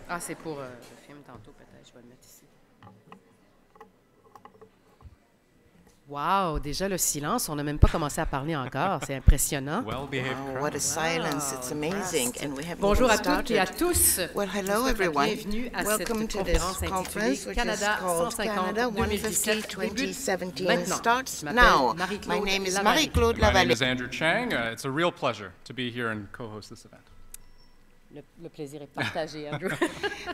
Ah, c'est pour le film tantôt, peut-être. Je vais le mettre ici. Wow, déjà le silence, on n'a même pas commencé à parler encore, c'est impressionnant. Wow, what a silence, it's amazing. And we haven't Bonjour even à toutes et à started. tous. Well, hello everyone. Bienvenue à Welcome cette to this conférence conference, intitulée which is Canada called 150 Canada 2017 150 2017 maintenant. starts now. My name is Marie-Claude My name Lavallée. is Andrew Chang. It's a real pleasure to be here and co-host this event. Le plaisir est partagé, Andrew.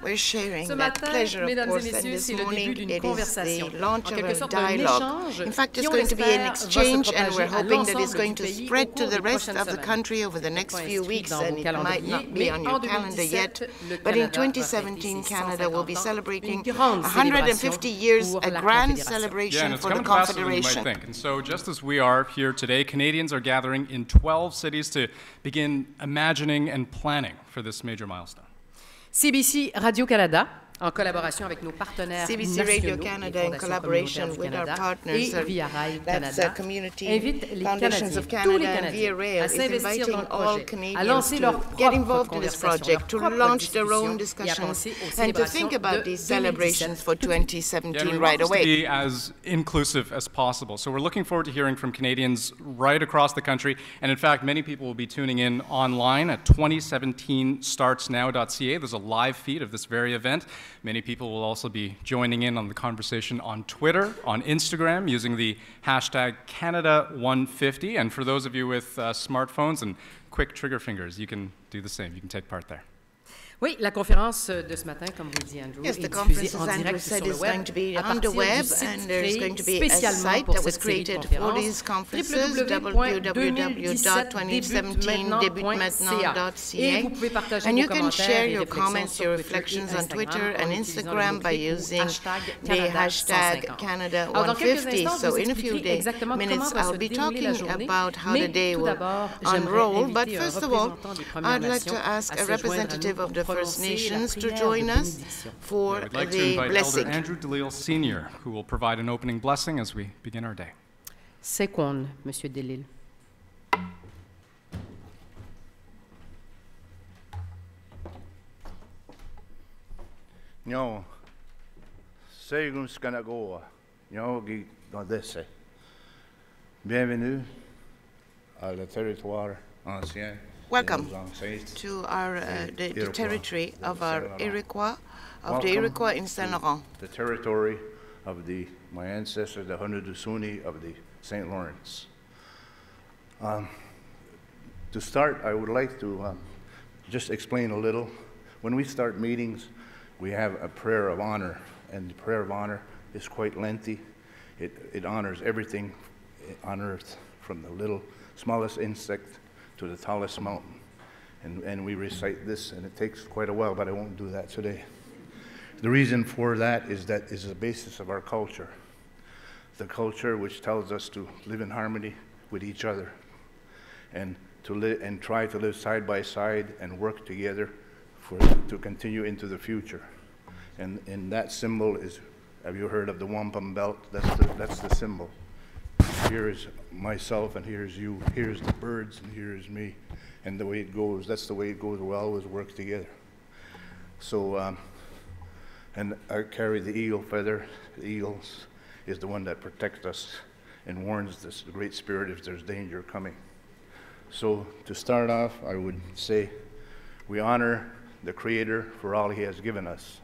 We're sharing Ce that matin, pleasure, of mesdames et course, and messieurs, this c'est le début morning d'une it is conversation, the launch en of quelque a sorte d'un dialogue. échange In fact, qui, it's on going to be an l'espère, va se exchange, and propager we're à hoping that it's l'ensemble going du to pays au spread to cours the des rest prochaines of the semaines. country over the C'est next pas few inscrit weeks, dans vos and it might calendriers, not be mais on en your calendar 2017, yet. le But in Canada va fêter 2017, ses Canada will be 150 ans, celebrating une grande 150 years, célébration a pour la grand Confédération. celebration Yeah, and it's for the coming faster than you might Confederation. think. And so just as we are here today, Canadians are gathering in 12 cities to begin imagining and planning for this major milestone. CBC Radio-Canada, en collaboration avec nos partenaires CBC nationaux, Radio les Canada, in fondations collaboration communautaires du with our Canada partners, et Via Rail that's Canada, Community invite les Foundations Canadiens, of tous les Canada and Via Canadiens, Rail à is s'investir dans inviting le all projet, à Canadians lancer leur to get propre involved in this conversation, leur project, to propre launch their own discussion et à discussions, penser aux and to célébrations think about de these celebrations 2017. for Yeah, and 2017 we right want this to away. be as inclusive as possible. So we're looking forward to hearing from Canadians right across the country. And in fact, many people will be tuning in online at 2017startsnow.ca. There's a live feed of this very event. Many people will also be joining in on the conversation on Twitter, on Instagram, using the hashtag Canada150. And for those of you with smartphones and quick trigger fingers, you can do the same. You can take part there. Oui, la conférence de ce matin, comme vous le dit Andrew, Yes, est the diffusée conference, en as Andrew direct said, sur le is web going to be à on partir the du web, site and there's créé going to be a spécialement site pour that was cette série de created for conférences, these conferences, www.2017débutemaintenant.ca. Et vous pouvez partager and vos you can commentaires share et your réflexions comments, sur your Twitter reflections et on Twitter Instagram and en utilisant le Instagram by mot-clé ou using the hashtag Canada Alors, dans quelques 150. instants, je So vous in a few expliquerai exactement minutes, comment va I'll se be dérouler la talking journée. about how the Mais day tout will d'abord, unroll. But inviter un first of all, représentant des Premières I'd like Nations to ask à a se joindre à nous representative pour of the First prononcer la Nations to prière join de us bénédiction. for We'd like to the invite blessing. Elder Andrew DeLille Sr., who will provide an opening blessing as we begin our day. C'est qu'on, Monsieur Delisle. Nyo, según Scanagoa, nyo gi godese. Bienvenue à le territoire ancien. Welcome to our the territory of our Iroquois, of the Iroquois in Saint Laurent. The territory of my ancestor, the Haudenosaunee of the St. Lawrence. To start, I would like to just explain a little. When we start meetings, we have a prayer of honor, and the prayer of honor is quite lengthy. It honors everything on earth, from the smallest insect to the tallest mountain. And we recite this, and it takes quite a while, but I won't do that today. The reason for that is the basis of our culture. The culture which tells us to live in harmony with each other, and try to live side by side and work together to continue into the future. And that symbol is, have you heard of the wampum belt? That's the symbol. Here is myself, and here's you. Here's the birds, and here's me. And the way it goes, that's the way it goes. We always work together. So, and I carry the eagle feather. The eagle is the one that protects us and warns the Great Spirit if there's danger coming. So to start off, I would say we honor the Creator for all He has given us,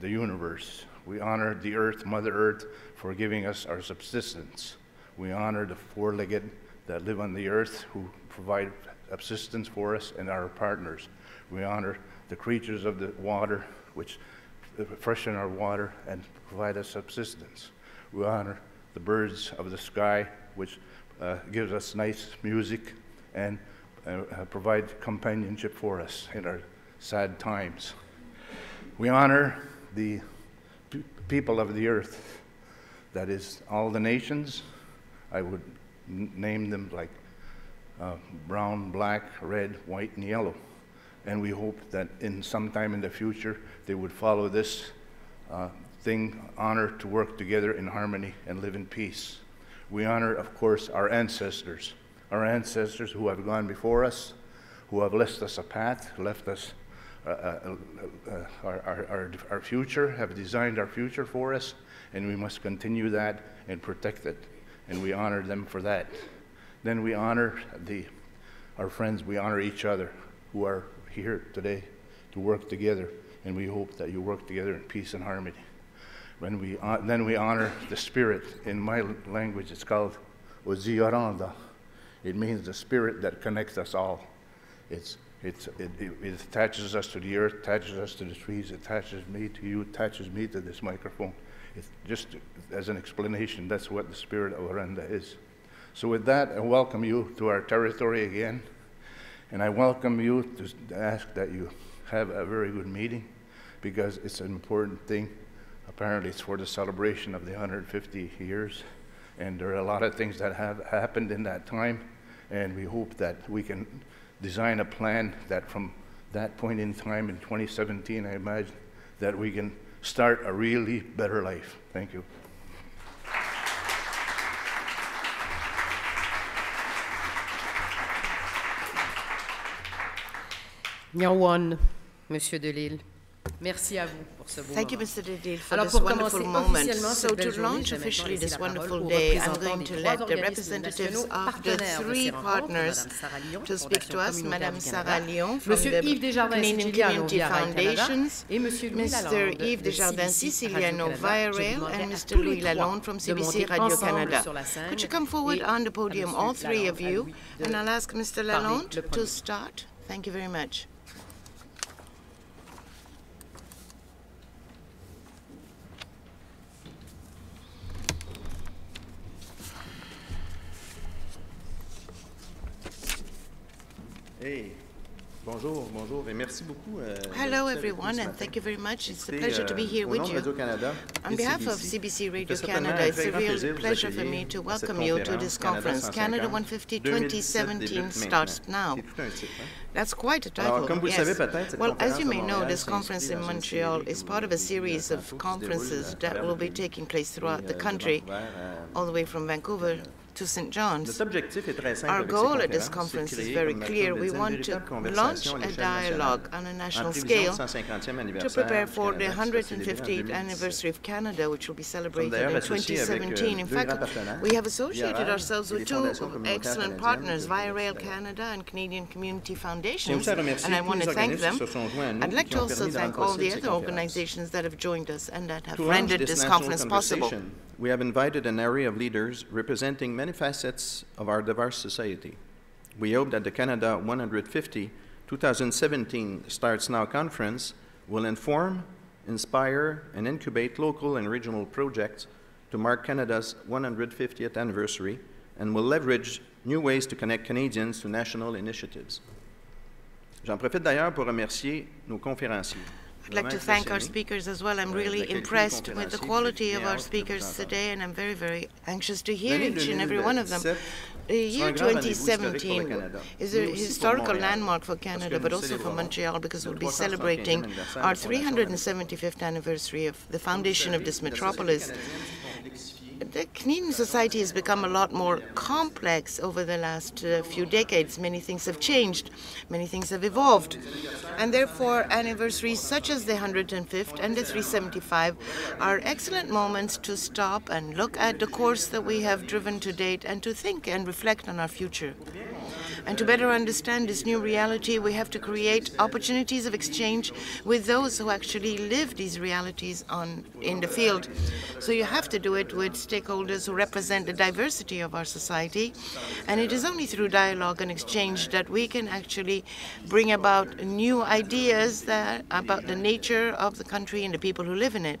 the universe. We honor the earth, Mother Earth, for giving us our subsistence. We honor the four-legged that live on the earth who provide subsistence for us and our partners. We honor the creatures of the water which freshen our water and provide us subsistence. We honor the birds of the sky which gives us nice music and provide companionship for us in our sad times. We honor the people of the earth, that is all the nations. I would name them like brown, black, red, white, and yellow. And we hope that in some time in the future they would follow this honor to work together in harmony and live in peace. We honor, of course, our ancestors who have gone before us, who have left us a path, left us our future, have designed our future for us, and we must continue that and protect it. And we honor them for that. Then we honor our friends, we honor each other who are here today to work together, and we hope that you work together in peace and harmony. Then we honor the spirit. In my language, it's called Ozioranda. It means the spirit that connects us all. It attaches us to the earth, attaches us to the trees, attaches me to you, attaches me to this microphone. It's just as an explanation, that's what the spirit of Oranda is. So with that, I welcome you to our territory again, and I welcome you to ask that you have a very good meeting, because it's an important thing. Apparently it's for the celebration of the 150 years, and there are a lot of things that have happened in that time, and we hope that we can design a plan that from that point in time in 2017, I imagine, that we can start a really better life. Thank you. Nyawan, Monsieur Delisle. Merci à vous pour ce beau Thank you, moment. Mr. Delisle, for Alors, this pour wonderful commencer moment. officiellement So cette belle to journée, launch je vais officially maintenant this laisser la parole wonderful aux day, I'm représentants going des to trois let the organismes representatives nationaux of the partenaires de three ces rencontres, partners Madame Sarah Lyon, to speak to Fondation us, communautaire Madame du Sarah Canada, Lyon from Monsieur the Yves Desjardins Canadian Siciliano Community via Rail Canada Foundations, et Monsieur Louis Mr. Lalonde Yves de Desjardins CBC Siciliano Radio-Canada. via Je Rail, demandais and à Mr. tous les Louis trois Lalonde from de CBC monter Radio-Canada. ensemble sur la scène Could you come forward et on the à podium, Monsieur all three of Lalonde, à you, Louis de and I'll ask Mr. parler Lalonde le to premier. start. Thank you very much. Hey, bonjour, bonjour, et merci beaucoup. Hello, everyone, and thank you very much. It's a pleasure to be here with you. On behalf of CBC Radio Canada, it's a real pleasure for me to welcome you to this conference. Canada 150 2017 starts now. That's quite a title, yes. Well, as you may know, this conference in Montreal is part of a series of conferences that will be taking place throughout the country, all the way from Vancouver to St. John's. Our goal at this conference is very clear. We want to launch a dialogue on a national scale to prepare for the 150th anniversary of Canada, which will be celebrated in 2017. In fact, we have associated ourselves with two excellent partners, Via Rail Canada and Canadian Community Foundations, and I want to thank them. I'd like to also thank all the other organizations that have joined us and that have rendered this conference possible. We have invited an array of leaders representing many facets of our diverse society. We hope that the Canada 150 2017 Starts Now conference will inform, inspire, and incubate local and regional projects to mark Canada's 150th anniversary and will leverage new ways to connect Canadians to national initiatives. J'en profite d'ailleurs pour remercier nos conférenciers. I'd like to thank our speakers as well. I'm really impressed with the quality of our speakers today, and I'm very, very anxious to hear each and every one of them. The year 2017 is a historical landmark for Canada, but also for Montreal, because we'll be celebrating our 375th anniversary of the foundation of this metropolis. The Canadian society has become a lot more complex over the last few decades. Many things have changed, many things have evolved, and therefore anniversaries such as the 105th and the 375 are excellent moments to stop and look at the course that we have driven to date and to think and reflect on our future. And to better understand this new reality, we have to create opportunities of exchange with those who actually live these realities in the field. So you have to do it with stakeholders who represent the diversity of our society. And it is only through dialogue and exchange that we can actually bring about new ideas about the nature of the country and the people who live in it.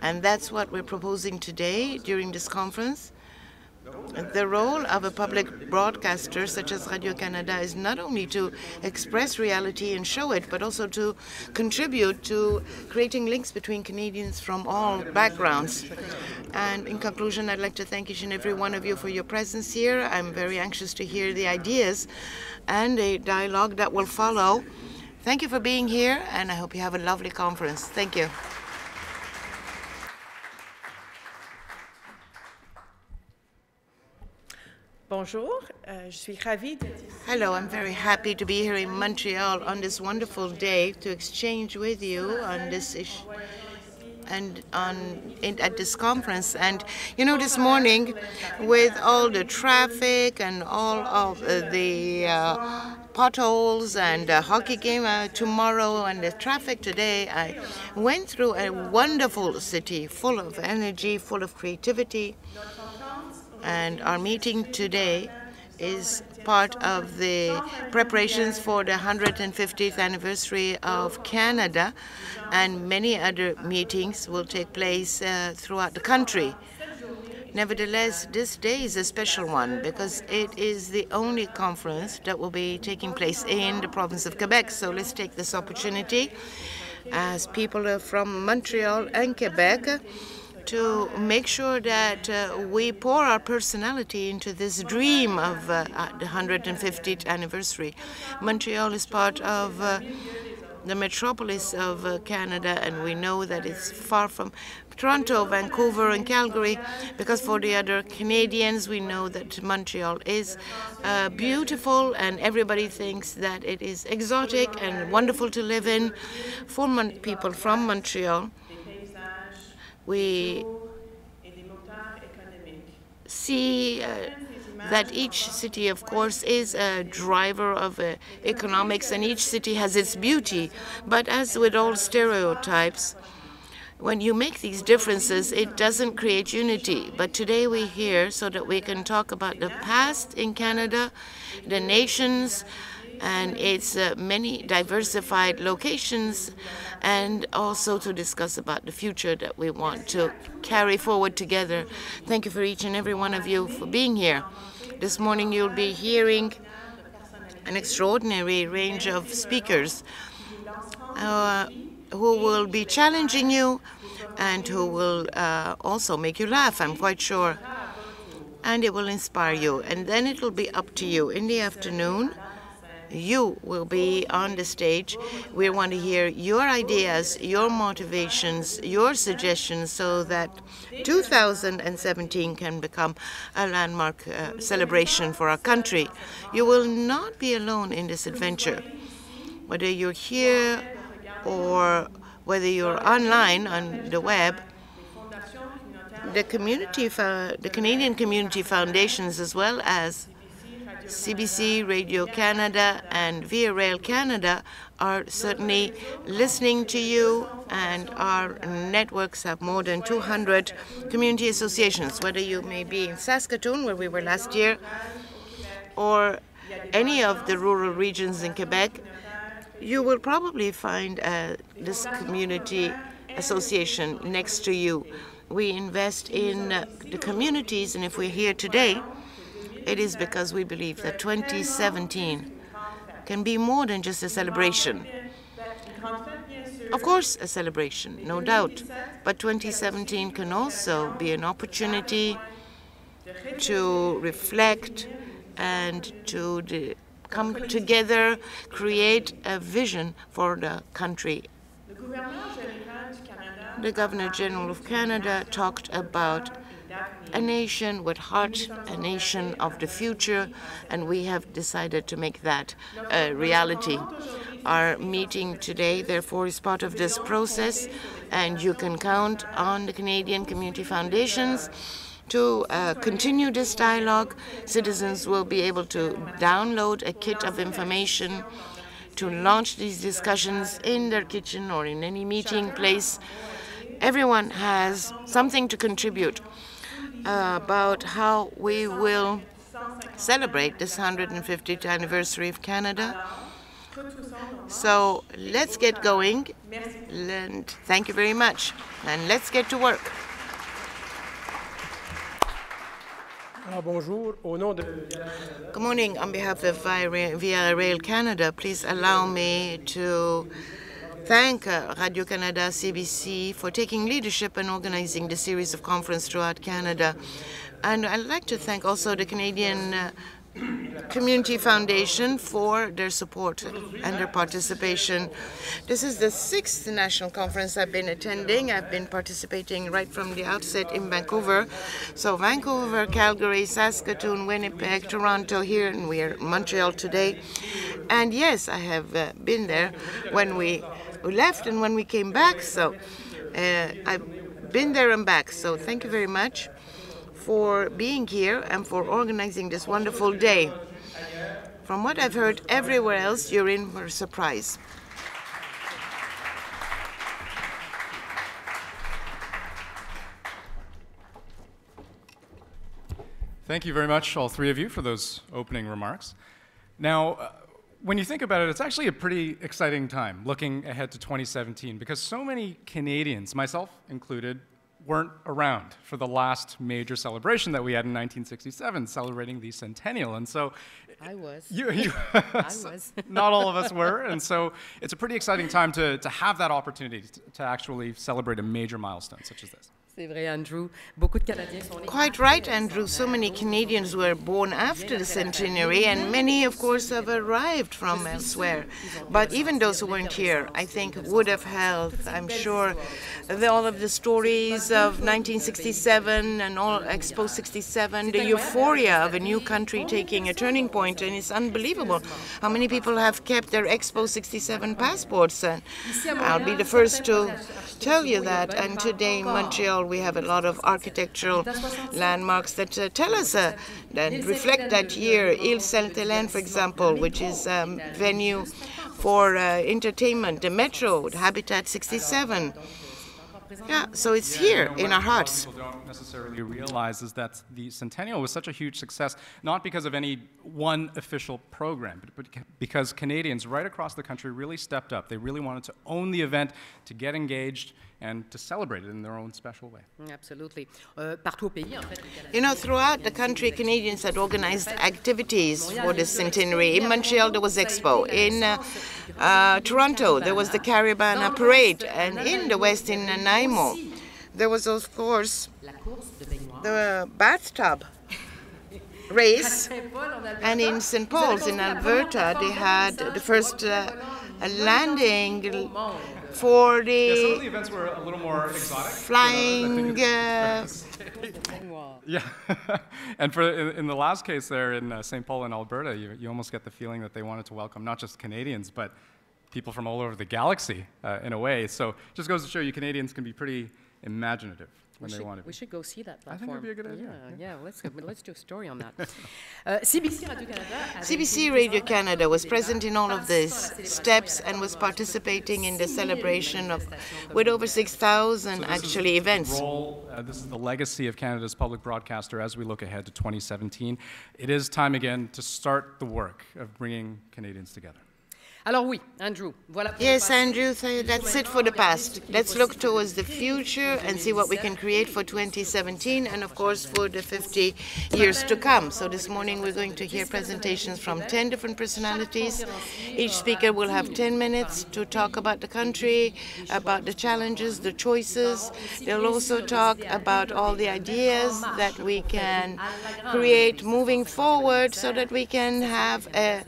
And that's what we're proposing today during this conference. The role of a public broadcaster such as Radio-Canada is not only to express reality and show it, but also to contribute to creating links between Canadians from all backgrounds. And in conclusion, I'd like to thank each and every one of you for your presence here. I'm very anxious to hear the ideas and a dialogue that will follow. Thank you for being here, and I hope you have a lovely conference. Thank you. Bonjour. Bonjour, je suis ravie d'être ici. Hello, I'm very happy to be here in Montreal on this wonderful day to exchange with you on this issue and at this conference. And you know, this morning, with all the traffic and all of the potholes and hockey game tomorrow and the traffic today, I went through a wonderful city full of energy, full of creativity. And our meeting today is part of the preparations for the 150th anniversary of Canada, and many other meetings will take place throughout the country. Nevertheless, this day is a special one because it is the only conference that will be taking place in the province of Quebec. So let's take this opportunity as people from Montreal and Quebec to make sure that we pour our personality into this dream of the 150th anniversary. Montreal is part of the metropolis of Canada, and we know that it's far from Toronto, Vancouver, and Calgary, because for the other Canadians, we know that Montreal is beautiful, and everybody thinks that it is exotic and wonderful to live in. For people from Montreal, we see that each city, of course, is a driver of economics, and each city has its beauty. But as with all stereotypes, when you make these differences, it doesn't create unity. But today we're here so that we can talk about the past in Canada, the nations, and its many diversified locations, and also to discuss about the future that we want to carry forward together. Thank you for each and every one of you for being here. This morning you'll be hearing an extraordinary range of speakers who will be challenging you and who will also make you laugh, I'm quite sure. And it will inspire you. And then it will be up to you. In the afternoon, you will be on the stage. We want to hear your ideas, your motivations, your suggestions, so that 2017 can become a landmark celebration for our country. You will not be alone in this adventure. Whether you're here or whether you're online on the web, the Canadian Community Foundations, as well as CBC, Radio Canada, and Via Rail Canada are certainly listening to you, and our networks have more than 200 community associations. Whether you may be in Saskatoon, where we were last year, or any of the rural regions in Quebec, you will probably find this community association next to you. We invest in the communities, and if we're here today, it is because we believe that 2017 can be more than just a celebration. Of course, a celebration, no doubt, but 2017 can also be an opportunity to reflect and to come together, create a vision for the country. The Governor General of Canada talked about a nation with heart, a nation of the future, and we have decided to make that a reality. Our meeting today, therefore, is part of this process, and you can count on the Canadian Community Foundations to continue this dialogue. Citizens will be able to download a kit of information to launch these discussions in their kitchen or in any meeting place. Everyone has something to contribute about how we will celebrate this 150th anniversary of Canada. So let's get going, and thank you very much, and let's get to work. Good morning. On behalf of Via Rail Canada, please allow me to thank Radio-Canada CBC for taking leadership and organizing the series of conferences throughout Canada. And I'd like to thank also the Canadian Community Foundation for their support and their participation. This is the 6th national conference I've been attending. I've been participating right from the outset in Vancouver. So Vancouver, Calgary, Saskatoon, Winnipeg, Toronto here, and we are in Montreal today. And yes, I have been there when we left and when we came back. So I've been there and back. So thank you very much for being here and for organizing this wonderful day. From what I've heard everywhere else, you're in for a surprise. Thank you very much, all three of you, for those opening remarks. Now, when you think about it, it's actually a pretty exciting time looking ahead to 2017 because so many Canadians, myself included, weren't around for the last major celebration that we had in 1967, celebrating the centennial. And so I was. I was. Not all of us were. And so it's a pretty exciting time to have that opportunity to actually celebrate a major milestone such as this. C'est vrai, Andrew. Beaucoup de Canadiens sont nés. Quite right, Andrew. So many Canadians were born after the centenary, and many, of course, have arrived from elsewhere. But even those who weren't here, I think, would have held, I'm sure, all of the stories of 1967 and all Expo 67, the euphoria of a new country taking a turning point, and it's unbelievable how many people have kept their Expo 67 passports. And I'll be the first to tell you that. And today in Montreal, we have a lot of architectural landmarks that tell us, that reflect that year. Ile Sainte-Hélène, for example, which is venue for entertainment, the Metro, Habitat 67. Yeah, so it's here in our hearts. What people don't necessarily realize is that the centennial was such a huge success, not because of any one official program, but because Canadians right across the country really stepped up. They really wanted to own the event, to get engaged, and to celebrate it in their own special way. Absolutely. Partout au pays, en fait. You know, throughout the country, Canadians had organized activities for the centenary. In Montreal, there was Expo. In Toronto, there was the Caribana Parade. And in the West, in Nanaimo, there was, of course, the bathtub race. And in St. Paul's, in Alberta, they had the first landing for the some of the events were a little more exotic. Flying. Yeah, and in the last case there in St. Paul in Alberta, you almost get the feeling that they wanted to welcome not just Canadians, but people from all over the galaxy in a way. So it just goes to show you Canadians can be pretty imaginative when they want to be. We should go see that platform. I think it would be a good idea. Yeah, let's do a story on that. CBC Radio-Canada. CBC Radio-Canada was present in all of these steps and was participating in the celebration of, with over 6,000 actually events. This is the legacy of Canada's public broadcaster as we look ahead to 2017. It is time again to start the work of bringing Canadians together. Alors oui, Andrew, voilà. Yes, Andrew, that's it for the past. Let's look towards the future and see what we can create for 2017 and, of course, for the 50 years to come. So this morning we're going to hear presentations from 10 different personalities. Each speaker will have 10 minutes to talk about the country, about the challenges, the choices. They'll also talk about all the ideas that we can create moving forward so that we can have a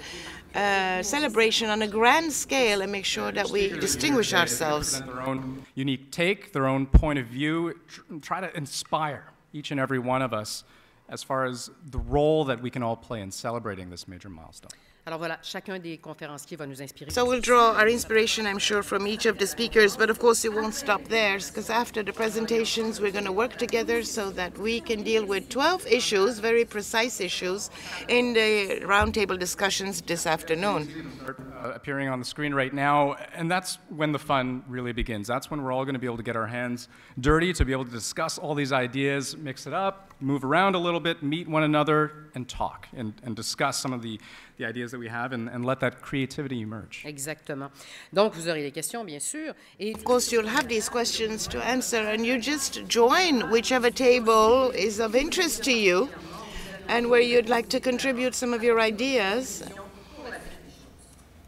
celebration on a grand scale and make sure that we distinguish ourselves. Their own unique take, their own point of view, try to inspire each and every one of us as far as the role that we can all play in celebrating this major milestone. Alors voilà, chacun des conférenciers va nous inspirer. So we'll draw our inspiration, I'm sure, from each of the speakers, but of course it won't stop there, because after the presentations we're going to work together so that we can deal with 12 issues, very precise issues, in the roundtable discussions this afternoon. Appearing on the screen right now, and that's when the fun really begins. That's when we're all going to be able to get our hands dirty, to be able to discuss all these ideas, mix it up, move around a little bit, meet one another, and talk, and discuss some of the ideas that we have, and let that creativity emerge. Exactement. Donc, vous aurez des questions, bien sûr. Et of course, you'll have these questions to answer, and you just join whichever table is of interest to you, and where you'd like to contribute some of your ideas.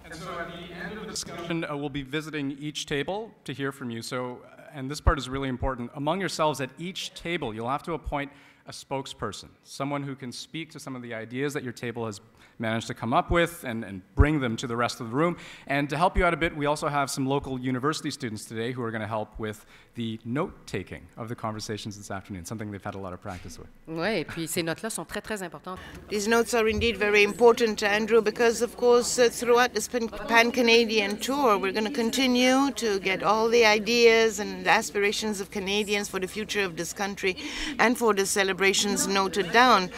And so at the end of the discussion, we'll be visiting each table to hear from you. So, and this part is really important. Among yourselves at each table, you'll have to appoint a spokesperson, someone who can speak to some of the ideas that your table has managed to come up with and bring them to the rest of the room. And to help you out a bit, we also have some local university students today who are going to help with the note-taking of the conversations this afternoon, something they've had a lot of practice with. Oui, et puis ces notes-là sont très, très importantes. These notes are indeed very important, Andrew, because, of course, throughout this pan-Canadian tour, we're going to continue to get all the ideas and aspirations of Canadians for the future of this country and for the celebrations noted down.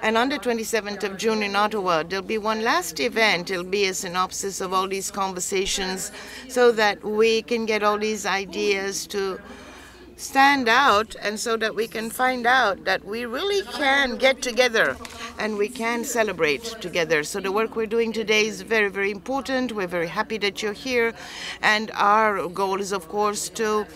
And on the 27th of June in Ottawa, there'll be one last event. It'll be a synopsis of all these conversations so that we can get all these ideas to stand out and so that we can find out that we really can get together and we can celebrate together. So the work we're doing today is very, very important. We're very happy that you're here. And our goal is, of course, to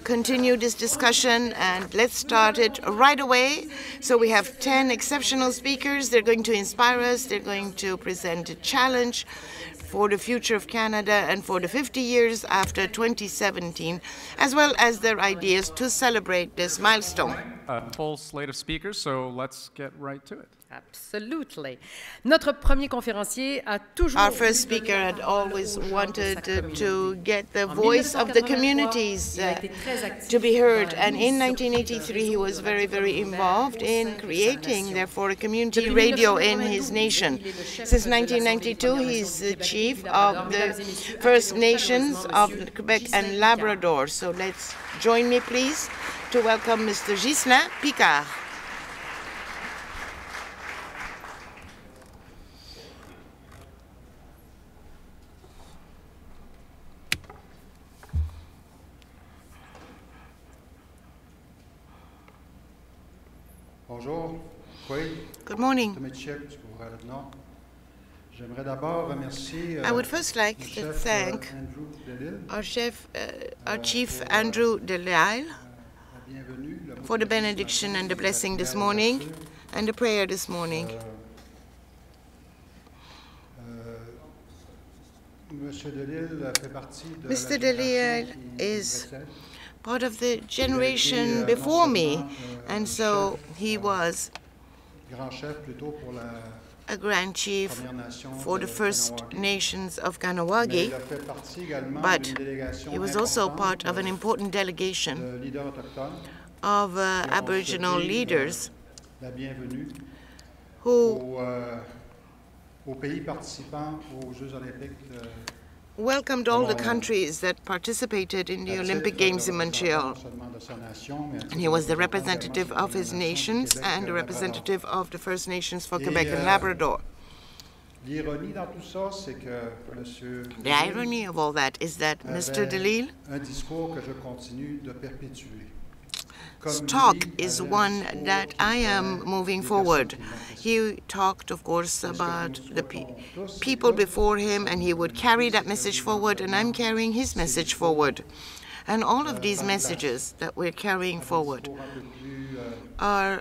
continue this discussion, and let's start it right away. So we have 10 exceptional speakers. They're going to inspire us. They're going to present a challenge for the future of Canada and for the 50 years after 2017, as well as their ideas to celebrate this milestone. A full slate of speakers, so let's get right to it. Absolutely. Notre premier conférencier a toujours... Our first speaker had always wanted to get the voice of the communities to be heard. And in 1983, he was very, very involved in creating, therefore, a community radio in his nation. Since 1992, he's the chief of the First Nations of Quebec and Labrador. So let's join me, please, to welcome Mr. Ghislain Picard. Bonjour. Good morning. I would first like to thank our Chief Andrew Delisle for the benediction and the blessing this morning and the prayer this morning. Mr. Delisle is part of the generation before me, and so he was a Grand Chief for the First Nations of Kahnawake, but he was also part of an important delegation of Aboriginal leaders who welcomed all the countries that participated in the Olympic Games in Montreal. And he was the representative of his nations and the representative of the First Nations for Quebec and Labrador. The irony of all that is that Mr. Delisle talk is one that I am moving forward. He talked, of course, about the people before him, and he would carry that message forward, and I'm carrying his message forward. And all of these messages that we're carrying forward are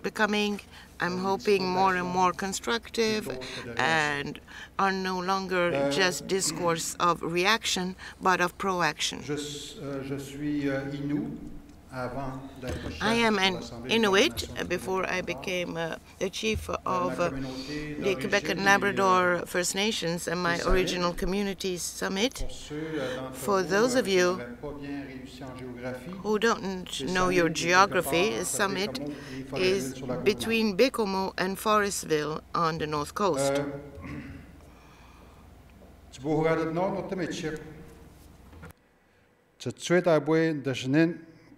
becoming, I'm hoping, more and more constructive and are no longer just discourse of reaction, but of proaction. I am an Inuit before I became the chief of the Quebec and Labrador First Nations and my original communities summit. For those of you who don't know your geography, the summit is between Bécomo and Forestville on the north coast.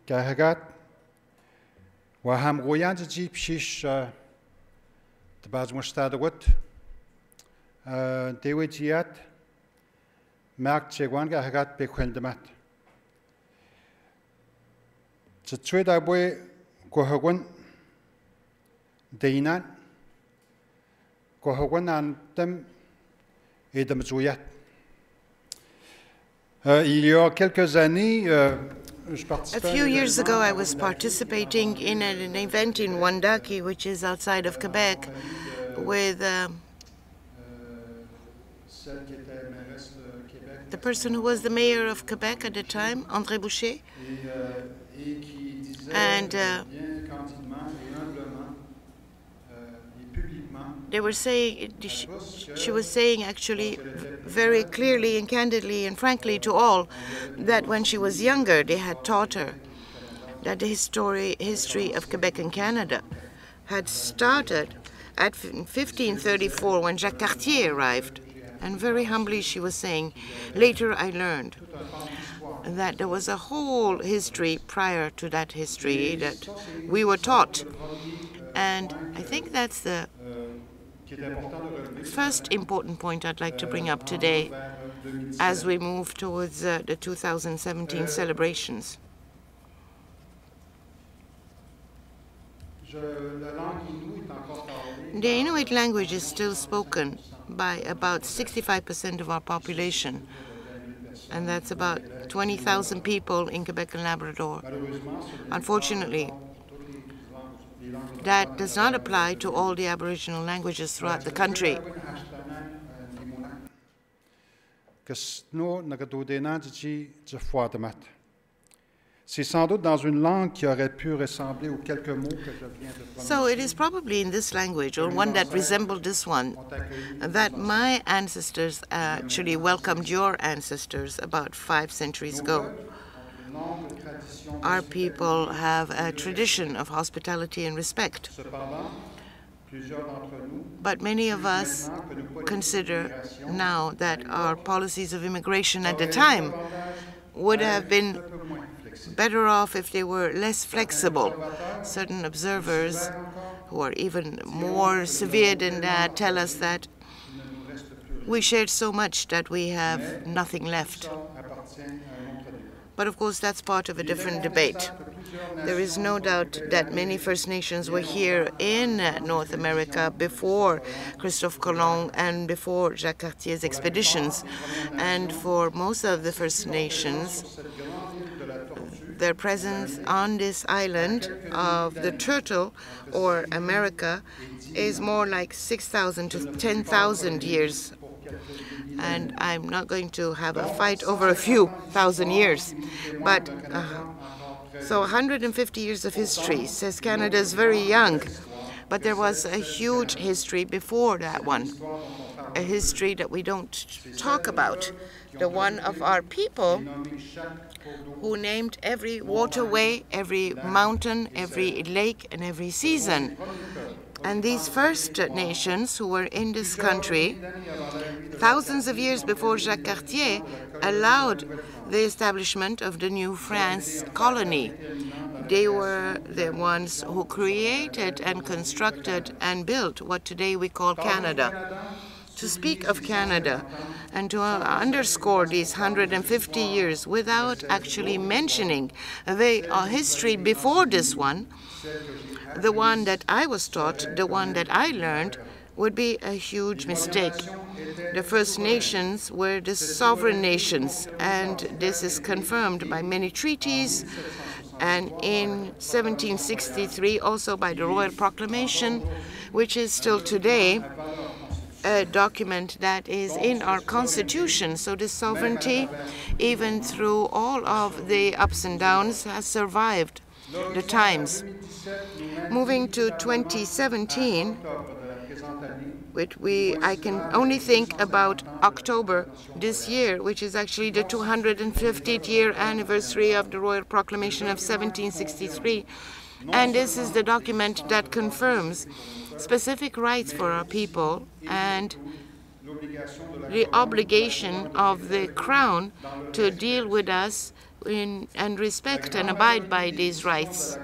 Kahagat, Waham Royan Jeep Shish, the Bazmustadawut, Dewijiat, Mark Chegwan Kahagat Bequendamat. The trade away Gohawan, Dainan, Gohawan and them Edam Zuyat. Il y a quelques années, a few years ago, I was participating in an event in Wandaki, which is outside of Quebec, with the person who was the mayor of Quebec at the time, André Boucher. And they were saying, she was saying actually very clearly and candidly and frankly to all that when she was younger, they had taught her that the history of Quebec and Canada had started at 1534 when Jacques Cartier arrived. And very humbly she was saying, later I learned that there was a whole history prior to that history that we were taught. And I think that's the first important point I'd like to bring up today as we move towards the 2017 celebrations. The Inuit language is still spoken by about 65% of our population, and that's about 20,000 people in Quebec and Labrador. Unfortunately, that does not apply to all the Aboriginal languages throughout the country. C'est sans doute dans une langue qui aurait pu ressembler aux quelques mots que je viens de prononcer. So it is probably in this language, or one that resembled this one, that my ancestors actually welcomed your ancestors about 5 centuries ago. Our people have a tradition of hospitality and respect. But many of us consider now that our policies of immigration at the time would have been better off if they were less flexible. Certain observers who are even more severe than that tell us that we shared so much that we have nothing left. But of course, that's part of a different debate. There is no doubt that many First Nations were here in North America before Christophe Colomb and before Jacques Cartier's expeditions. And for most of the First Nations, their presence on this island of the Turtle, or America, is more like 6,000 to 10,000 years. And I'm not going to have a fight over a few thousand years. But so 150 years of history says Canada is very young. But there was a huge history before that one, a history that we don't talk about, the one of our people who named every waterway, every mountain, every lake, and every season. And these First Nations who were in this country, thousands of years before Jacques Cartier, allowed the establishment of the New France colony. They were the ones who created and constructed and built what today we call Canada. To speak of Canada and to underscore these 150 years without actually mentioning the history before this one, the one that I was taught, the one that I learned, would be a huge mistake. The First Nations were the sovereign nations, and this is confirmed by many treaties, and in 1763 also by the Royal Proclamation, which is still today a document that is in our Constitution. So this sovereignty, even through all of the ups and downs, has survived the times. Moving to 2017, I can only think about October this year, which is actually the 250th year anniversary of the Royal Proclamation of 1763. And this is the document that confirms specific rights for our people and the obligation of the Crown to deal with us and respect and abide by these rights.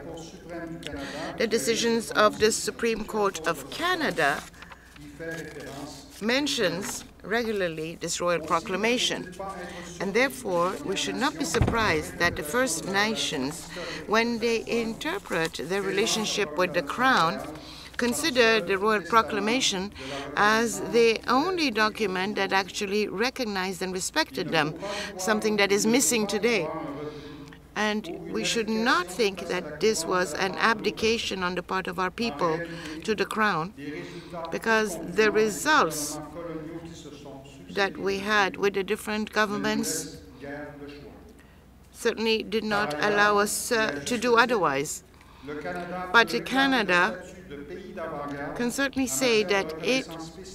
The decisions of the Supreme Court of Canada mentions regularly this Royal Proclamation, and therefore we should not be surprised that the First Nations, when they interpret their relationship with the Crown, consider the Royal Proclamation as the only document that actually recognized and respected them, something that is missing today. And we should not think that this was an abdication on the part of our people to the Crown, because the results that we had with the different governments certainly did not allow us to do otherwise. But Canada can certainly say that it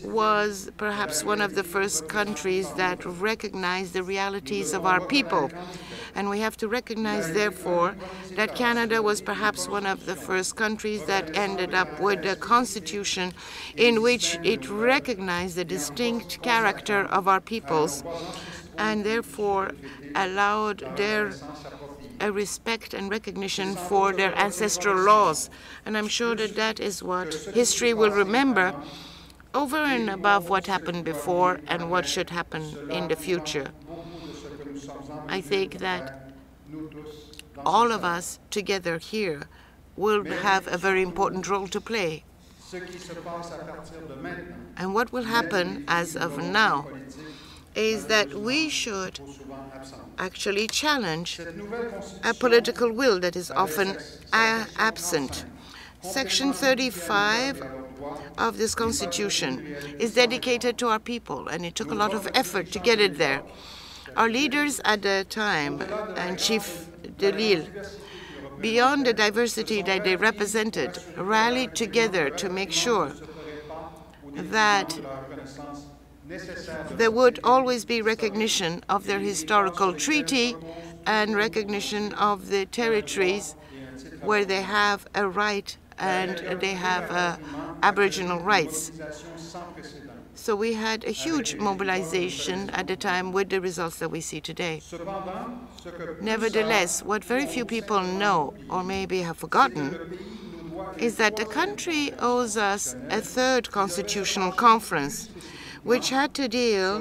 was perhaps one of the first countries that recognized the realities of our people. And we have to recognize, therefore, that Canada was perhaps one of the first countries that ended up with a constitution in which it recognized the distinct character of our peoples and therefore allowed their a respect and recognition for their ancestral laws. And I'm sure that that is what history will remember over and above what happened before and what should happen in the future. I think that all of us together here will have a very important role to play. And what will happen as of now is that we should actually challenge a political will that is often absent. Section 35 of this Constitution is dedicated to our people, and it took a lot of effort to get it there. Our leaders at the time, and Chief Delisle, beyond the diversity that they represented, rallied together to make sure that there would always be recognition of their historical treaty and recognition of the territories where they have a right and they have Aboriginal rights. So we had a huge mobilization at the time with the results that we see today. Nevertheless, what very few people know or maybe have forgotten is that the country owes us a third constitutional conference, which had to deal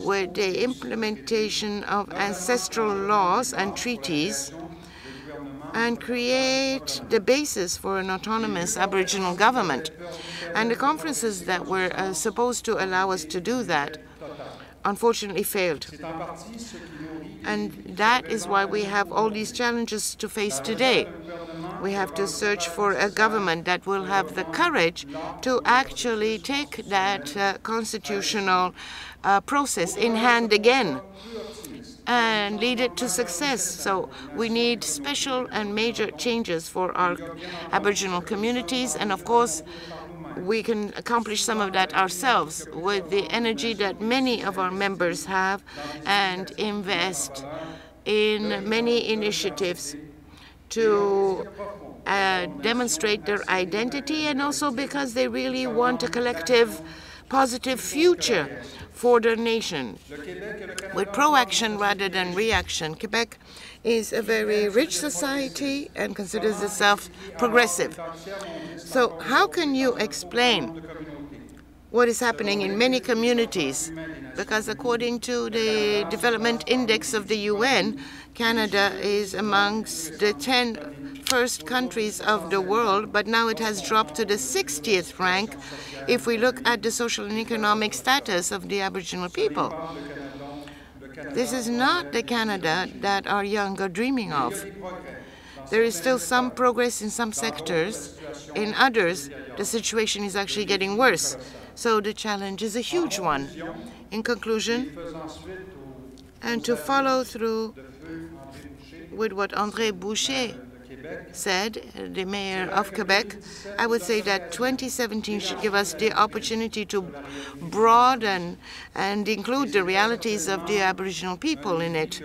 with the implementation of ancestral laws and treaties and create the basis for an autonomous Aboriginal government. And the conferences that were supposed to allow us to do that unfortunately failed. And that is why we have all these challenges to face today. We have to search for a government that will have the courage to actually take that constitutional process in hand again and lead it to success. So we need special and major changes for our Aboriginal communities, and of course we can accomplish some of that ourselves with the energy that many of our members have and invest in many initiatives to demonstrate their identity, and also because they really want a collective positive future for their nation. With proaction rather than reaction, Quebec is a very rich society and considers itself progressive. So how can you explain what is happening in many communities? Because according to the Development Index of the UN, Canada is amongst the 10 first countries of the world, but now it has dropped to the 60th rank if we look at the social and economic status of the Aboriginal people. This is not the Canada that our young are dreaming of. There is still some progress in some sectors. In others, the situation is actually getting worse. So the challenge is a huge one. In conclusion, and to follow through with what André Boucher said, the mayor of Quebec, I would say that 2017 should give us the opportunity to broaden and include the realities of the Aboriginal people in it.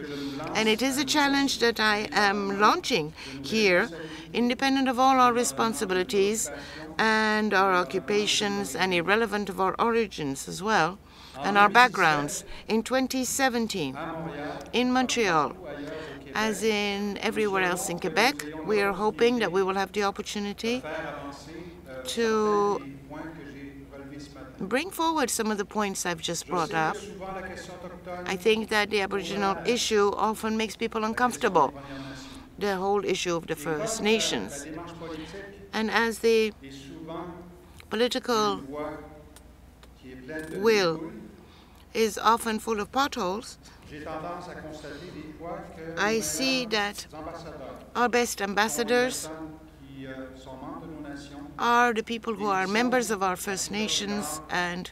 And it is a challenge that I am launching here, independent of all our responsibilities and our occupations and irrelevant of our origins as well, and our backgrounds. In 2017, in Montreal, as in everywhere else in Quebec, we are hoping that we will have the opportunity to bring forward some of the points I've just brought up. I think that the Aboriginal issue often makes people uncomfortable, the whole issue of the First Nations. And as the political will is often full of potholes, I see that our best ambassadors are the people who are members of our First Nations and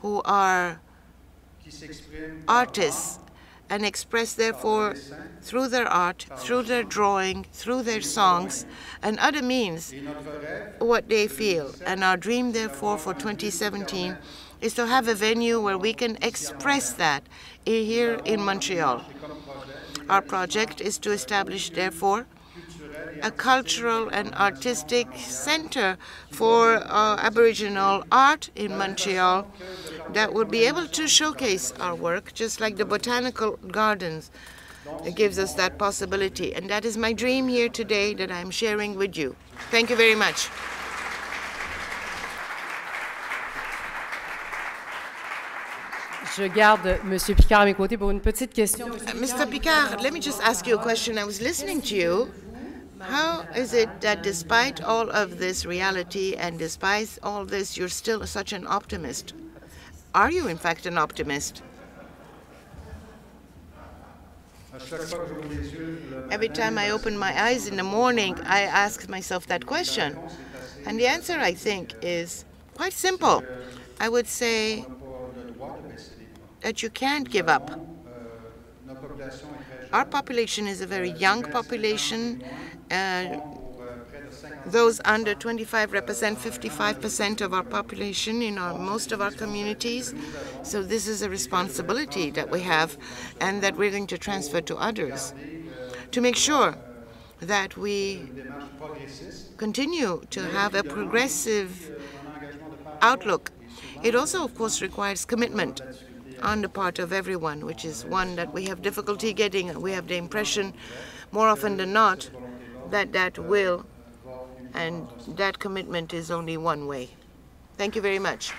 who are artists and express, therefore, through their art, through their drawing, through their songs, and other means, what they feel. And our dream, therefore, for 2017 is to have a venue where we can express that here in Montreal. Our project is to establish, therefore, a cultural and artistic center for Aboriginal art in Montreal that would be able to showcase our work, just like the botanical gardens. It gives us that possibility. And that is my dream here today that I'm sharing with you. Thank you very much. Je garde Monsieur Picard à mes côtés pour une petite question. Mr. Picard, let me just ask you a question. I was listening to you. How is it that despite all of this reality and despite all this, you're still such an optimist? Are you, in fact, an optimist? Every time I open my eyes in the morning, I ask myself that question. And the answer, I think, is quite simple. I would say that you can't give up. Our population is a very young population. Those under 25 represent 55% of our population in most of our communities. So this is a responsibility that we have and that we're going to transfer to others to make sure that we continue to have a progressive outlook. It also, of course, requires commitment on the part of everyone, which is one that we have difficulty getting. We have the impression, more often than not, that that will and that commitment is only one way. Thank you very much.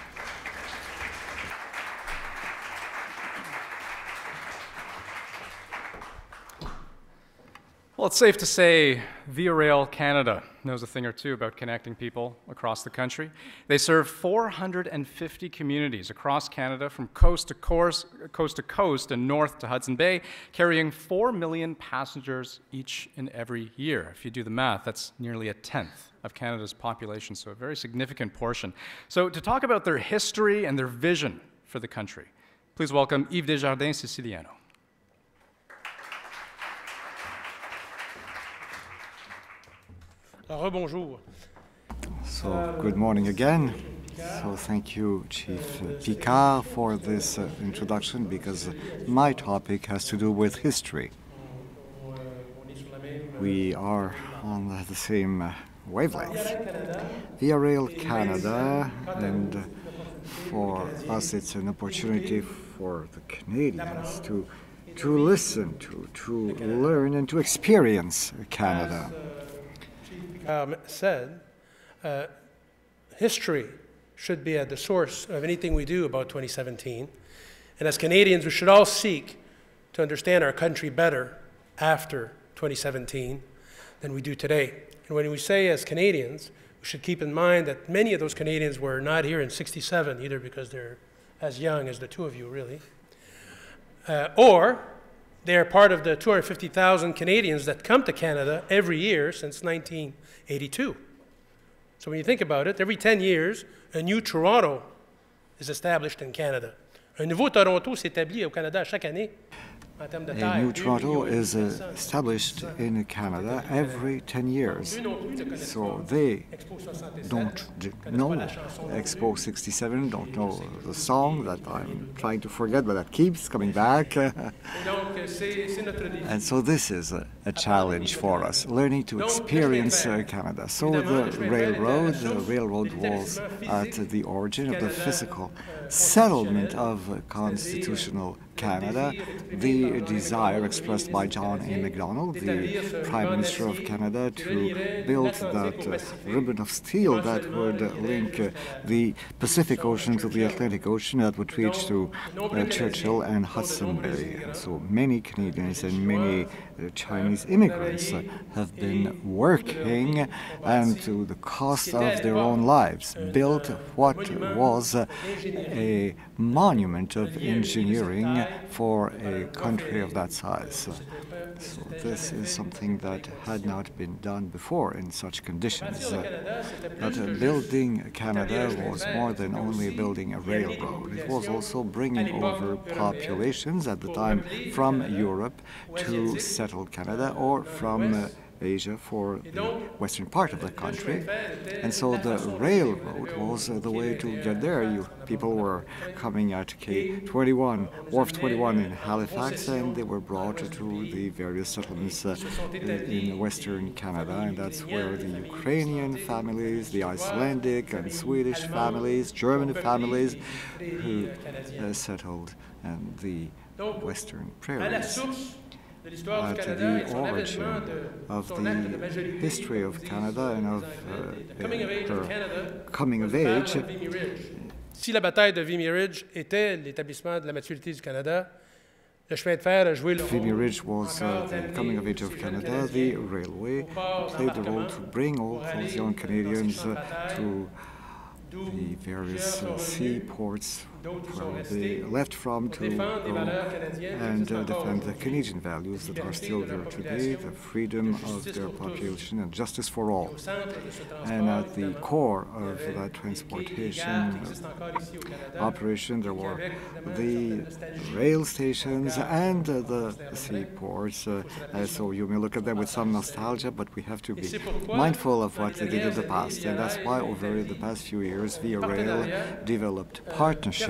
Well, it's safe to say Via Rail Canada knows a thing or two about connecting people across the country. They serve 450 communities across Canada from coast to coast and north to Hudson Bay, carrying 4 million passengers each and every year. If you do the math, that's nearly a tenth of Canada's population, so a very significant portion. So to talk about their history and their vision for the country, please welcome Yves Desjardins-Siciliano. Rebonjour. So, good morning again. So, thank you, Chief Picard, for this introduction, because my topic has to do with history. We are on the same wavelength. Via Rail Canada, and for us, it's an opportunity for the Canadians to listen, to learn, and to experience Canada. Said, history should be at the source of anything we do about 2017. And as Canadians, we should all seek to understand our country better after 2017 than we do today. And when we say as Canadians, we should keep in mind that many of those Canadians were not here in '67, either because they're as young as the two of you, really, or they are part of the 250,000 Canadians that come to Canada every year since 1982. So when you think about it, every 10 years, a new Toronto is established in Canada. Un nouveau Toronto s'établit au Canada chaque année. A new Toronto is established in Canada every 10 years. So they don't know Expo 67, don't know the song that I'm trying to forget, but that keeps coming back. And so this is a challenge for us, learning to experience Canada. So the railroad was at the origin of the physical settlement of constitutional Canada, the desire expressed by John A. Macdonald, the Prime Minister of Canada, to build that ribbon of steel that would link the Pacific Ocean to the Atlantic Ocean, that would reach to Churchill and Hudson Bay. And so many Canadians and many Chinese immigrants have been working, and to the cost of their own lives, built what was a monument of engineering for a country of that size. So this is something that had not been done before in such conditions. But building Canada was more than only building a railroad. It was also bringing over populations at the time from Europe to settle Canada, or from Asia for the western part of the country. And so the railroad was the way to get there. People were coming at K21, Wharf 21 in Halifax, and they were brought to the various settlements in western Canada, and that's where the Ukrainian families, the Icelandic and Swedish families, German families who settled in the western prairies. At the origin of the history of Canada and of her coming of age. Si la bataille de Vimy Ridge était l'établissement de la maturité du Canada, le chemin de fer a joué le rôle. Vimy Ridge was the coming of age of Canada. The railway played the role to bring all those young Canadians to the various seaports where they left from to go and defend the Canadian values that are still there today, the freedom of their population and justice for all. And at the core of that transportation operation, there were the rail stations and the seaports. So you may look at them with some nostalgia, but we have to be mindful of what they did in the past. And that's why over the past few years, Via Rail developed partnerships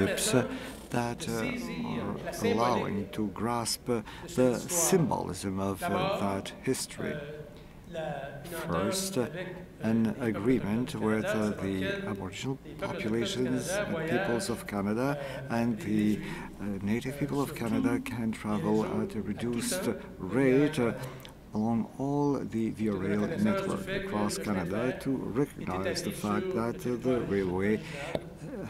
that are allowing to grasp the symbolism of that history. First, an agreement with the Aboriginal populations and peoples of Canada, and the native people of Canada can travel at a reduced rate along all the Via Rail network across Canada to recognize the fact that the railway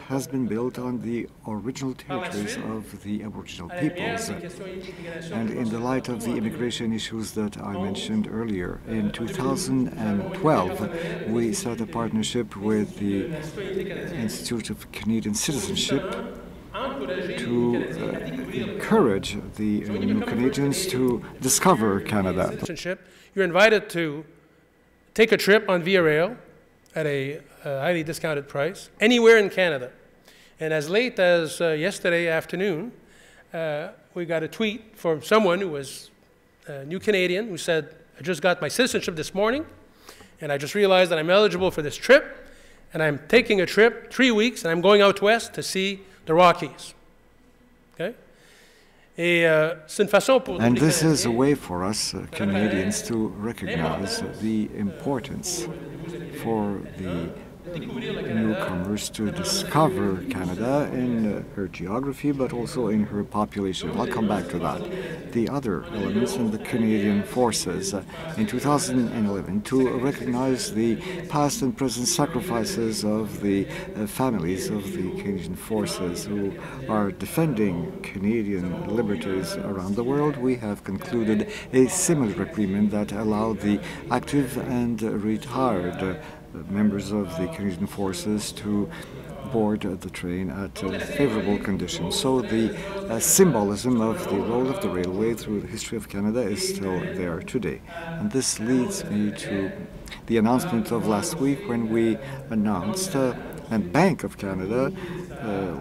has been built on the original territories of the Aboriginal peoples. And in the light of the immigration issues that I mentioned earlier, in 2012 we set a partnership with the Institute of Canadian Citizenship to encourage the new Canadians to discover Canada. You're invited to take a trip on Via Rail at a highly discounted price anywhere in Canada. And as late as yesterday afternoon, we got a tweet from someone who was a new Canadian who said, I just got my citizenship this morning, and I just realized that I'm eligible for this trip, and I'm taking a trip 3 weeks, and I'm going out west to see the Rockies. Okay? And this is a way for us Canadians to recognize the importance for the newcomers to discover Canada in her geography, but also in her population. I'll come back to that. The other elements in the Canadian forces in 2011 to recognize the past and present sacrifices of the families of the Canadian forces who are defending Canadian liberties around the world. We have concluded a similar agreement that allowed the active and retired members of the Canadian Forces to board the train at favorable conditions. So the symbolism of the role of the railway through the history of Canada is still there today. And this leads me to the announcement of last week when we announced and Bank of Canada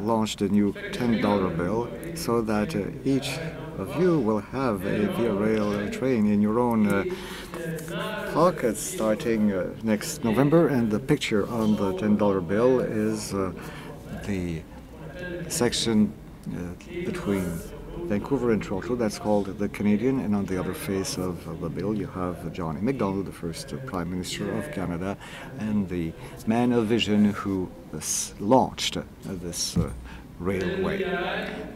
launched a new $10 bill so that each of you will have a Via Rail train in your own pocket starting next November, and the picture on the $10 bill is the section between Vancouver and Toronto that's called the Canadian, and on the other face of the bill you have Johnny MacDonald, the first Prime Minister of Canada and the man of vision who launched this railway.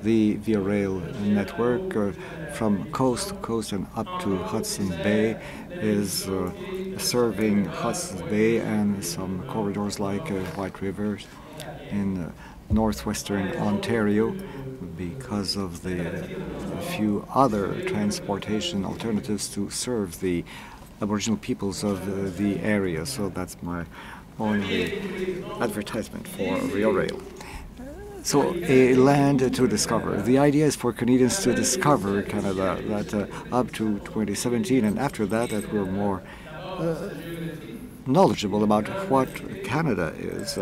The Via Rail network from coast to coast and up to Hudson Bay is serving Hudson Bay and some corridors like White River in northwestern Ontario because of the few other transportation alternatives to serve the Aboriginal peoples of the area. So that's my only advertisement for Via Rail. So a land to discover. The idea is for Canadians to discover Canada, that up to 2017 and after that we're more knowledgeable about what Canada is,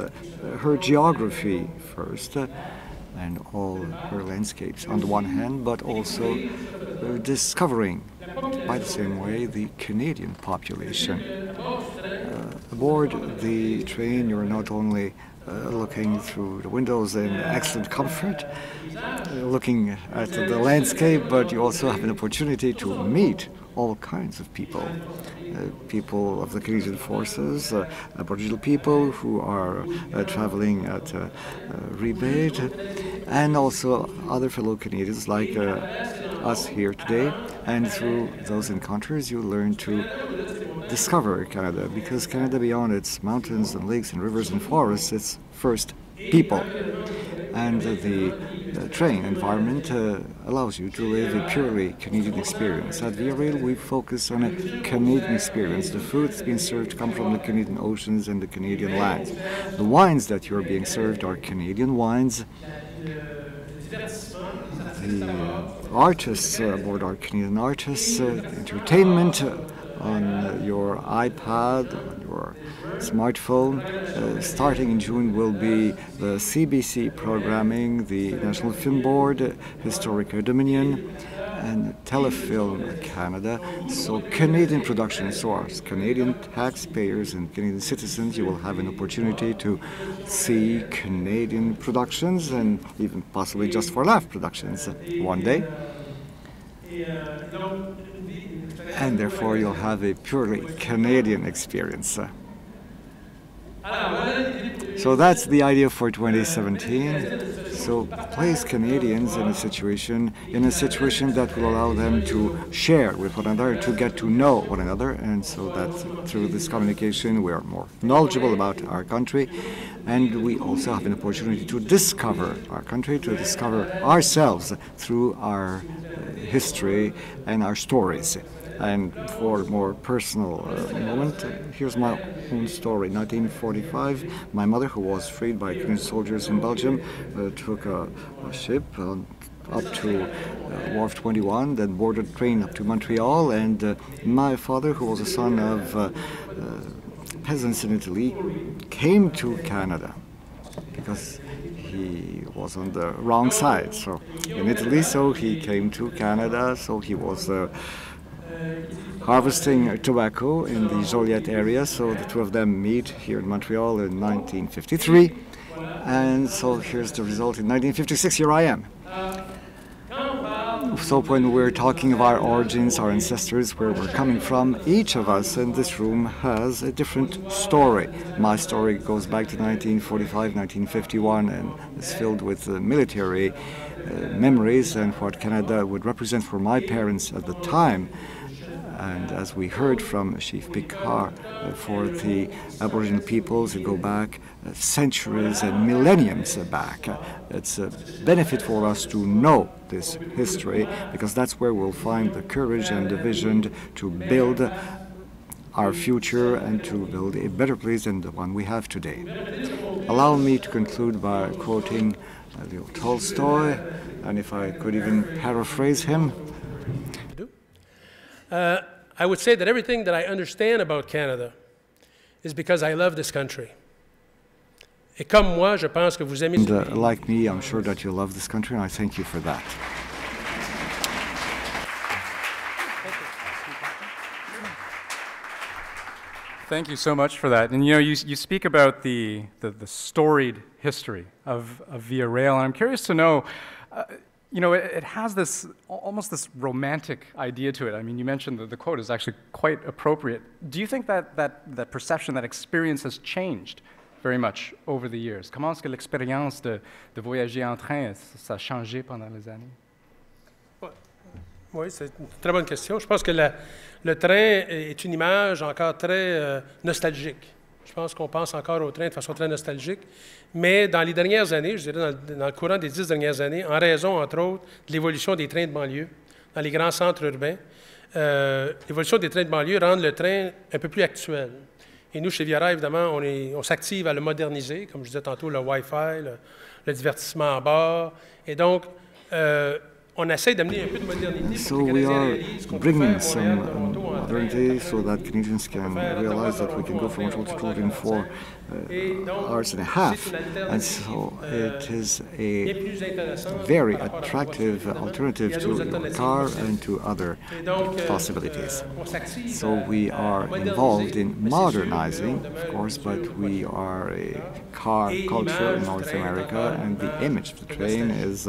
her geography first, and all her landscapes on the one hand, but also discovering by the same way the Canadian population. Aboard the train, you're not only looking through the windows in excellent comfort, looking at the landscape, but you also have an opportunity to meet all kinds of people. People of the Canadian Forces, Aboriginal people who are traveling at rebate, and also other fellow Canadians like us here today. And through those encounters, you learn to discover Canada, because Canada, beyond its mountains and lakes and rivers and forests, it's first people. And the train environment allows you to live a purely Canadian experience. At Via Rail, we focus on a Canadian experience. The food that's being served come from the Canadian oceans and the Canadian lands. The wines that you're being served are Canadian wines. The artists aboard are Canadian artists. Entertainment on your iPad, on your smartphone. Starting in June will be the CBC programming, the National Film Board, Historic Dominion, and Telefilm Canada. So Canadian productions, so as Canadian taxpayers and Canadian citizens, you will have an opportunity to see Canadian productions and even possibly just for laugh productions one day. And therefore you'll have a purely Canadian experience. So that's the idea for 2017. So place Canadians in a situation that will allow them to share with one another, to get to know one another, and so that through this communication we are more knowledgeable about our country, and we also have an opportunity to discover our country, to discover ourselves through our history and our stories. And for a more personal moment, here's my own story. 1945, my mother, who was freed by Canadian soldiers in Belgium, took a ship up to Wharf 21, then boarded a train up to Montreal, and my father, who was a son of peasants in Italy, came to Canada because he was on the wrong side. So in Italy, so he came to Canada, so he was harvesting tobacco in the Joliette area, so the two of them meet here in Montreal in 1953, and so here's the result in 1956. Here I am. So when we're talking of our origins, our ancestors, where we're coming from, each of us in this room has a different story. My story goes back to 1945, 1951, and is filled with military memories and what Canada would represent for my parents at the time. And as we heard from Chief Picard, for the Aboriginal peoples, it go back centuries and millenniums back. It's a benefit for us to know this history, because that's where we'll find the courage and the vision to build our future and to build a better place than the one we have today. Allow me to conclude by quoting Leo Tolstoy, and if I could even paraphrase him. I would say that everything that I understand about Canada is because I love this country. Et comme moi, je pense que vous aimez. And like me, I'm sure that you love this country, and I thank you for that. Thank you so much for that. And you know, you speak about the storied history of Via Rail, and I'm curious to know. You know, it has this, almost this romantic idea to it. I mean, you mentioned that the quote is actually quite appropriate. Do you think that perception, that experience has changed very much over the years? Comment est-ce que l'expérience de voyager en train, ça a changé pendant les années? Oui, c'est une très bonne question. Je pense que le train est une image encore très nostalgique. Je pense qu'on pense encore au train de façon très nostalgique. Mais dans les dernières années, je dirais dans le courant des 10 dernières années, en raison, entre autres, de l'évolution des trains de banlieue dans les grands centres urbains, l'évolution des trains de banlieue rend le train un peu plus actuel. Et nous, chez Via Rail, évidemment, on s'active à le moderniser, comme je disais tantôt, le Wi-Fi, le divertissement en bar. Et donc, on essaie d'amener un peu de modernité So pour que les we Canadiens are réalisent qu'on peut bringing faire Montréal, some Toronto en train, modernity so that Canadians can realize that we can go from Montreal to Toronto in 4 hours and a half. And so it is a very attractive alternative to your car and to other possibilities. So we are involved in modernizing, of course, but we are a car culture in North America, and the image of the train is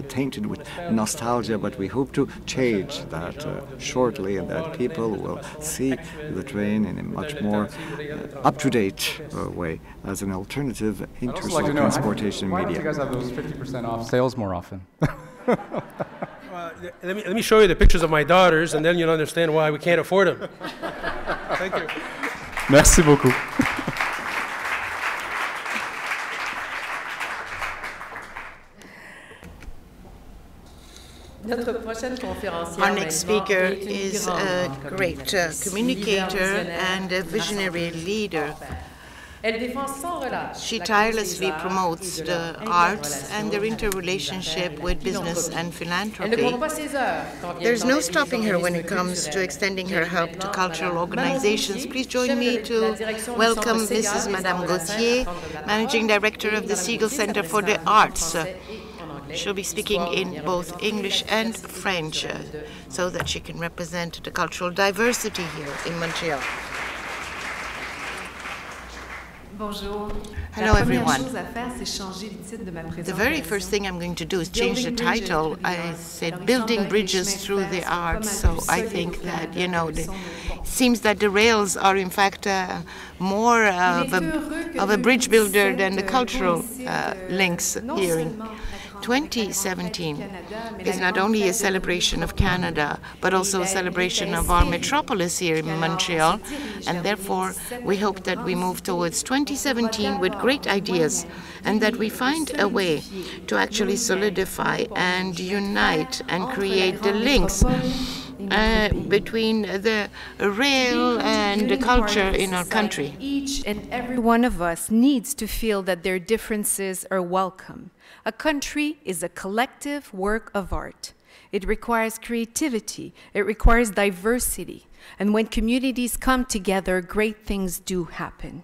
tainted with nostalgia, but we hope to change that shortly, and that people will see the train in a much more up-to-date way as an alternative interstate transportation why media. don't you guys have those 50% off sales more often? let me show you the pictures of my daughters, and then you'll understand why we can't afford them. Thank you. Merci beaucoup. Our next speaker is a great communicator and a visionary leader. She tirelessly promotes the arts and their interrelationship with business and philanthropy. There's no stopping her when it comes to extending her help to cultural organizations. Please join me to welcome Mrs. Madame Gauthier, Managing Director of the Siegel Center for the Arts. She'll be speaking in both English and French so that she can represent the cultural diversity here in Montreal. Bonjour. Hello, everyone. The very first thing I'm going to do is change the title. I said building bridges through the arts, so I think that, you know, it seems that the rails are in fact more of a bridge builder than the cultural links here in 2017 is not only a celebration of Canada, but also a celebration of our metropolis here in Montreal, and therefore we hope that we move towards 2017 with great ideas, and that we find a way to actually solidify and unite and create the links between the rail and the culture in our country. Each and every one of us needs to feel that their differences are welcome. A country is a collective work of art. It requires creativity, it requires diversity, and when communities come together, great things do happen.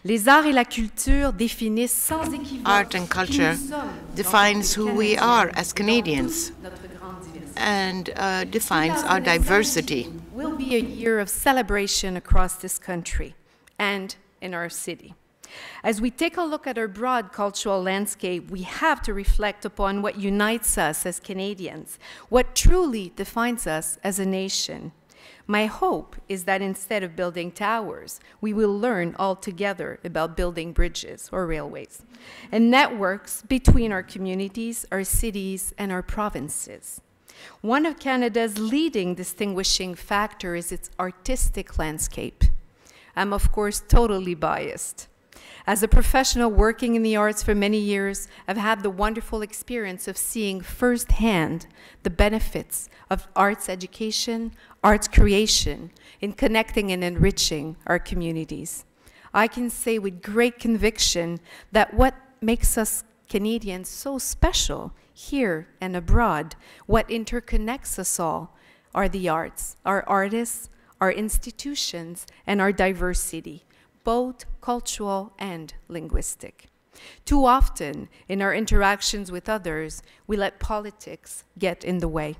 Les arts et la culture définissent sans équivoque Art and culture defines who we are as Canadians and defines our diversity. Will be a year of celebration across this country and in our city. As we take a look at our broad cultural landscape, we have to reflect upon what unites us as Canadians, what truly defines us as a nation. My hope is that instead of building towers, we will learn all together about building bridges or railways and networks between our communities, our cities, and our provinces. One of Canada's leading distinguishing factors is its artistic landscape. I'm, of course, totally biased. As a professional working in the arts for many years, I've had the wonderful experience of seeing firsthand the benefits of arts education, arts creation, in connecting and enriching our communities. I can say with great conviction that what makes us Canadians so special here and abroad, what interconnects us all, are the arts, our artists, our institutions, and our diversity, both cultural and linguistic. Too often, in our interactions with others, we let politics get in the way.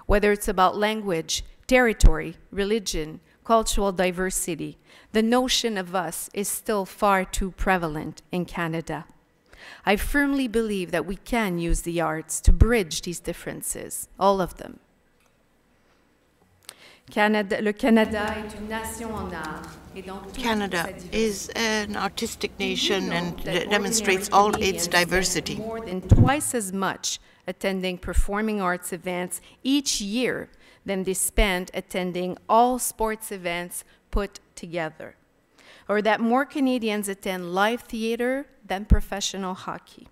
Whether it's about language, territory, religion, cultural diversity, the notion of us is still far too prevalent in Canada. I firmly believe that we can use the arts to bridge these differences, all of them. Le Canada est une nation en art. Canada is an artistic nation and demonstrates all its diversity. More than twice as much attending performing arts events each year than they spend attending all sports events put together. Or that more Canadians attend live theater than professional hockey.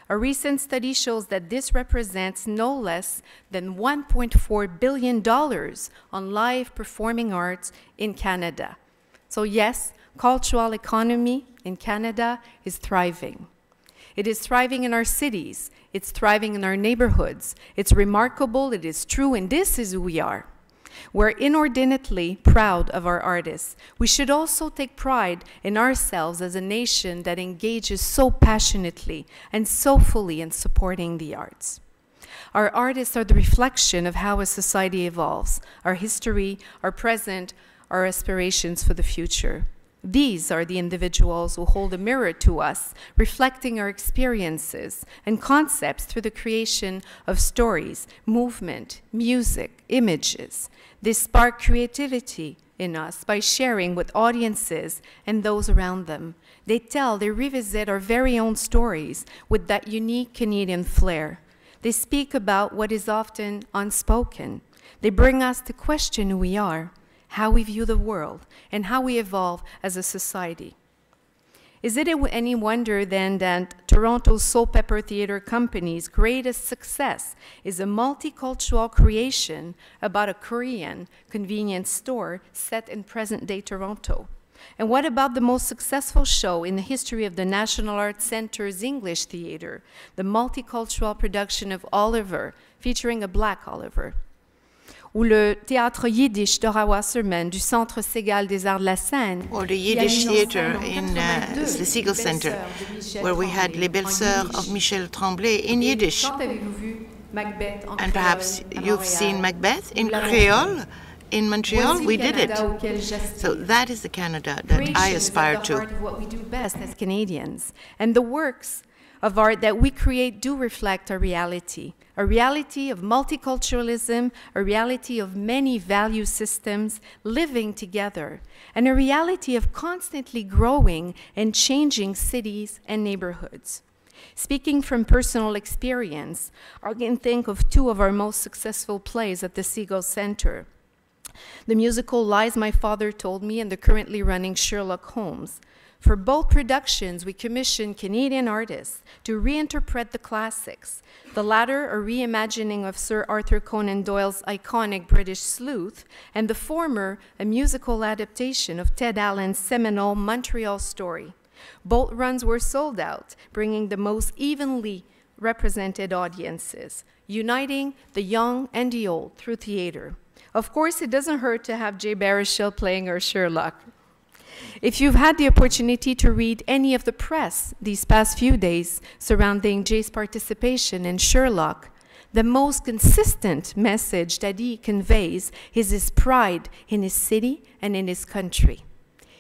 A recent study shows that this represents no less than $1.4 billion on live performing arts in Canada. So yes, cultural economy in Canada is thriving. It is thriving in our cities. It's thriving in our neighborhoods. It's remarkable, it is true, and this is who we are. We're inordinately proud of our artists. We should also take pride in ourselves as a nation that engages so passionately and so fully in supporting the arts. Our artists are the reflection of how a society evolves, our history, our present, our aspirations for the future. These are the individuals who hold a mirror to us, reflecting our experiences and concepts through the creation of stories, movement, music, images. They spark creativity in us by sharing with audiences and those around them. They revisit our very own stories with that unique Canadian flair. They speak about what is often unspoken. They bring us to question who we are, how we view the world, and how we evolve as a society. Is it any wonder then that Toronto's Soul Pepper Theatre Company's greatest success is a multicultural creation about a Korean convenience store set in present-day Toronto? And what about the most successful show in the history of the National Arts Centre's English Theatre, the multicultural production of Oliver, featuring a Black Oliver? Ou le théâtre Yiddish d'Ottawa-Wasserman du Centre Segal des Arts de la Seine. Or the Yiddish theater in the Segal Center, where we had Les Belles Sœurs of Michel Tremblay in Yiddish. And perhaps you've seen Macbeth in Creole in Montreal. We did it. So that is the Canada that I aspire to. Part of what we do best as Canadians. And the works of art that we create do reflect our reality. A reality of multiculturalism, a reality of many value systems living together, and a reality of constantly growing and changing cities and neighborhoods. Speaking from personal experience, I can think of two of our most successful plays at the Segal Center. The musical Lies My Father Told Me and the currently running Sherlock Holmes. For both productions, we commissioned Canadian artists to reinterpret the classics, the latter a reimagining of Sir Arthur Conan Doyle's iconic British sleuth, and the former a musical adaptation of Ted Allen's seminal Montreal story. Both runs were sold out, bringing the most evenly represented audiences, uniting the young and the old through theater. Of course, it doesn't hurt to have Jay Baruchel playing our Sherlock. If you've had the opportunity to read any of the press these past few days surrounding Jay's participation in Sherlock, the most consistent message that he conveys is his pride in his city and in his country.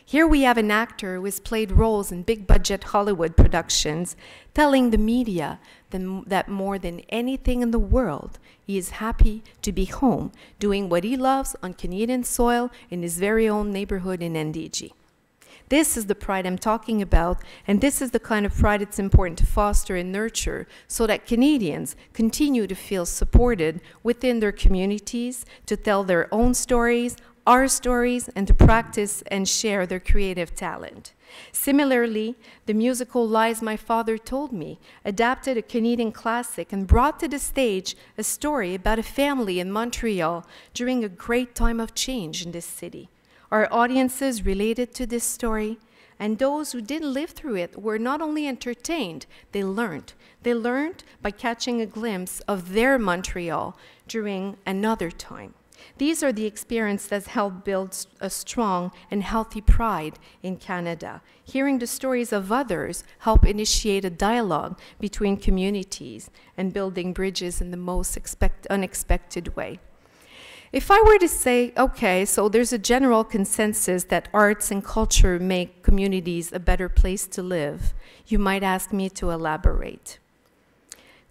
Here we have an actor who has played roles in big-budget Hollywood productions, telling the media that more than anything in the world, he is happy to be home, doing what he loves on Canadian soil in his very own neighborhood in NDG. This is the pride I'm talking about, and this is the kind of pride it's important to foster and nurture so that Canadians continue to feel supported within their communities, to tell their own stories, our stories, and to practice and share their creative talent. Similarly, the musical Lies My Father Told Me adapted a Canadian classic and brought to the stage a story about a family in Montreal during a great time of change in this city. Our audiences related to this story, and those who didn't live through it were not only entertained, they learned. They learned by catching a glimpse of their Montreal during another time. These are the experiences that help build a strong and healthy pride in Canada. Hearing the stories of others help initiate a dialogue between communities and building bridges in the most unexpected way. If I were to say, okay, so there's a general consensus that arts and culture make communities a better place to live, you might ask me to elaborate.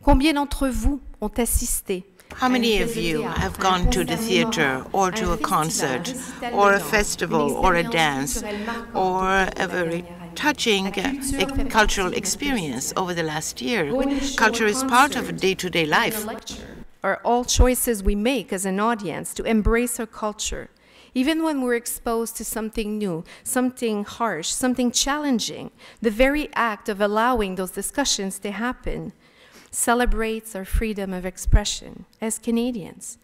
Combien d'entre vous ont assisté? How many of you have gone to the theater or to a concert or a festival or a dance or a very touching cultural experience over the last year? Culture is part of day-to-day life. Are all choices we make as an audience to embrace our culture, even when we're exposed to something new, something harsh, something challenging. The very act of allowing those discussions to happen celebrates our freedom of expression as Canadians.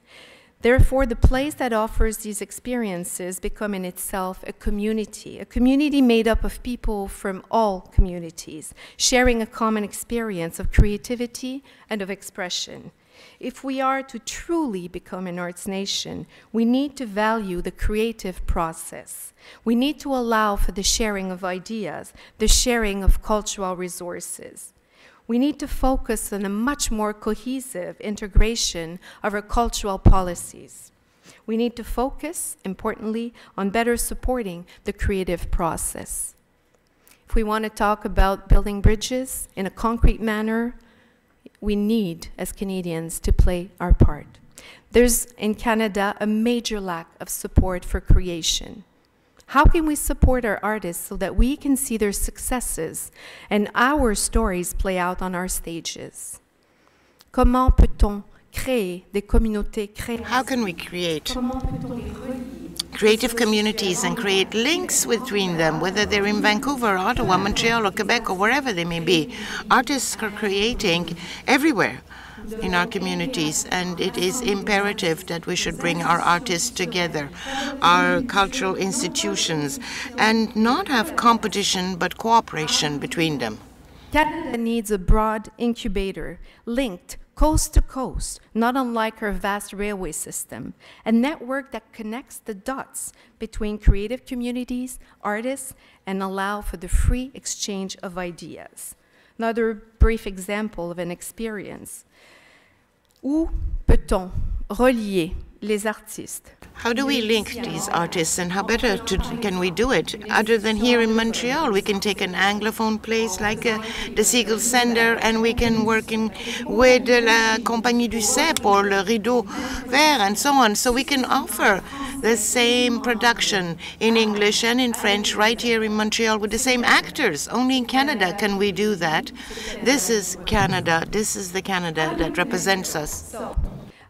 Therefore, the place that offers these experiences become in itself a community made up of people from all communities, sharing a common experience of creativity and of expression. If we are to truly become an arts nation, we need to value the creative process. We need to allow for the sharing of ideas, the sharing of cultural resources. We need to focus on a much more cohesive integration of our cultural policies. We need to focus, importantly, on better supporting the creative process. If we want to talk about building bridges in a concrete manner, we need, as Canadians, to play our part. There's, in Canada, a major lack of support for creation. How can we support our artists so that we can see their successes and our stories play out on our stages? Comment peut-on créer des communautés créatives? How can we create creative communities and create links between them, whether they're in Vancouver, Ottawa, Montreal, or Quebec, or wherever they may be? Artists are creating everywhere in our communities, and it is imperative that we should bring our artists together, our cultural institutions, and not have competition but cooperation between them. Canada needs a broad incubator linked coast to coast, not unlike our vast railway system, a network that connects the dots between creative communities, artists, and allow for the free exchange of ideas. Another brief example of an experience. Où peut-on relier les artistes? How do we link these artists, and how better can we do it? Other than here in Montreal, we can take an Anglophone place like the Seagull Sender, and we can work with La Compagnie du Cep or Le Rideau Vert and so on. So we can offer the same production in English and in French right here in Montreal with the same actors. Only in Canada can we do that. This is Canada. This is the Canada that represents us.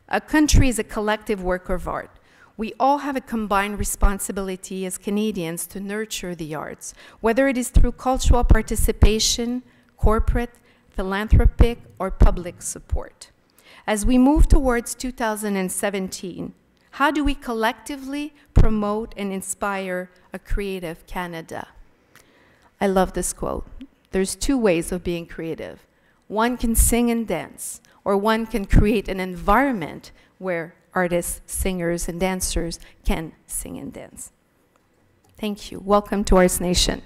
A country is a collective work of art. We all have a combined responsibility as Canadians to nurture the arts, whether it is through cultural participation, corporate, philanthropic, or public support. As we move towards 2017, how do we collectively promote and inspire a creative Canada? I love this quote. There's two ways of being creative. One can sing and dance, or one can create an environment where artists, singers, and dancers can sing and dance. Thank you. Welcome to Arts Nation.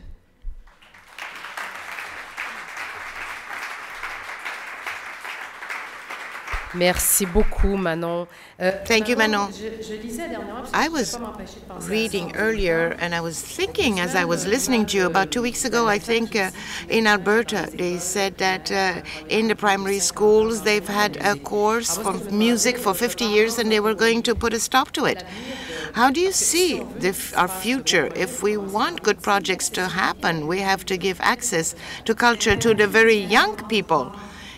Merci beaucoup, Manon. Thank you, Manon. I was reading earlier, and I was thinking as I was listening to you, about 2 weeks ago, I think, in Alberta, they said that in the primary schools, they've had a course for music for 50 years, and they were going to put a stop to it. How do you see our future? If we want good projects to happen, we have to give access to culture to the very young people.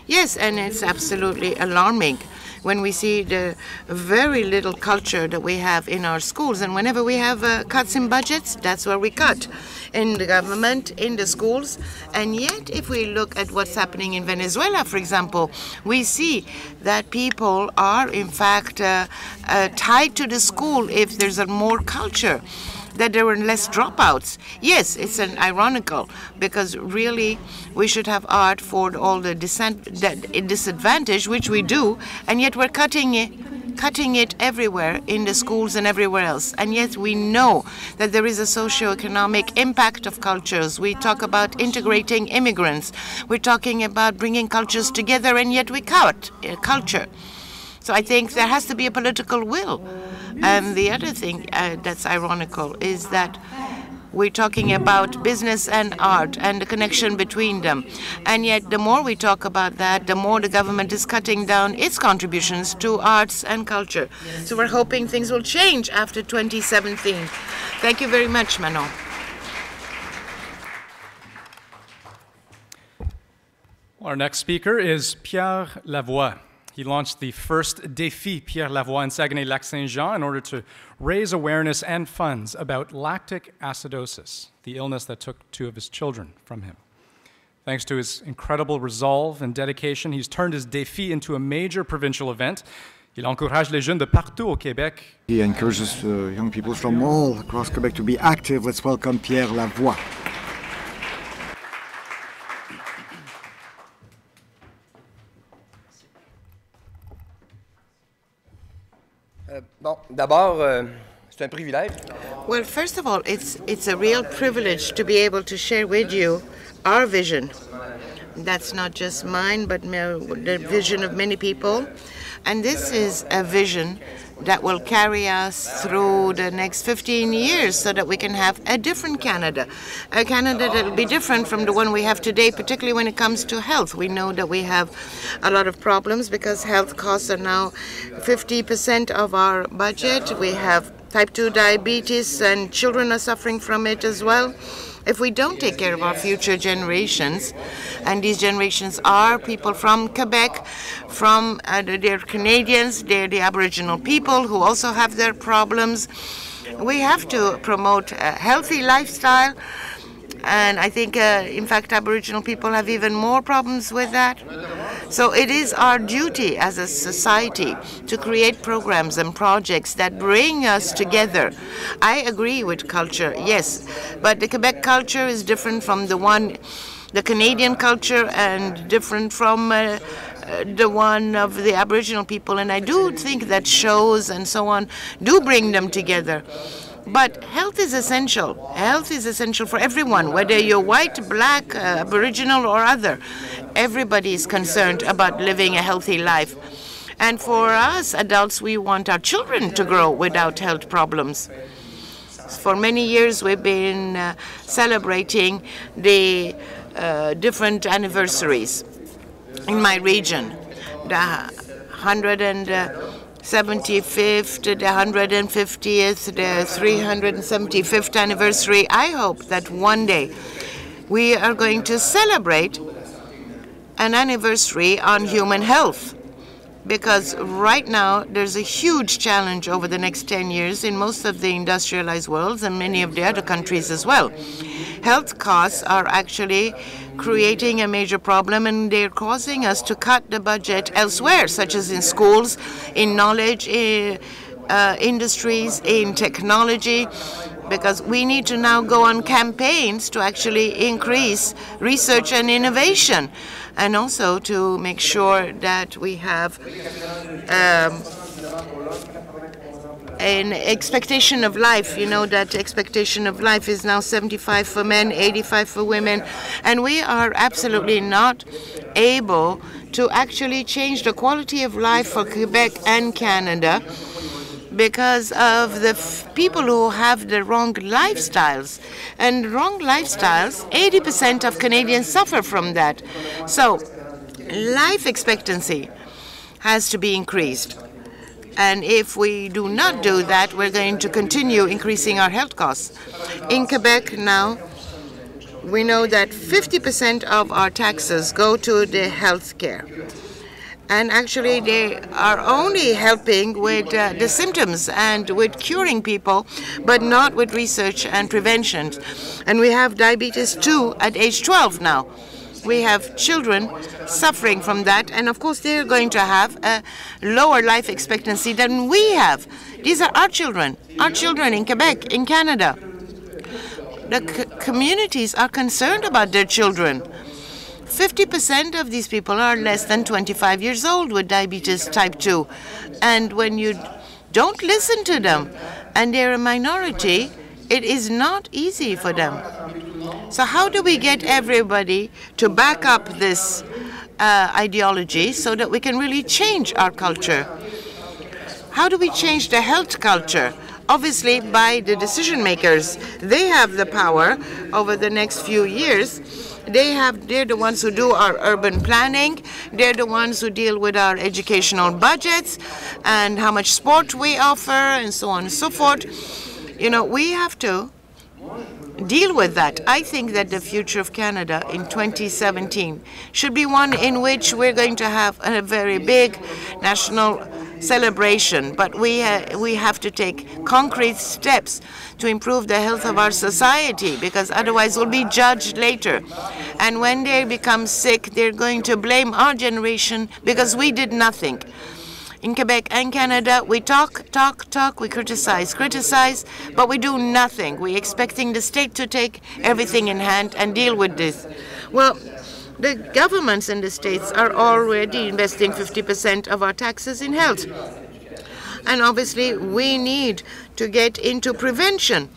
Yes, and it's absolutely alarming when we see the very little culture that we have in our schools. And whenever we have cuts in budgets, that's where we cut. In the government, in the schools. And yet, if we look at what's happening in Venezuela, for example, we see that people are, in fact, tied to the school if there's more culture, that there were less dropouts. Yes, it's ironical, because really we should have art for all the disadvantage, which we do, and yet we're cutting it everywhere in the schools and everywhere else. And yet we know that there is a socio-economic impact of cultures. We talk about integrating immigrants. We're talking about bringing cultures together, and yet we cut culture. So I think there has to be a political will. And the other thing that's ironical is that we're talking about business and art and the connection between them. And yet the more we talk about that, the more the government is cutting down its contributions to arts and culture. So we're hoping things will change after 2017. Thank you very much, Manon. Our next speaker is Pierre Lavoie. He launched the first Défi Pierre Lavoie in Saguenay-Lac-Saint-Jean in order to raise awareness and funds about lactic acidosis, the illness that took 2 of his children from him. Thanks to his incredible resolve and dedication, he's turned his Défi into a major provincial event. Il encourage les jeunes de partout au Québec. He encourages young people from all across Quebec to be active. Let's welcome Pierre Lavoie. Bon, d'abord, c'est un privilège. Well, first of all, it's a real privilege to be able to share with you our vision. That's not just mine, but the vision of many people. And this is a vision that will carry us through the next 15 years so that we can have a different Canada, a Canada that will be different from the one we have today, particularly when it comes to health. We know that we have a lot of problems because health costs are now 50% of our budget. We have type 2 diabetes, and children are suffering from it as well. If we don't take care of our future generations, and these generations are people from Quebec, they're Canadians, they're the Aboriginal people who also have their problems. We have to promote a healthy lifestyle, and I think, in fact, Aboriginal people have even more problems with that. So it is our duty as a society to create programs and projects that bring us together. I agree with culture, yes, but the Quebec culture is different from the Canadian culture, and different from the one of the Aboriginal people. And I do think that shows and so on do bring them together. But health is essential. Health is essential for everyone, whether you're white, black, Aboriginal, or other. Everybody is concerned about living a healthy life. And for us adults, we want our children to grow without health problems. For many years, we've been celebrating the different anniversaries in my region, the 175th, the 150th, the 375th anniversary. I hope that one day we are going to celebrate an anniversary on human health, because right now there's a huge challenge over the next 10 years in most of the industrialized worlds and many of the other countries as well. Health costs are actually creating a major problem, and they're causing us to cut the budget elsewhere, such as in schools, in knowledge, industries, in technology, because we need to now go on campaigns to actually increase research and innovation, and also to make sure that we have an expectation of life. You know that expectation of life is now 75 for men, 85 for women, and we are absolutely not able to actually change the quality of life for Quebec and Canada because of the people who have the wrong lifestyles. And wrong lifestyles, 80% of Canadians suffer from that. So life expectancy has to be increased. And if we do not do that, we're going to continue increasing our health costs. In Quebec now, we know that 50% of our taxes go to the health care. And actually, they are only helping with the symptoms and with curing people, but not with research and prevention. And we have diabetes 2 at age 12 now. We have children suffering from that, and of course they're going to have a lower life expectancy than we have. These are our children in Quebec, in Canada. The communities are concerned about their children. 50% of these people are less than 25 years old with diabetes type 2. And when you don't listen to them, and they're a minority, it is not easy for them. So how do we get everybody to back up this ideology so that we can really change our culture? How do we change the health culture? Obviously, by the decision makers. They have the power over the next few years. They're the ones who do our urban planning. They're the ones who deal with our educational budgets and how much sport we offer and so on and so forth. You know, we have to deal with that. I think that the future of Canada in 2017 should be one in which we're going to have a very big national celebration, but we have to take concrete steps to improve the health of our society, because otherwise we'll be judged later. And when they become sick, they're going to blame our generation because we did nothing. In Quebec and Canada, we talk, we criticize, but we do nothing. We're expecting the state to take everything in hand and deal with this. Well, the governments in the states are already investing 50% of our taxes in health. And obviously, we need to get into prevention.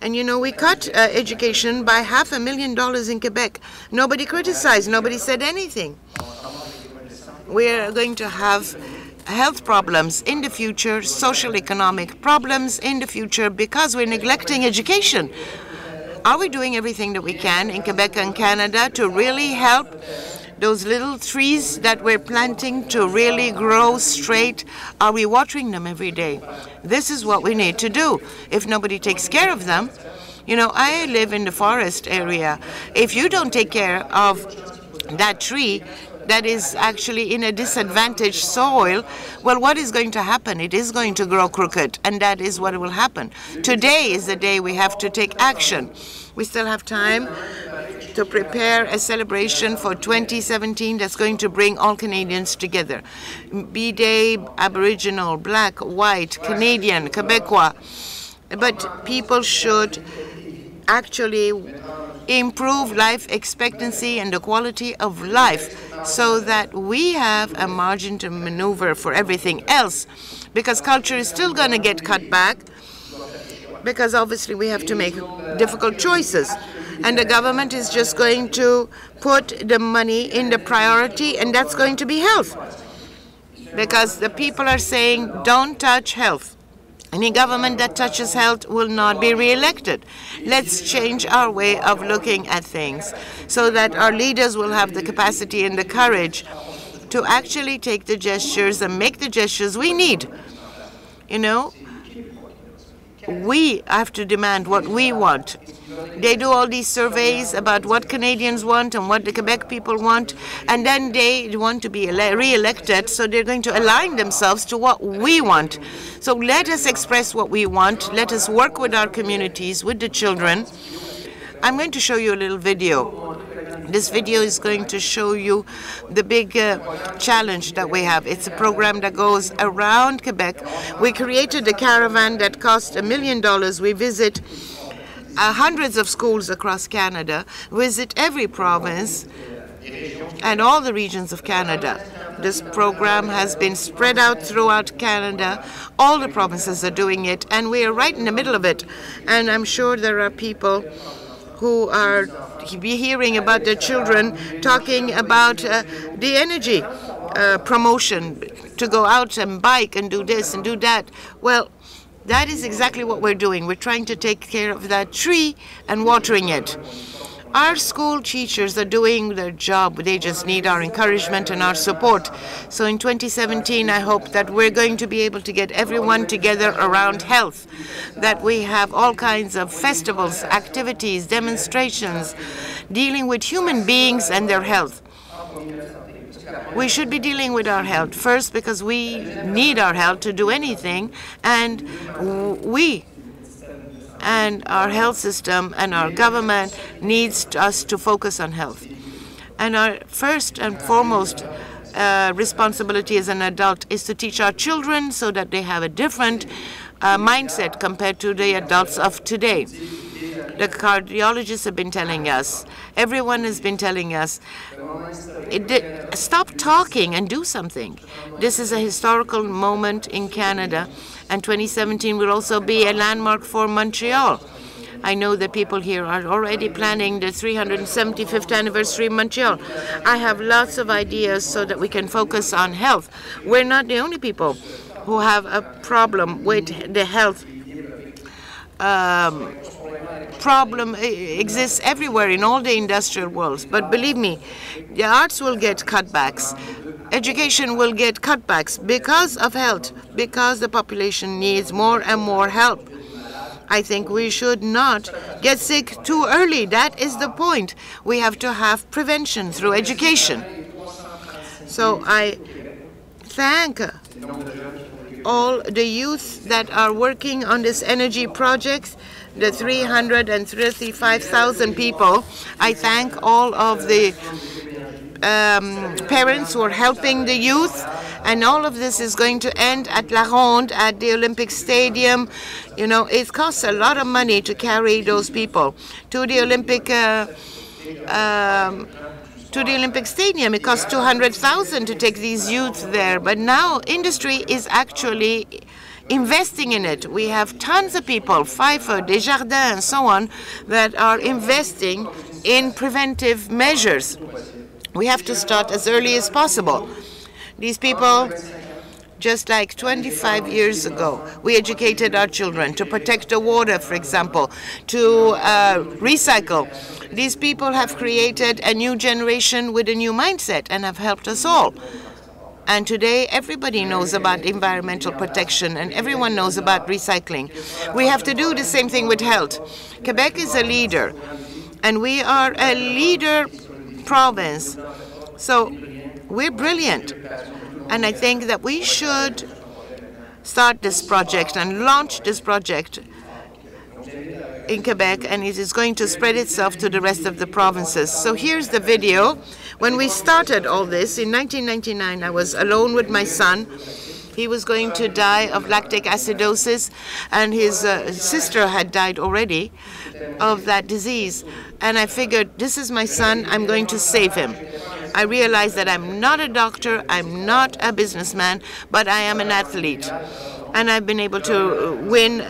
And you know, we cut education by $500,000 in Quebec. Nobody criticized, nobody said anything. We're going to have health problems in the future, social economic problems in the future because we're neglecting education. Are we doing everything that we can in Quebec and Canada to really help those little trees that we're planting to really grow straight? Are we watering them every day? This is what we need to do. If nobody takes care of them, you know, I live in the forest area. If you don't take care of that tree that is actually in a disadvantaged soil, well, what is going to happen? It is going to grow crooked, and that is what will happen. Today is the day we have to take action. We still have time to prepare a celebration for 2017 that's going to bring all Canadians together. Be they Aboriginal, Black, White, Canadian, Quebecois. But people should actually improve life expectancy and the quality of life so that we have a margin to maneuver for everything else, because culture is still going to get cut back, because obviously we have to make difficult choices. And the government is just going to put the money in the priority, and that's going to be health. Because the people are saying, don't touch health. Any government that touches health will not be re-elected. Let's change our way of looking at things so that our leaders will have the capacity and the courage to actually take the gestures and make the gestures we need. You know, we have to demand what we want. They do all these surveys about what Canadians want and what the Quebec people want, and then they want to be re-elected, so they're going to align themselves to what we want. So let us express what we want. Let us work with our communities, with the children. I'm going to show you a little video. This video is going to show you the big challenge that we have. It's a program that goes around Quebec. We created a caravan that cost $1 million. We visit hundreds of schools across Canada, visit every province and all the regions of Canada. This program has been spread out throughout Canada. All the provinces are doing it, and we are right in the middle of it. And I'm sure there are people who are hearing about their children talking about the energy promotion, to go out and bike and do this and do that. Well, that is exactly what we're doing. We're trying to take care of that tree and watering it. Our school teachers are doing their job. They just need our encouragement and our support. So in 2017, I hope that we're going to be able to get everyone together around health, that we have all kinds of festivals, activities, demonstrations, dealing with human beings and their health. We should be dealing with our health first because we need our health to do anything, and we and our health system and our government needs us to focus on health. And our first and foremost responsibility as an adult is to teach our children so that they have a different mindset compared to the adults of today. The cardiologists have been telling us, everyone has been telling us, stop talking and do something. This is a historical moment in Canada, and 2017 will also be a landmark for Montreal. I know that people here are already planning the 375th anniversary of Montreal. I have lots of ideas so that we can focus on health. We're not the only people who have a problem with the health. Problem exists everywhere in all the industrial worlds. But believe me, the arts will get cutbacks. Education will get cutbacks because of health, because the population needs more and more help. I think we should not get sick too early. That is the point. We have to have prevention through education. So I thank all the youth that are working on this energy project, the 335,000 people. I thank all of the parents who are helping the youth And all of this is going to end at La Ronde, at the Olympic Stadium. You know, it costs a lot of money to carry those people to the Olympic Stadium. It costs $200,000 to take these youth there. But now industry is actually investing in it. We have tons of people, Pfeiffer, Desjardins, and so on, that are investing in preventive measures. We have to start as early as possible. These people, just like 25 years ago, we educated our children to protect the water, for example, to recycle. These people have created a new generation with a new mindset and have helped us all. And today, everybody knows about environmental protection and everyone knows about recycling. We have to do the same thing with health. Quebec is a leader, and we are a leader province. So we're brilliant. And I think that we should start this project and launch this project in Quebec, and it is going to spread itself to the rest of the provinces. So here's the video. When we started all this in 1999, I was alone with my son. He was going to die of lactic acidosis, and his sister had died already of that disease. And I figured, this is my son, I'm going to save him. I realized that I'm not a doctor, I'm not a businessman, but I am an athlete. And I've been able to win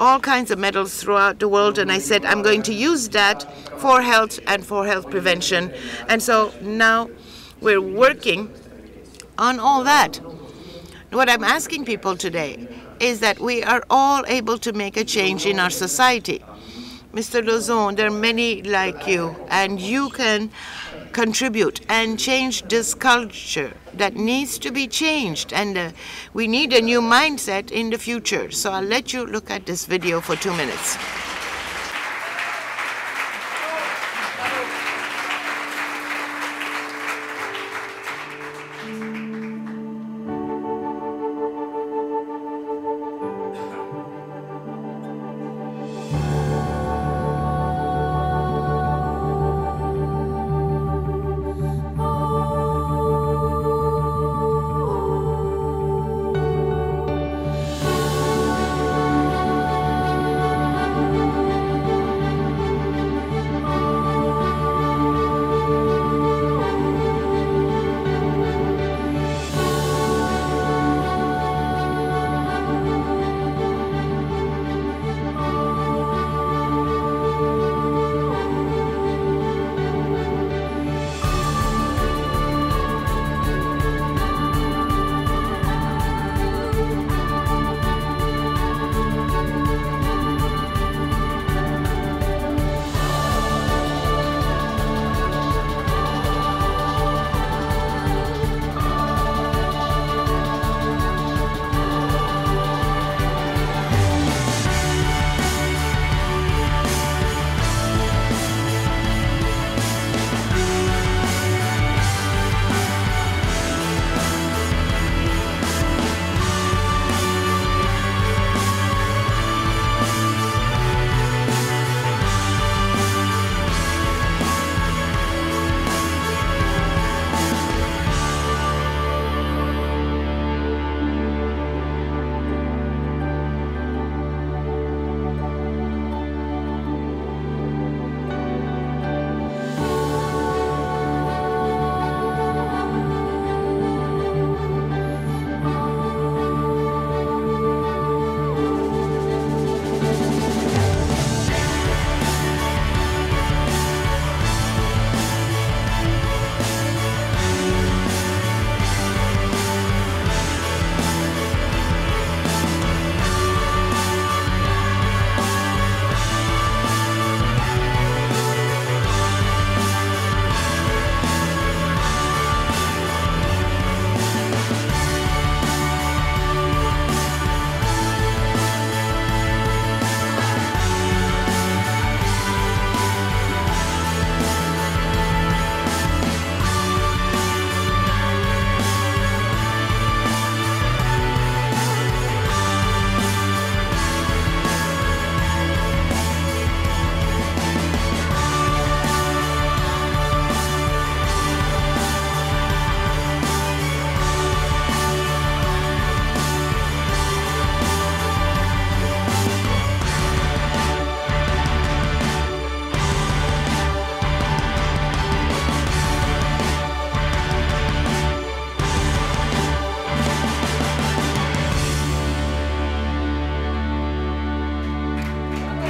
all kinds of medals throughout the world, and I said I'm going to use that for health and for health prevention. And so now we're working on all that. What I'm asking people today is that we are all able to make a change in our society. Mr. Lauzon, there are many like you, and you can contribute and change this culture that needs to be changed, and we need a new mindset in the future. So I'll let you look at this video for 2 minutes.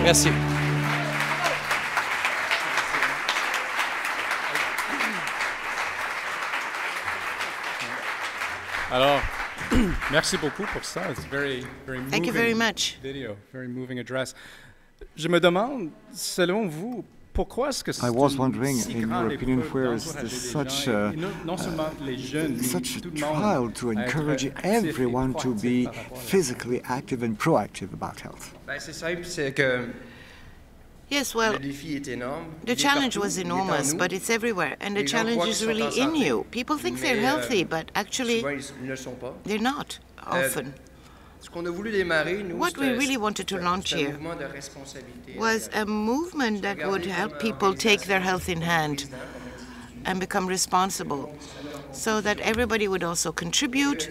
Merci. Alors, merci beaucoup pour ça. It's very Thank you very much. Video, very moving address. Je me demande, selon vous, pourquoi est-ce que c'est I was wondering, in your opinion, where is such a trial to encourage everyone to be physically active and proactive about health? C'est simple, c'est que Yes, well, the challenge was enormous, but it's everywhere. And the challenge is really in you. People think they're healthy, but actually they're not, often. What we really wanted to launch here was a movement that would help people take their health in hand and become responsible, so that everybody would also contribute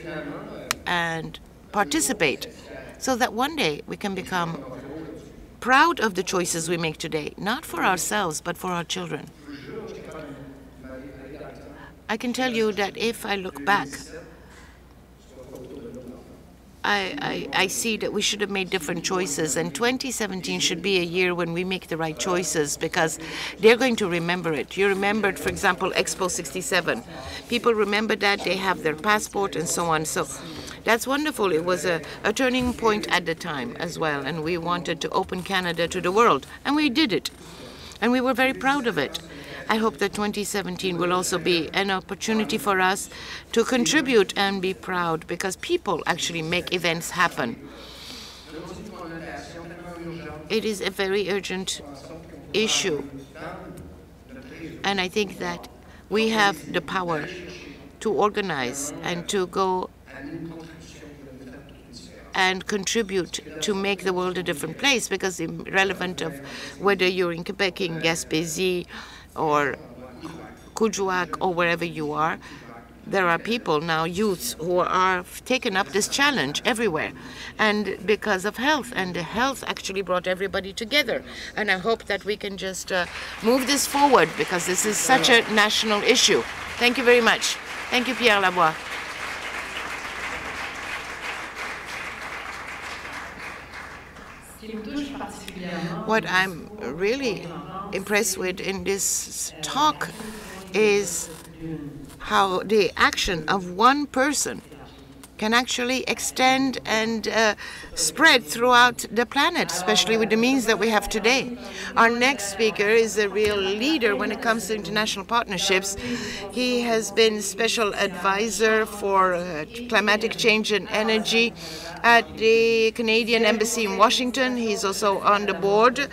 and participate, so that one day we can become proud of the choices we make today, not for ourselves, but for our children. I can tell you that if I look back, I see that we should have made different choices, and 2017 should be a year when we make the right choices, because they're going to remember it. You remembered, for example, Expo 67. People remember that, they have their passport and so on. So that's wonderful. It was a turning point at the time as well, and we wanted to open Canada to the world, and we did it. And we were very proud of it. I hope that 2017 will also be an opportunity for us to contribute and be proud, because people actually make events happen. It is a very urgent issue, and I think that we have the power to organize and to go and contribute to make the world a different place, because irrelevant of whether you're in Quebec, in Gaspésie, or Kuujjuaq, or wherever you are, there are people now, youths, who are taken up this challenge everywhere, and because of health, and the health actually brought everybody together. And I hope that we can just move this forward, because this is such a national issue. Thank you very much. Thank you, Pierre Lavoie. What I'm really impressed with in this talk is how the action of one person can actually extend and spread throughout the planet, especially with the means that we have today. Our next speaker is a real leader when it comes to international partnerships. He has been special advisor for climatic change and energy at the Canadian Embassy in Washington. He's also on the board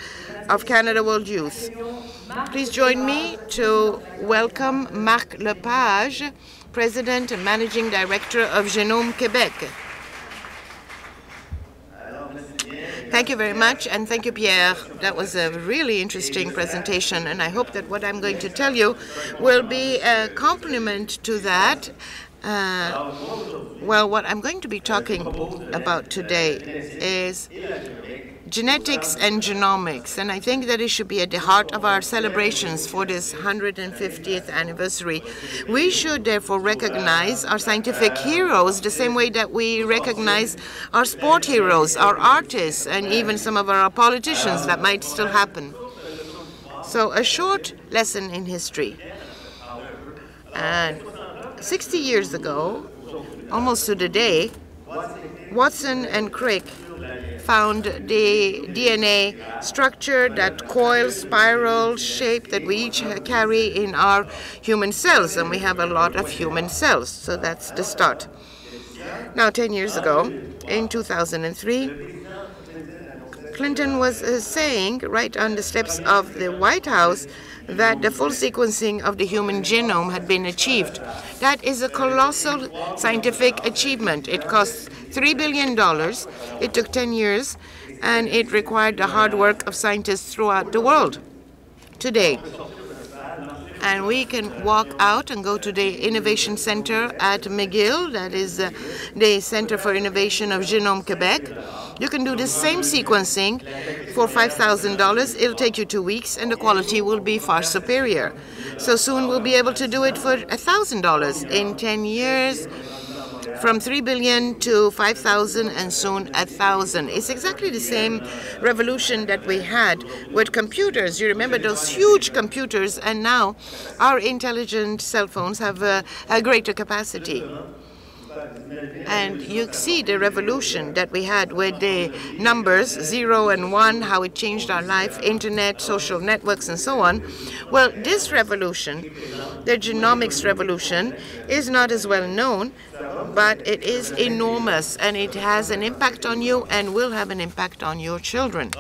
of Canada World Youth. Please join me to welcome Marc Lepage, President and Managing Director of Genome Québec. Thank you very much, and thank you, Pierre. That was a really interesting presentation, and I hope that what I'm going to tell you will be a complement to that. Well, what I'm going to be talking about today is genetics and genomics, and I think that it should be at the heart of our celebrations for this 150th anniversary. We should therefore recognize our scientific heroes the same way that we recognize our sport heroes, our artists, and even some of our politicians. That might still happen. So a short lesson in history. And 60 years ago, almost to the day, Watson and Crick found the DNA structure, that coil spiral shape that we each carry in our human cells, and we have a lot of human cells, so that's the start. Now, 10 years ago, in 2003, Clinton was saying right on the steps of the White House that the full sequencing of the human genome had been achieved. That is a colossal scientific achievement. It cost $3 billion. It took 10 years, and it required the hard work of scientists throughout the world today. And we can walk out and go to the Innovation Center at McGill, that is the Center for Innovation of Genome Quebec. You can do the same sequencing for $5,000. It'll take you 2 weeks, and the quality will be far superior. So soon we'll be able to do it for $1,000. In 10 years, from 3 billion to 5,000 and soon 1,000. It's exactly the same revolution that we had with computers. You remember those huge computers, and now our intelligent cell phones have a greater capacity. And you see the revolution that we had with the numbers 0 and 1, how it changed our life, internet, social networks, and so on. Well, this revolution, the genomics revolution, is not as well known, but it is enormous, and it has an impact on you and will have an impact on your children.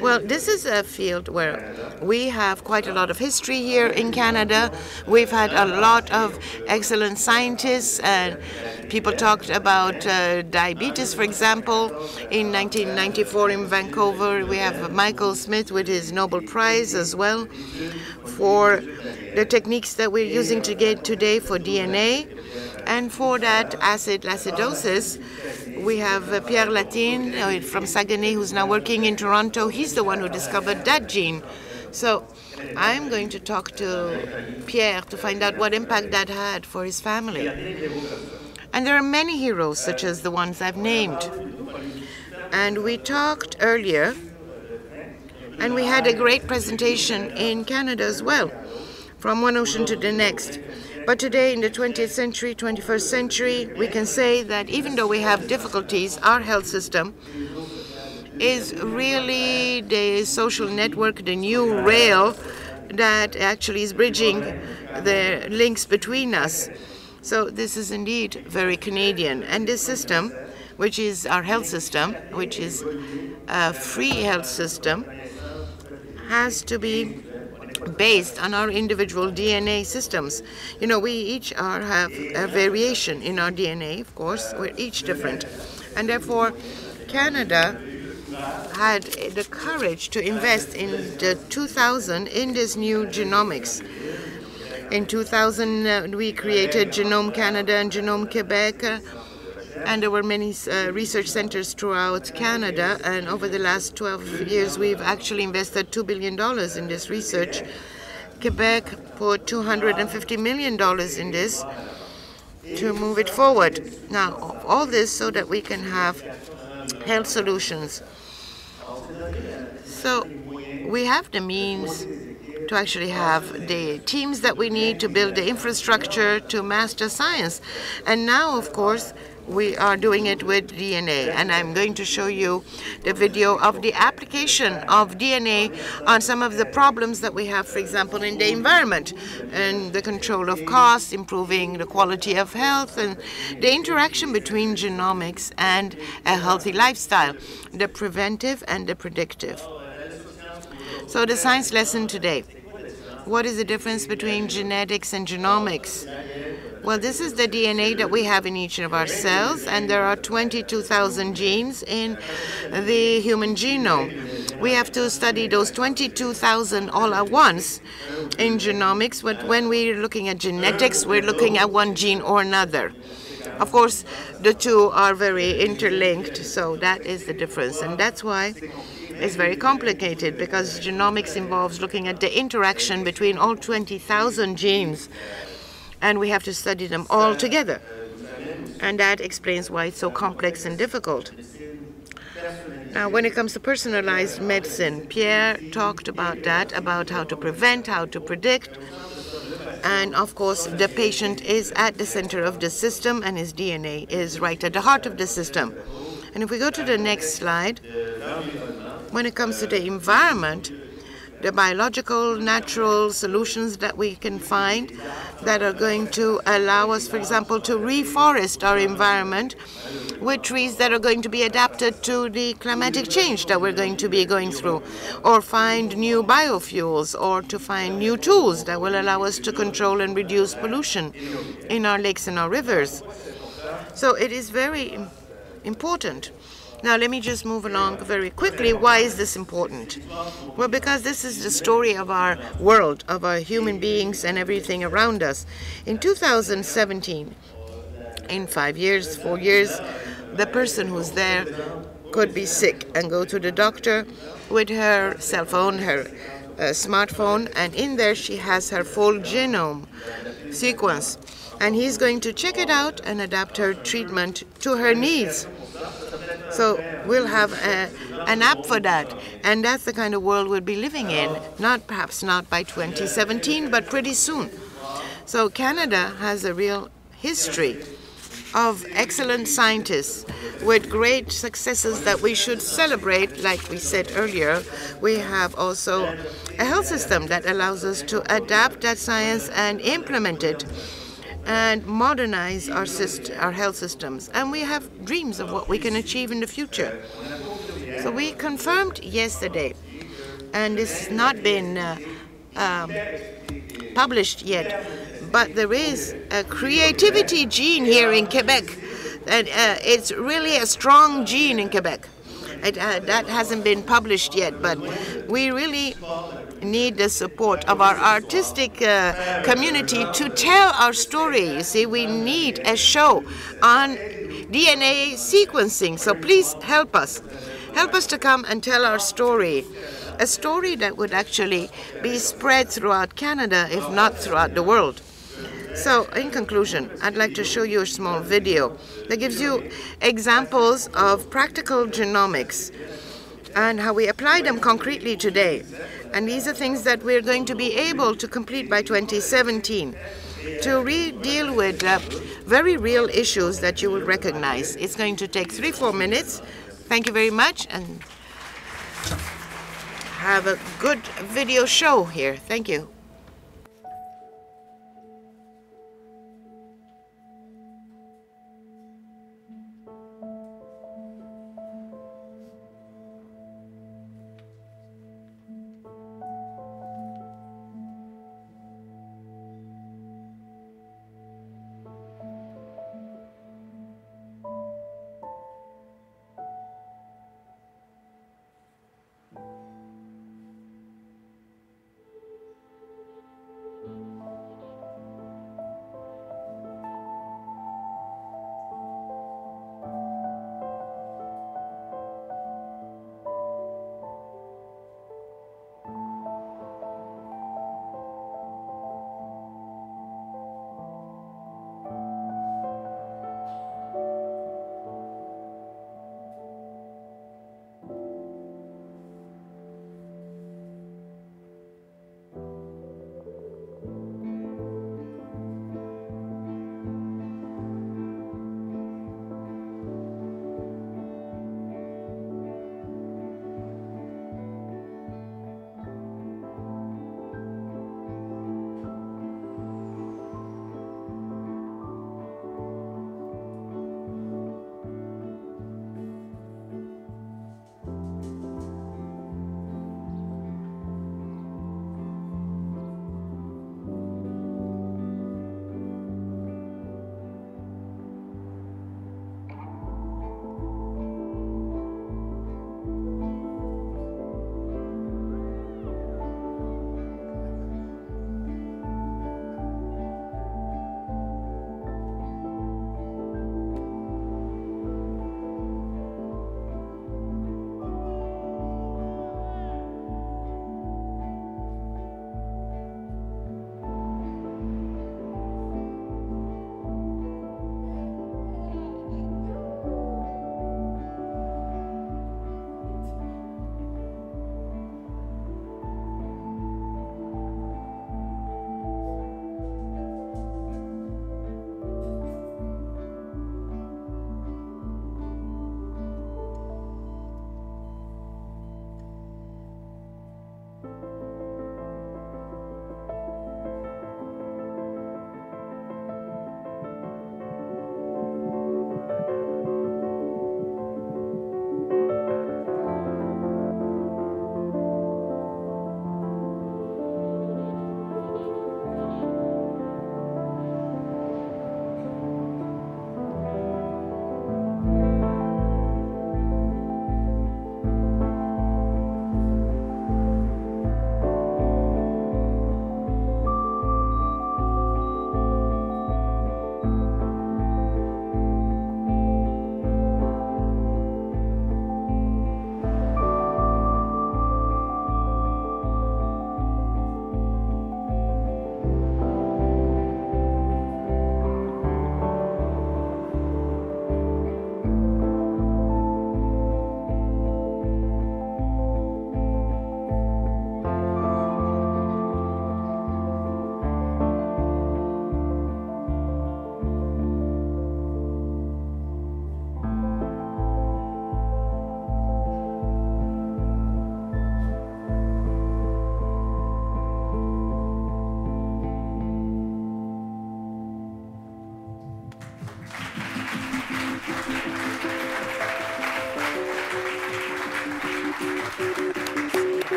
Well, this is a field where we have quite a lot of history here in Canada. We've had a lot of excellent scientists, and people talked about diabetes, for example. In 1994 in Vancouver, we have Michael Smith with his Nobel Prize as well for the techniques that we're using today for DNA. And for that acidosis, we have Pierre Latine from Saguenay, who's now working in Toronto. He's the one who discovered that gene. So I'm going to talk to Pierre to find out what impact that had for his family. And there are many heroes, such as the ones I've named. And we talked earlier, and we had a great presentation in Canada as well, from one ocean to the next. But today, in the 20th century, 21st century, we can say that even though we have difficulties, our health system is really the social network, the new rail that actually is bridging the links between us. So this is indeed very Canadian. And this system, which is our health system, which is a free health system, has to be based on our individual DNA systems. You know, we each have a variation in our DNA, of course. We're each different. And therefore, Canada had the courage to invest in the 2000 in this new genomics. In 2000, we created Genome Canada and Genome Quebec, and there were many research centers throughout Canada, and over the last 12 years we've actually invested $2 billion in this research. Quebec put $250 million in this to move it forward. Now, all this so that we can have health solutions. So we have the means to actually have the teams that we need to build the infrastructure to master science. And now, of course, we are doing it with DNA, and I'm going to show you the video of the application of DNA on some of the problems that we have, for example, in the environment, and the control of costs, improving the quality of health, and the interaction between genomics and a healthy lifestyle, the preventive and the predictive. So the science lesson today. What is the difference between genetics and genomics? Well, this is the DNA that we have in each of our cells, and there are 22,000 genes in the human genome. We have to study those 22,000 all at once in genomics, but when we're looking at genetics, we're looking at one gene or another. Of course, the two are very interlinked, so that is the difference, and that's why it's very complicated, because genomics involves looking at the interaction between all 20,000 genes, and we have to study them all together. And that explains why it's so complex and difficult. Now, when it comes to personalized medicine, Pierre talked about that, about how to prevent, how to predict. And of course, the patient is at the center of the system, and his DNA is right at the heart of the system. And if we go to the next slide, when it comes to the environment, the biological, natural solutions that we can find that are going to allow us, for example, to reforest our environment with trees that are going to be adapted to the climatic change that we're going to be going through, or find new biofuels, or to find new tools that will allow us to control and reduce pollution in our lakes and our rivers. So it is very important. Now, let me just move along very quickly. Why is this important? Well, because this is the story of our world, of our human beings and everything around us. In 2017, in 5 years, 4 years, the person who's there could be sick and go to the doctor with her cell phone, her smartphone, and in there she has her full genome sequence. And he's going to check it out and adapt her treatment to her needs. So we'll have an app for that. And that's the kind of world we'll be living in, perhaps not by 2017, but pretty soon. So Canada has a real history of excellent scientists with great successes that we should celebrate. Like we said earlier, we have also a health system that allows us to adapt that science and implement it and modernize our health systems. And we have dreams of what we can achieve in the future. So we confirmed yesterday, and this has not been published yet, but there is a creativity gene here in Quebec, and it's really a strong gene in Quebec. That hasn't been published yet, but we really need the support of our artistic community to tell our story. You see, we need a show on DNA sequencing, so please help us. Help us to come and tell our story, a story that would actually be spread throughout Canada, if not throughout the world. So, in conclusion, I'd like to show you a small video that gives you examples of practical genomics and how we apply them concretely today. And these are things that we're going to be able to complete by 2017 to deal with very real issues that you will recognize. It's going to take 3-4 minutes. Thank you very much, and have a good video show here. Thank you.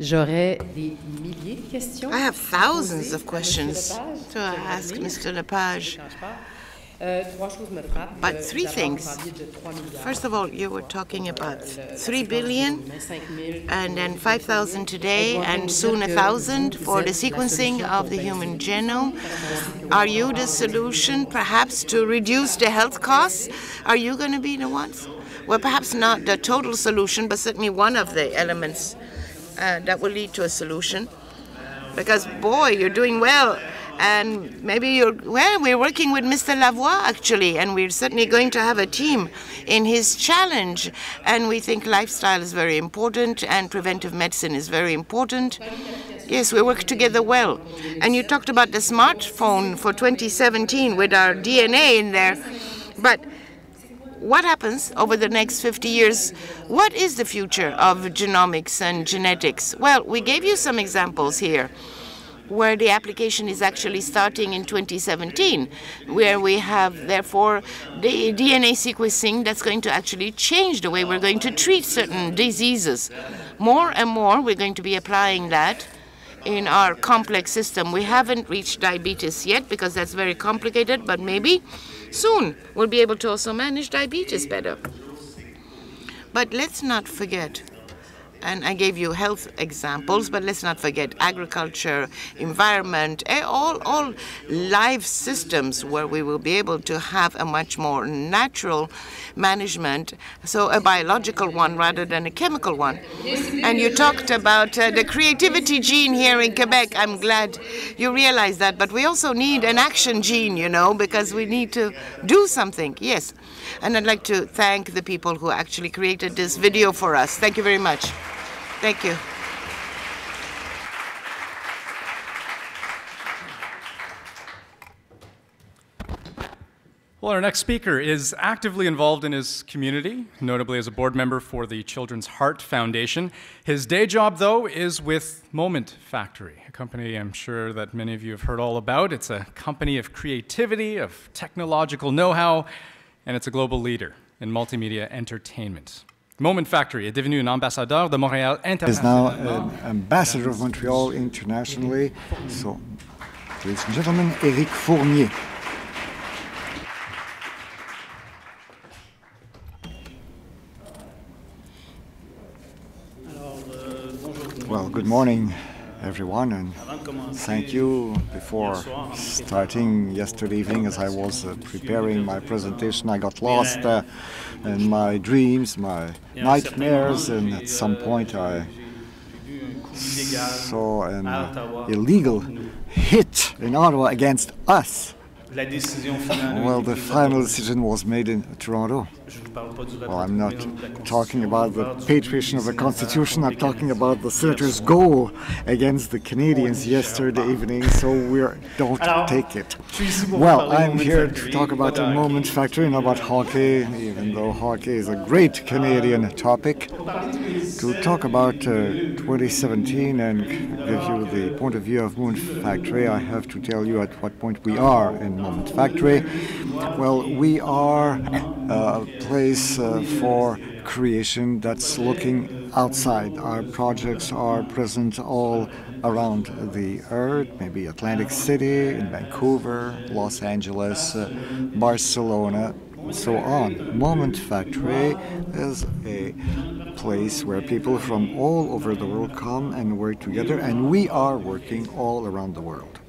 J'aurais des milliers de questions. I have thousands of questions to ask Mr. Lepage. But three things. First of all, you were talking about 3 billion and then 5,000 today and soon 1,000 for the sequencing of the human genome. Are you the solution perhaps to reduce the health costs? Are you going to be the ones? Well, perhaps not the total solution, but certainly one of the elements that will lead to a solution. Because, boy, you're doing well. And maybe we're working with Mr. Lavoie, actually, and we're certainly going to have a team in his challenge. And we think lifestyle is very important and preventive medicine is very important. Yes, we work together well. And you talked about the smartphone for 2017 with our DNA in there. But what happens over the next 50 years? What is the future of genomics and genetics? Well, we gave you some examples here, where the application is actually starting in 2017, where we have, therefore, the DNA sequencing that's going to actually change the way we're going to treat certain diseases. More and more, we're going to be applying that in our complex system. We haven't reached diabetes yet because that's very complicated, but maybe soon we'll be able to also manage diabetes better. But let's not forget, and I gave you health examples, but let's not forget agriculture, environment, all life systems where we will be able to have a much more natural management, so a biological one rather than a chemical one. And you talked about the creativity gene here in Quebec. I'm glad you realize that, but we also need an action gene, you know, because we need to do something. Yes. And I'd like to thank the people who actually created this video for us. Thank you very much. Thank you. Well, our next speaker is actively involved in his community, notably as a board member for the Children's Heart Foundation. His day job, though, is with Moment Factory, a company I'm sure that many of you have heard all about. It's a company of creativity, of technological know-how, and it's a global leader in multimedia entertainment. Moment Factory est devenu un ambassadeur de Montréal international. Is now an ambassador of Montreal internationally. So, ladies and gentlemen, Éric Fournier. Well, good morning, everyone, and thank you. Before starting yesterday evening, as I was preparing my presentation, I got lost in my dreams, my nightmares, and at some point I saw an illegal hit in Ottawa against us. Well, the final decision was made in Toronto. Well, I'm not talking about the patriation of the Constitution, I'm talking about the Senator's goal against the Canadians yesterday evening, so we don't take it. Well, I'm here to talk about the Moment Factory and about hockey, even though hockey is a great Canadian topic. To talk about 2017 and give you the point of view of Moment Factory, I have to tell you at what point we are in Moment Factory. Well, we are a place for creation that's looking outside. Our projects are present all around the earth, maybe Atlantic City, in Vancouver, Los Angeles, Barcelona, and so on. Moment Factory is a place where people from all over the world come and work together, and we are working all around the world.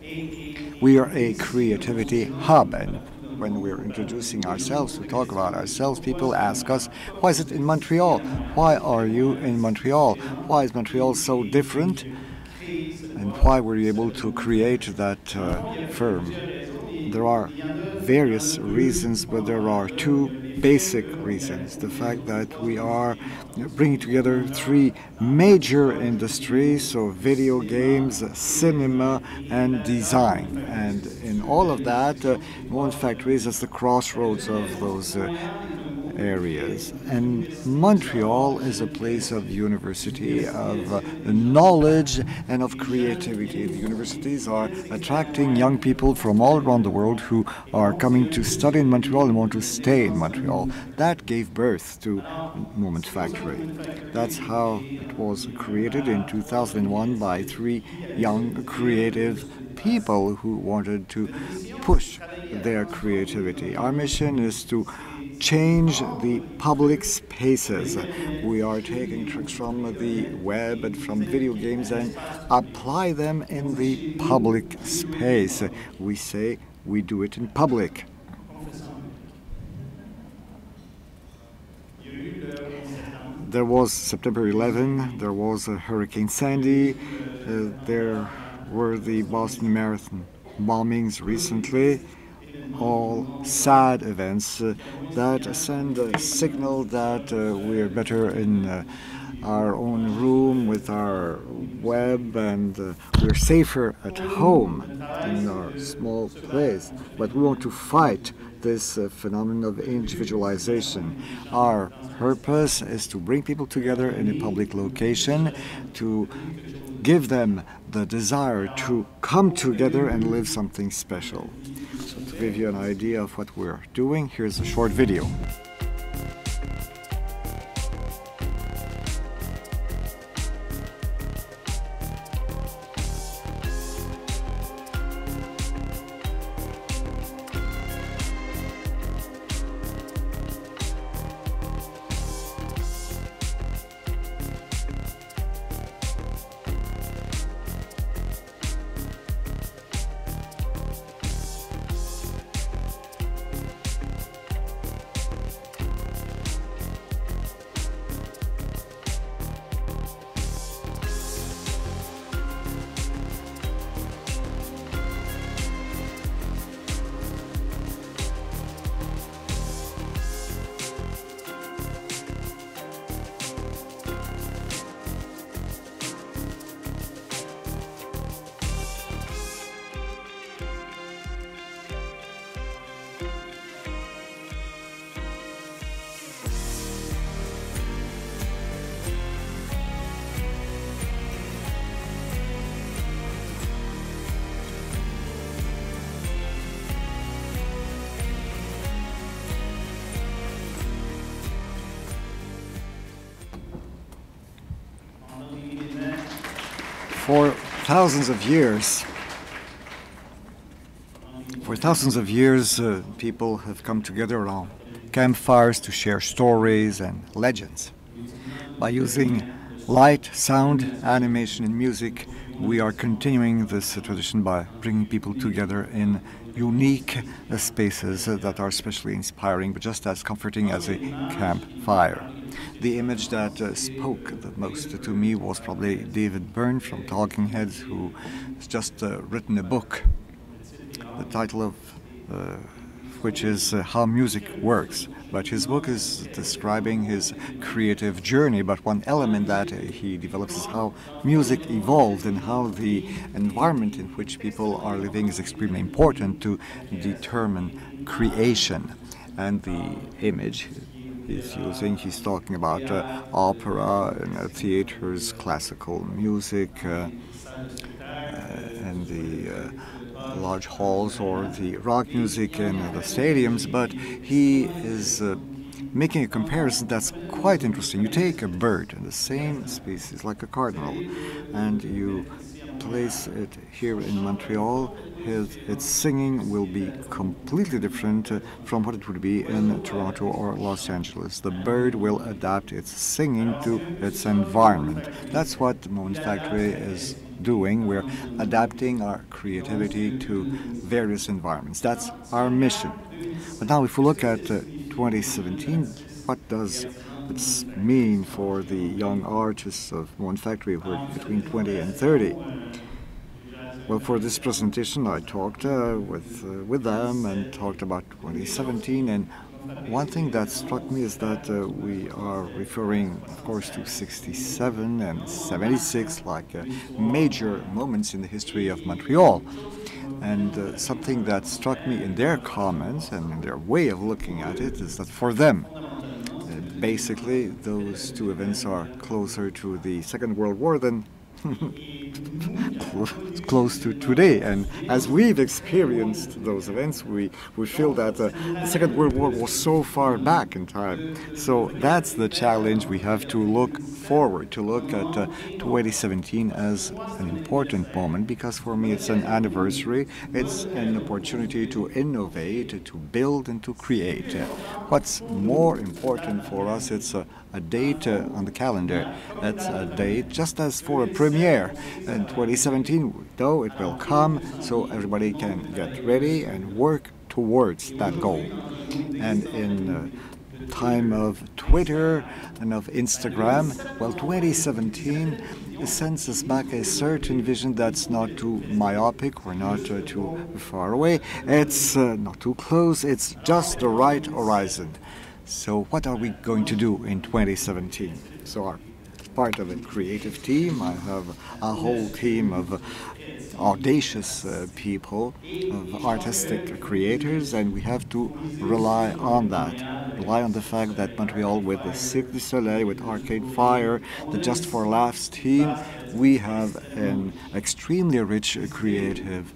We are a creativity hub, and when we're introducing ourselves, to talk about ourselves, people ask us, why is it in Montreal? Why are you in Montreal? Why is Montreal so different? And why were you able to create that firm? There are various reasons, but there are two basic reasons. The fact that we are bringing together three major industries, so video games, cinema, and design. And in all of that, Moment Factory is at the crossroads of those areas. And Montreal is a place of university, of knowledge, and of creativity. The universities are attracting young people from all around the world who are coming to study in Montreal and want to stay in Montreal. That gave birth to Moment Factory. That's how it was created in 2001 by 3 young creative people who wanted to push their creativity. Our mission is to change the public spaces. We are taking tricks from the web and from video games and apply them in the public space. We say we do it in public. There was September 11, there was Hurricane Sandy, there were the Boston Marathon bombings recently, all sad events that send a signal that we're better in our own room with our web, and we're safer at home in our small place. But we want to fight this phenomenon of individualization. Our purpose is to bring people together in a public location, to give them the desire to come together and live something special. So to give you an idea of what we're doing, here's a short video. For thousands of years, people have come together around campfires to share stories and legends. By using light, sound, animation, and music, we are continuing this tradition by bringing people together in unique spaces that are especially inspiring, but just as comforting as a campfire. The image that spoke the most to me was probably David Byrne from Talking Heads, who has just written a book, the title of which is How Music Works. But his book is describing his creative journey, but one element that he develops is how music evolved and how the environment in which people are living is extremely important to determine creation. And the image he's talking about opera and theaters, classical music, and the large halls or the rock music in the stadiums, but he is making a comparison that's quite interesting. You take a bird in the same species, like a cardinal, and you place it here in Montreal. Its singing will be completely different from what it would be in Toronto or Los Angeles. The bird will adapt its singing to its environment. That's what the Moment Factory is doing. We're adapting our creativity to various environments. That's our mission. But now if we look at 2017, what does it mean for the young artists of Moment Factory who are between 20 and 30? Well, for this presentation I talked with them and talked about 2017, and one thing that struck me is that we are referring, of course, to 67 and 76 like major moments in the history of Montreal. And something that struck me in their comments and in their way of looking at it is that for them, basically, those two events are closer to the Second World War than close to today. And as we've experienced those events, we feel that the Second World War was so far back in time. So that's the challenge. We have to look forward, to look at 2017 as an important moment, because for me it's an anniversary. It's an opportunity to innovate, to build and to create. What's more important for us, it's a date on the calendar. That's a date just as for a premiere in 2017, though it will come, so everybody can get ready and work towards that goal. And in time of Twitter and of Instagram, well, 2017 sends us back a certain vision that's not too myopic or not too far away. It's not too close, it's just the right horizon. So what are we going to do in 2017? So our part of a creative team. I have a whole team of audacious people, of artistic creators, and we have to rely on that. Rely on the fact that Montreal, with the Cirque du Soleil, with Arcade Fire, the Just for Laughs team, we have an extremely rich creative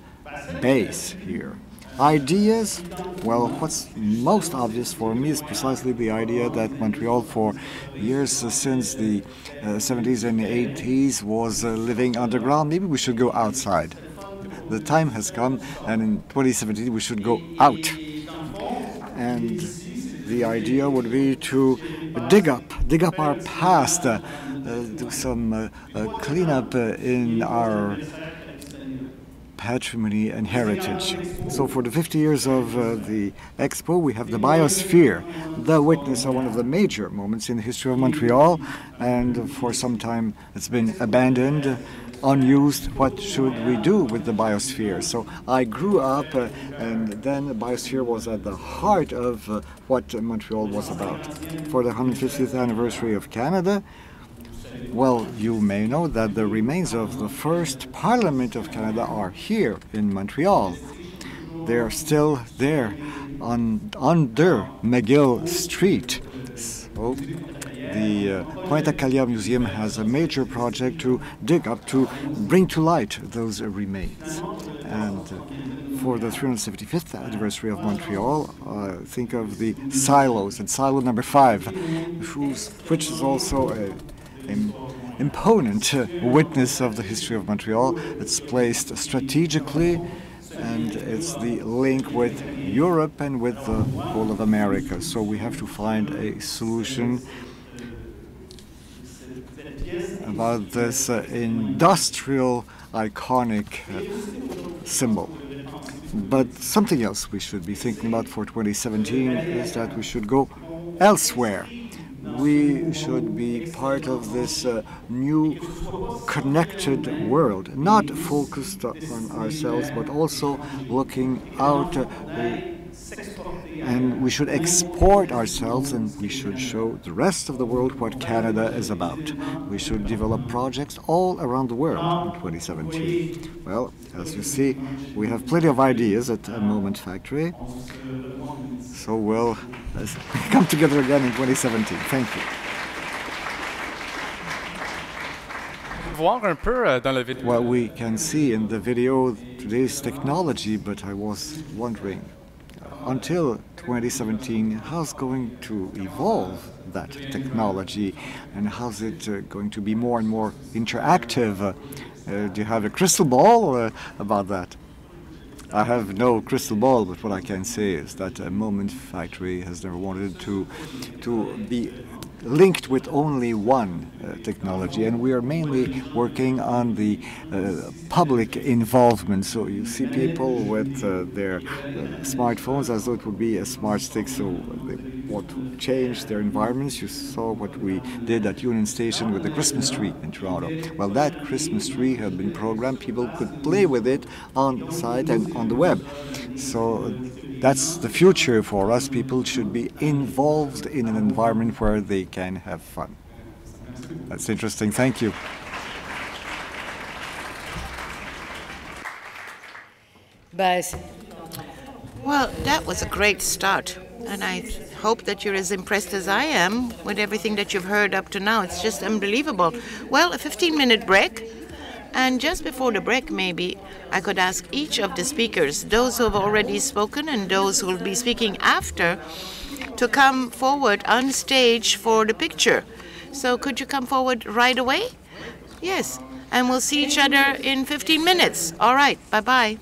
base here. Ideas? Well, what's most obvious for me is precisely the idea that Montreal, for years since the 70s and 80s, was living underground. Maybe we should go outside. The time has come, and in 2017 we should go out. And the idea would be to dig up our past, do some cleanup in our patrimony and heritage. So for the 50 years of the Expo, we have the biosphere, the witness of one of the major moments in the history of Montreal, and for some time it's been abandoned, unused. What should we do with the biosphere? So I grew up, and then the biosphere was at the heart of what Montreal was about. For the 150th anniversary of Canada, well, you may know that the remains of the first Parliament of Canada are here in Montreal. They are still there under McGill Street. So the Pointe-à-Calais Museum has a major project to dig up, to bring to light those remains. And for the 375th anniversary of Montreal, think of the silos, and silo number 5, which is also an imponent witness of the history of Montreal. It's placed strategically, and it's the link with Europe and with the whole of America. So we have to find a solution about this industrial, iconic symbol. But something else we should be thinking about for 2017 is that we should go elsewhere. We should be part of this new connected world, not focused on ourselves, but also looking out, and we should export ourselves, and we should show the rest of the world what Canada is about. We should develop projects all around the world in 2017. Well, as you see, we have plenty of ideas at Moment Factory. So we'll come together again in 2017. Thank you. Well, we can see in the video today's technology, but I was wondering, until 2017, how's going to evolve that technology, and how's it going to be more and more interactive? Do you have a crystal ball about that? I have no crystal ball, but what I can say is that Moment Factory has never wanted to be linked with only one technology, and we are mainly working on the public involvement. So you see people with their smartphones as though it would be a smart stick, so they want to change their environments. You saw what we did at Union Station with the Christmas tree in Toronto. Well, that Christmas tree had been programmed. People could play with it on site and on the web. So that's the future for us. People should be involved in an environment where they can have fun. That's interesting. Thank you. Well, that was a great start, and I hope that you're as impressed as I am with everything that you've heard up to now. It's just unbelievable. Well, a 15-minute break. And just before the break, maybe I could ask each of the speakers, those who have already spoken and those who will be speaking after, to come forward on stage for the picture. So could you come forward right away? Yes. And we'll see each other in 15 minutes. All right. Bye-bye.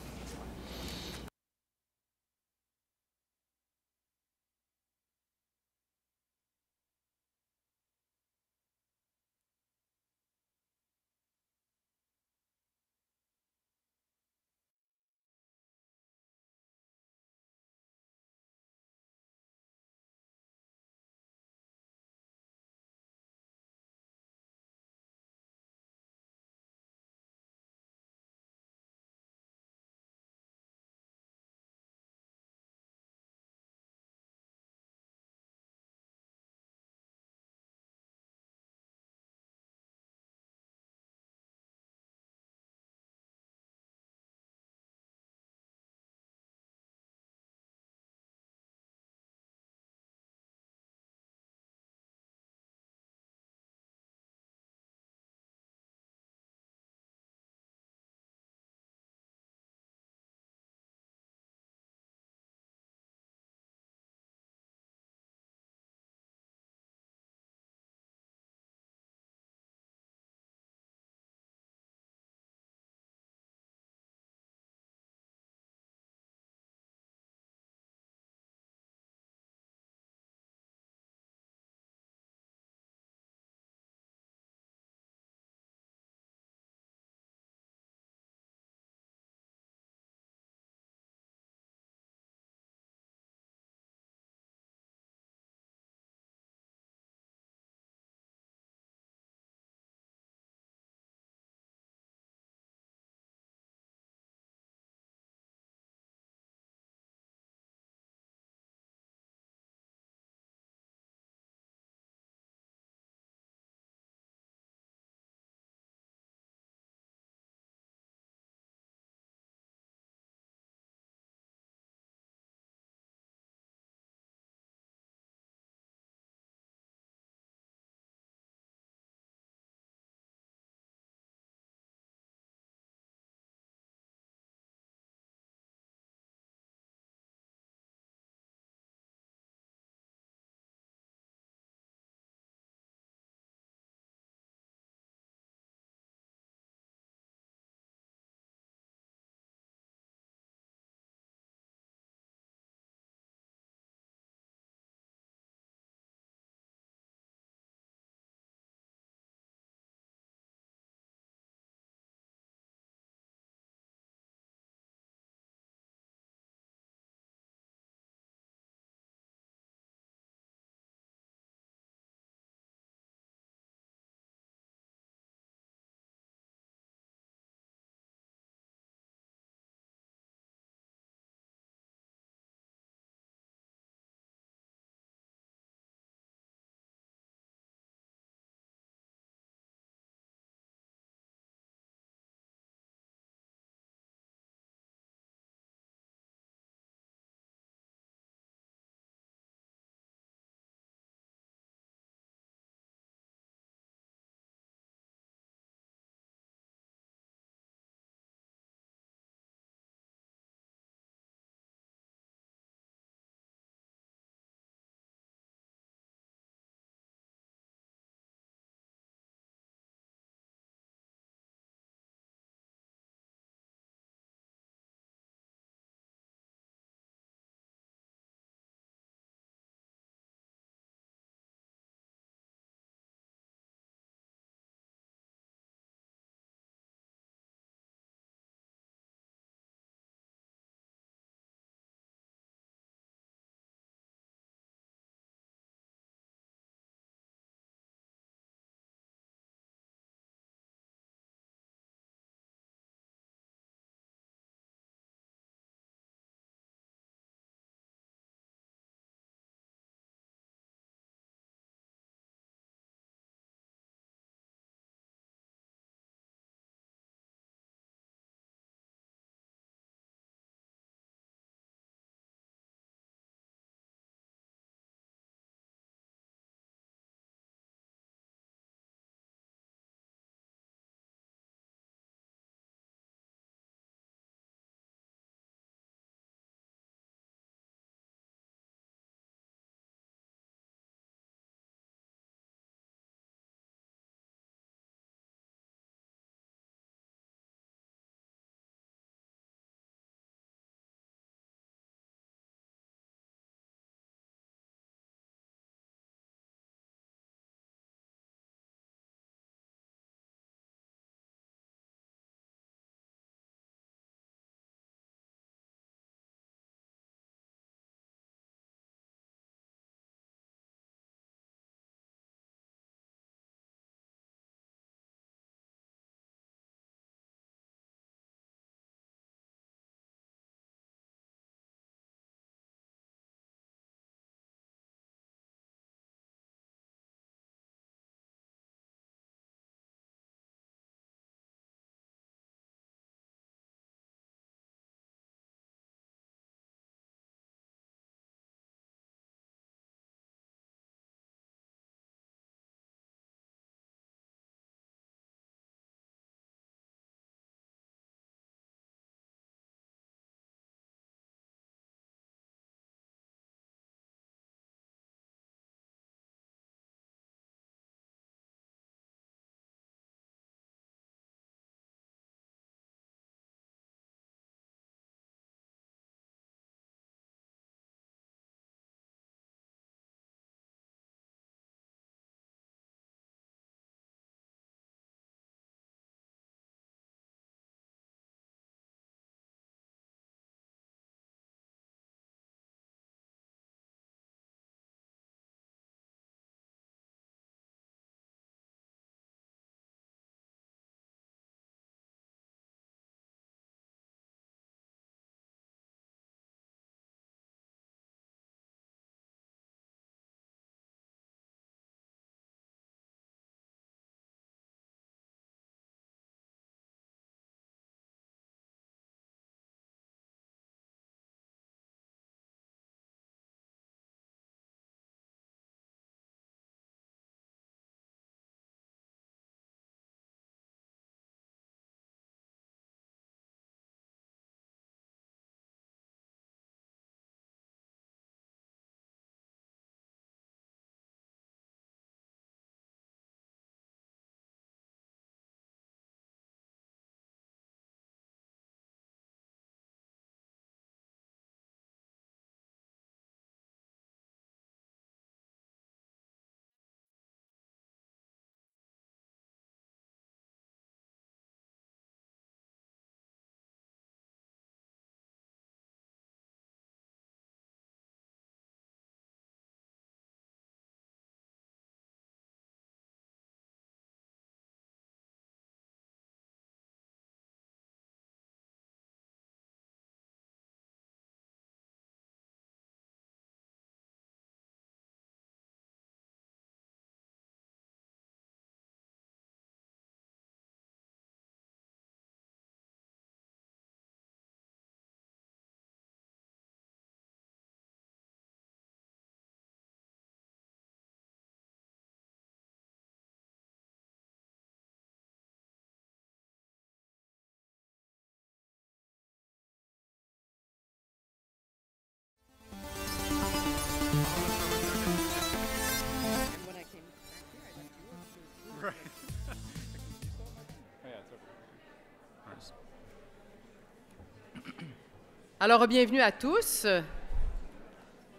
Alors, bienvenue à tous.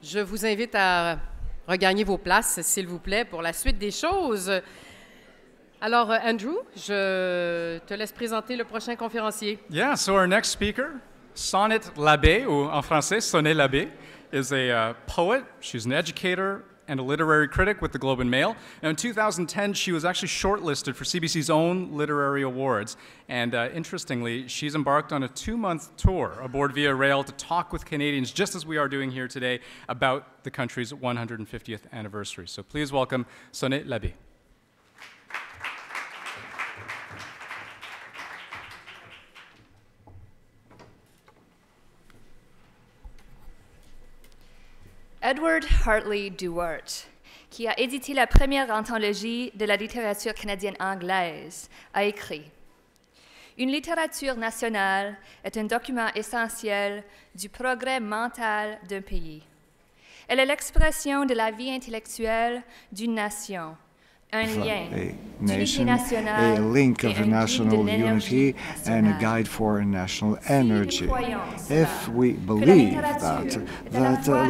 Je vous invite à regagner vos places, s'il vous plaît, pour la suite des choses. Alors, Andrew, je te laisse présenter le prochain conférencier. Yeah, so our next speaker, Sonnet Labbé, ou en français, Sonnet Labbé, is a poet. She's an educator and a literary critic with the Globe and Mail. And in 2010, she was actually shortlisted for CBC's own literary awards. And interestingly, she's embarked on a 2-month tour aboard Via Rail to talk with Canadians, just as we are doing here today, about the country's 150th anniversary. So please welcome Sonnet Labbé. Edward Hartley Duart, qui a édité la première anthologie de la littérature canadienne anglaise, a écrit « Une littérature nationale est un document essentiel du progrès mental d'un pays. Elle est l'expression de la vie intellectuelle d'une nation, un lien d'unité nationale, a link of national unity and a guide for national energy. If we believe that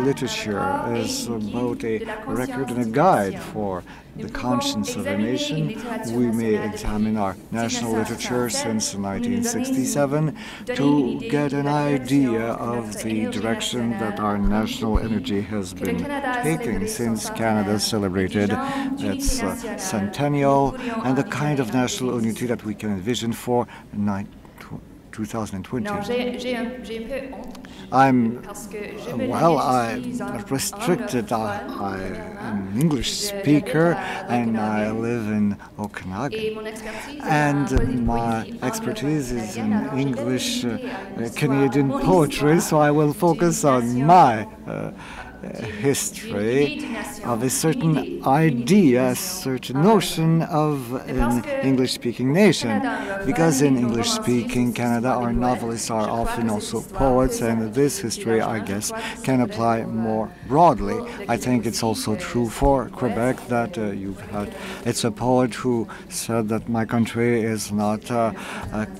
literature is both a record and a guide for the conscience of a nation, we may examine our national literature since 1967 to get an idea of the direction that our national energy has been taking since Canada celebrated its centennial and the kind of national unity that we can envision for 2020. I'm restricted. I'm an English speaker and I live in Okanagan. And my expertise is in English Canadian poetry, so I will focus on my history of a certain idea, a certain notion of an English-speaking nation. Because in English-speaking Canada, our novelists are often also poets, and this history, I guess, can apply more broadly. I think it's also true for Quebec that it's a poet who said that my country is not a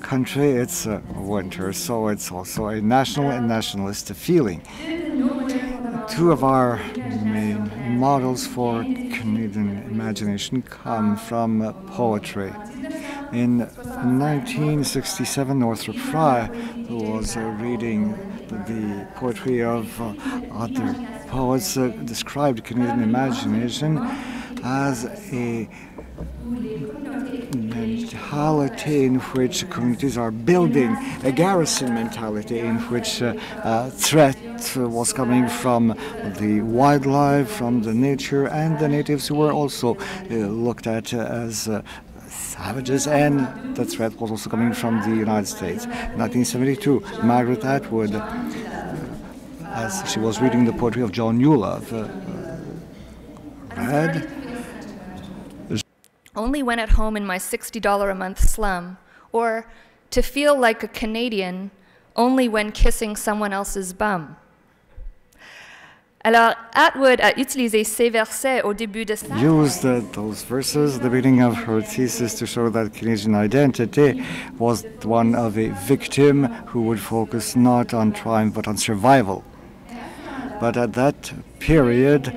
country, it's a winter, so it's also a national and nationalist feeling. Two of our main models for Canadian imagination come from poetry. In 1967, Northrop Frye was reading the poetry of other poets, described Canadian imagination as a mentality in which communities are building, a garrison mentality in which threat was coming from the wildlife, from the nature, and the natives who were also looked at as savages, and the threat was also coming from the United States. In 1972, Margaret Atwood, as she was reading the poetry of John Newlove, read, "Only when at home in my $60 a month slum, or to feel like a Canadian only when kissing someone else's bum." Alors, Atwood a utilisé ces versets au début de sa used those verses at the beginning of her thesis to show that Canadian identity was one of a victim who would focus not on triumph but on survival. But at that period,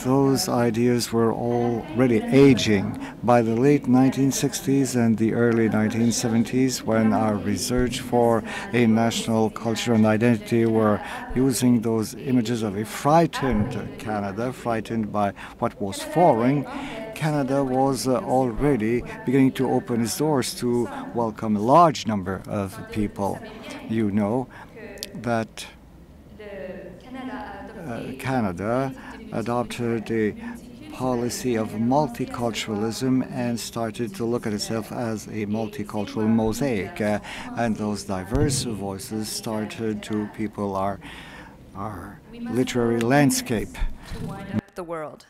those ideas were already aging. By the late 1960s and the early 1970s, when our research for a national culture and identity were using those images of a frightened Canada, frightened by what was foreign, Canada was already beginning to open its doors to welcome a large number of people. You know that Canada adopted a policy of multiculturalism and started to look at itself as a multicultural mosaic. And those diverse voices started to people our literary landscape. The world,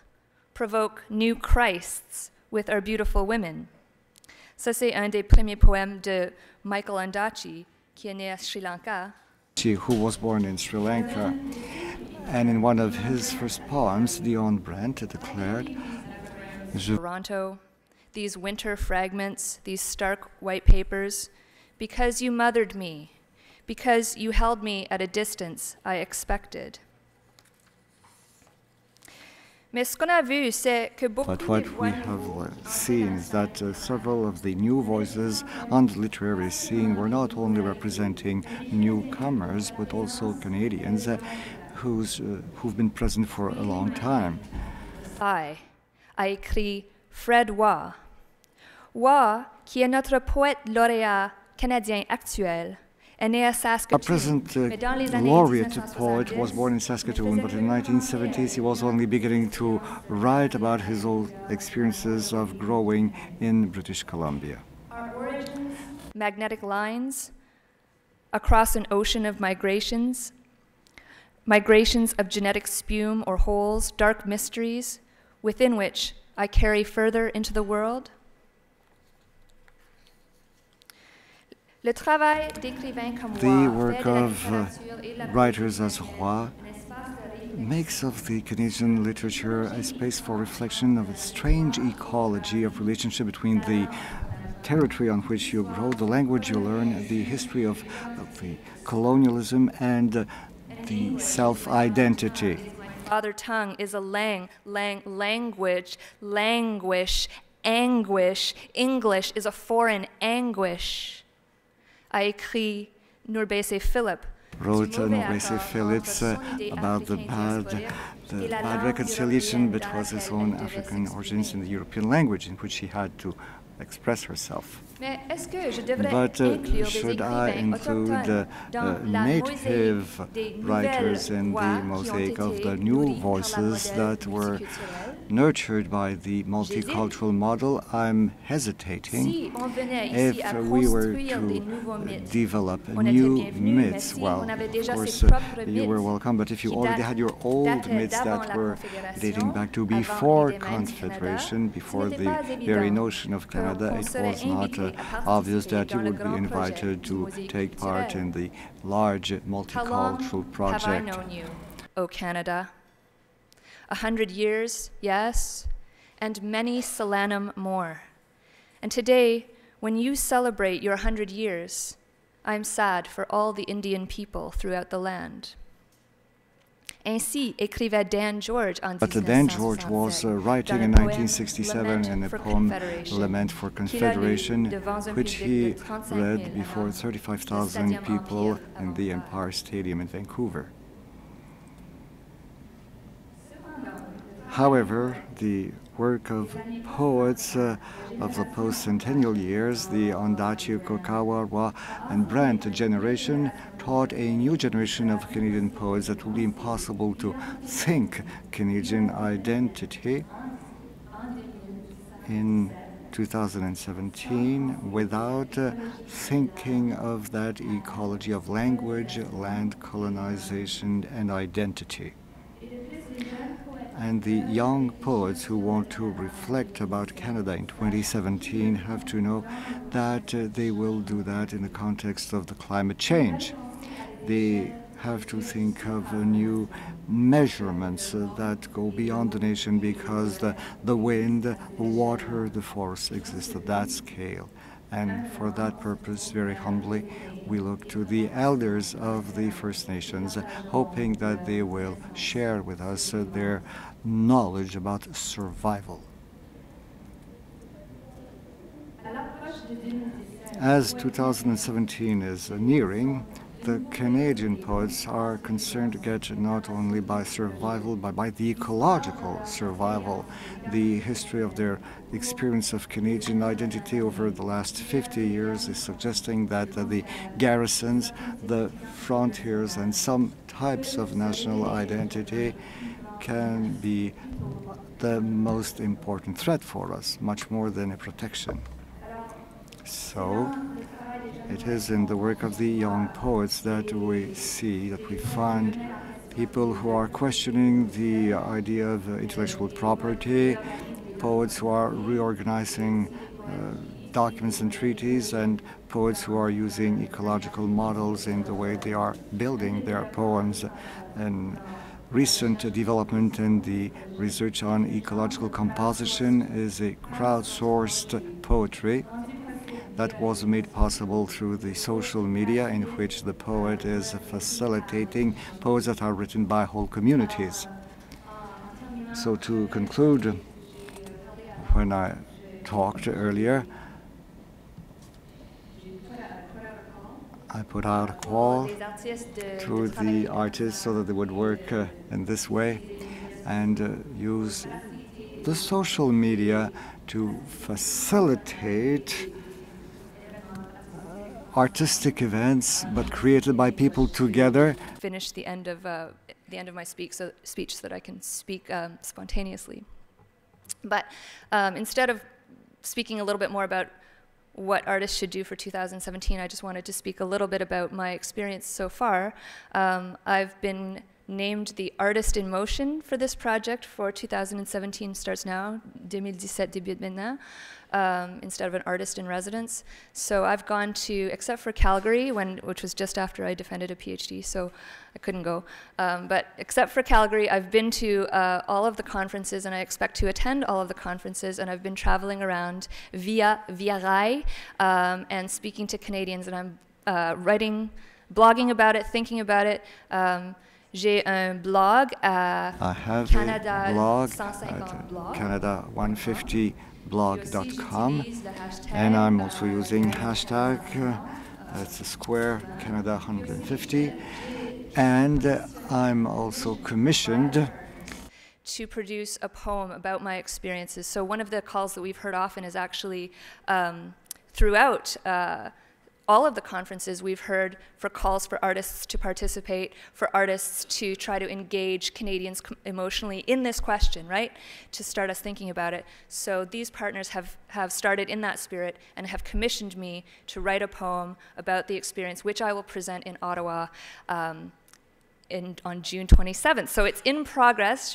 provoke new Christs with our beautiful women. Ça, c'est un des premiers poèmes de Michael Ondaatje, qui est né à Sri Lanka. Who was born in Sri Lanka. And in one of his first poems, Dion Brandt declared, Toronto, these winter fragments, these stark white papers, because you mothered me, because you held me at a distance I expected. But what we have seen is that several of the new voices on the literary scene were not only representing newcomers, but also Canadians who've been present for a long time. I écris Fred Waugh. Waugh, qui est notre poète lauréat canadien actuel, est né à Our present laureate poet was born in Saskatoon, but in the 1970s he was only beginning to write about his old experiences of growing in British Columbia. Magnetic lines across an ocean of migrations, migrations of genetic spume or holes, dark mysteries within which I carry further into the world. The work of writers as Roy makes of the Canadian literature a space for reflection of a strange ecology of relationship between the territory on which you grow, the language you learn, the history of the colonialism, and the self-identity. Other tongue is a language, languish, anguish. English is a foreign anguish. I écrit Nurbese Philip. Wrote Nurbese Phillips about the bad reconciliation between his own African origins in the European language in which he had to express herself. But should I include native writers in the mosaic of the new voices that were nurtured by the multicultural model? I'm hesitating. If we were to develop new myths, well, of course, you were welcome, but if you already had your old myths that were dating back to before Confederation, before the very notion of Canada, it was not obvious that you would be invited to take part in the large multicultural project. Have I known you, O Canada? 100 years, yes, and many solanum more. And today, when you celebrate your 100 years, I'm sad for all the Indian people throughout the land. Ainsi écrivait Dan George en 1967. But Dan George was writing in 1967 in a poem, Lament for Confederation, which he read before 35,000 people in the Empire Stadium in Vancouver. However, the work of poets of the post-centennial years, the Ondaatje, Kokawa, Roy, and Brant generation, taught a new generation of Canadian poets that would be impossible to think Canadian identity in 2017 without thinking of that ecology of language, land colonization, and identity. And the young poets who want to reflect about Canada in 2017 have to know that they will do that in the context of the climate change. They have to think of new measurements that go beyond the nation because the wind, the water, the forest exist at that scale. And for that purpose, very humbly, we look to the elders of the First Nations, hoping that they will share with us their knowledge about survival. As 2017 is nearing, the Canadian poets are concerned to get not only by survival, but by the ecological survival. The history of their experience of Canadian identity over the last 50 years is suggesting that the garrisons, the frontiers, and some types of national identity can be the most important threat for us, much more than a protection. So, it is in the work of the young poets that we see, that we find people who are questioning the idea of intellectual property, poets who are reorganizing documents and treaties, and poets who are using ecological models in the way they are building their poems. And recent development in the research on ecological composition is a crowdsourced poetry That was made possible through the social media in which the poet is facilitating poems that are written by whole communities. So to conclude, when I talked earlier, I put out a call to the artists so that they would work in this way and use the social media to facilitate artistic events, but created by people together. Finish the end of my speech so that I can speak spontaneously. But instead of speaking a little bit more about what artists should do for 2017, I just wanted to speak a little bit about my experience so far. I've been named the artist in motion for this project for 2017, starts now, 2017 débute maintenant, instead of an artist in residence. So I've gone to, except for Calgary, which was just after I defended a PhD, so I couldn't go. But except for Calgary, I've been to all of the conferences, and I expect to attend all of the conferences, and I've been traveling around via rail and speaking to Canadians, and I'm blogging about it, thinking about it. J'ai un blog à Canada 150 blog. Canada150blog.com, and I'm also using hashtag, that's a square, Canada150, and I'm also commissioned to produce a poem about my experiences. So one of the calls that we've heard often is actually throughout all of the conferences we've heard for calls for artists to participate, for artists to try to engage Canadians emotionally in this question, right? To start us thinking about it. So these partners have started in that spirit and have commissioned me to write a poem about the experience, which I will present in Ottawa on June 27th. So it's in progress.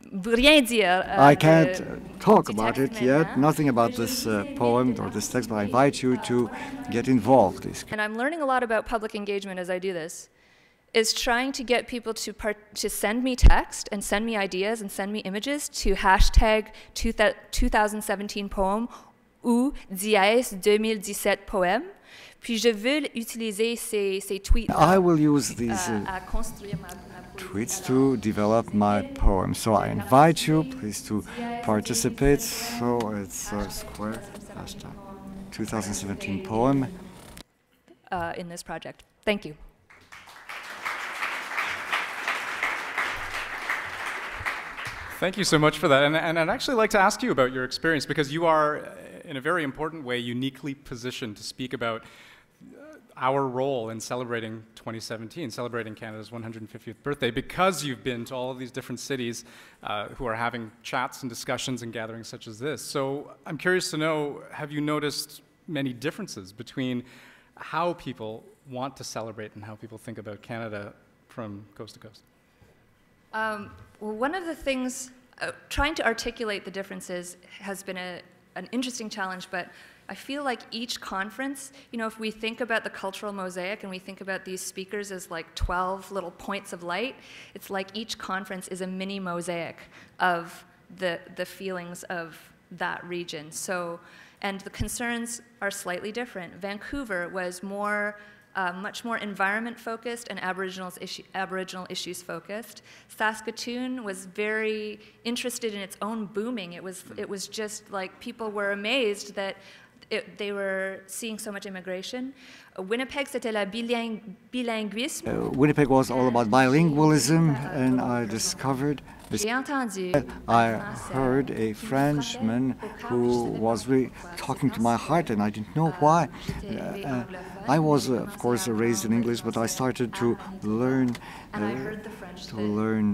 I can't talk about it yet, nothing about this poem or this text, but I invite you to get involved. And I'm learning a lot about public engagement as I do this, is trying to get people to send me text and send me ideas and send me images to hashtag 2017 poem ou dièse 2017 poème. Puis je veux utiliser ces tweets. I will use these tweets to develop my poem. So I invite you, please, to participate. So it's square hashtag 2017 poem in this project. Thank you. Thank you so much for that. And I'd actually like to ask you about your experience, because you are, in a very important way, uniquely positioned to speak about our role in celebrating 2017, celebrating Canada's 150th birthday, because you've been to all of these different cities who are having chats and discussions and gatherings such as this. So I'm curious to know, have you noticed many differences between how people want to celebrate and how people think about Canada from coast to coast? Well, one of the things, trying to articulate the differences has been an interesting challenge, but I feel like each conference, you know, if we think about the cultural mosaic and we think about these speakers as like 12 little points of light, it's like each conference is a mini mosaic of the feelings of that region. So, and the concerns are slightly different. Vancouver was much more environment focused and Aboriginal issues focused. Saskatoon was very interested in its own booming. It was just like people were amazed that they were seeing so much immigration. Winnipeg, c'était le bilinguisme. Winnipeg was all about bilingualism, and I discovered I heard a Frenchman who was really talking to my heart, and I didn't know why. I was, of course, raised in English, but I started to learn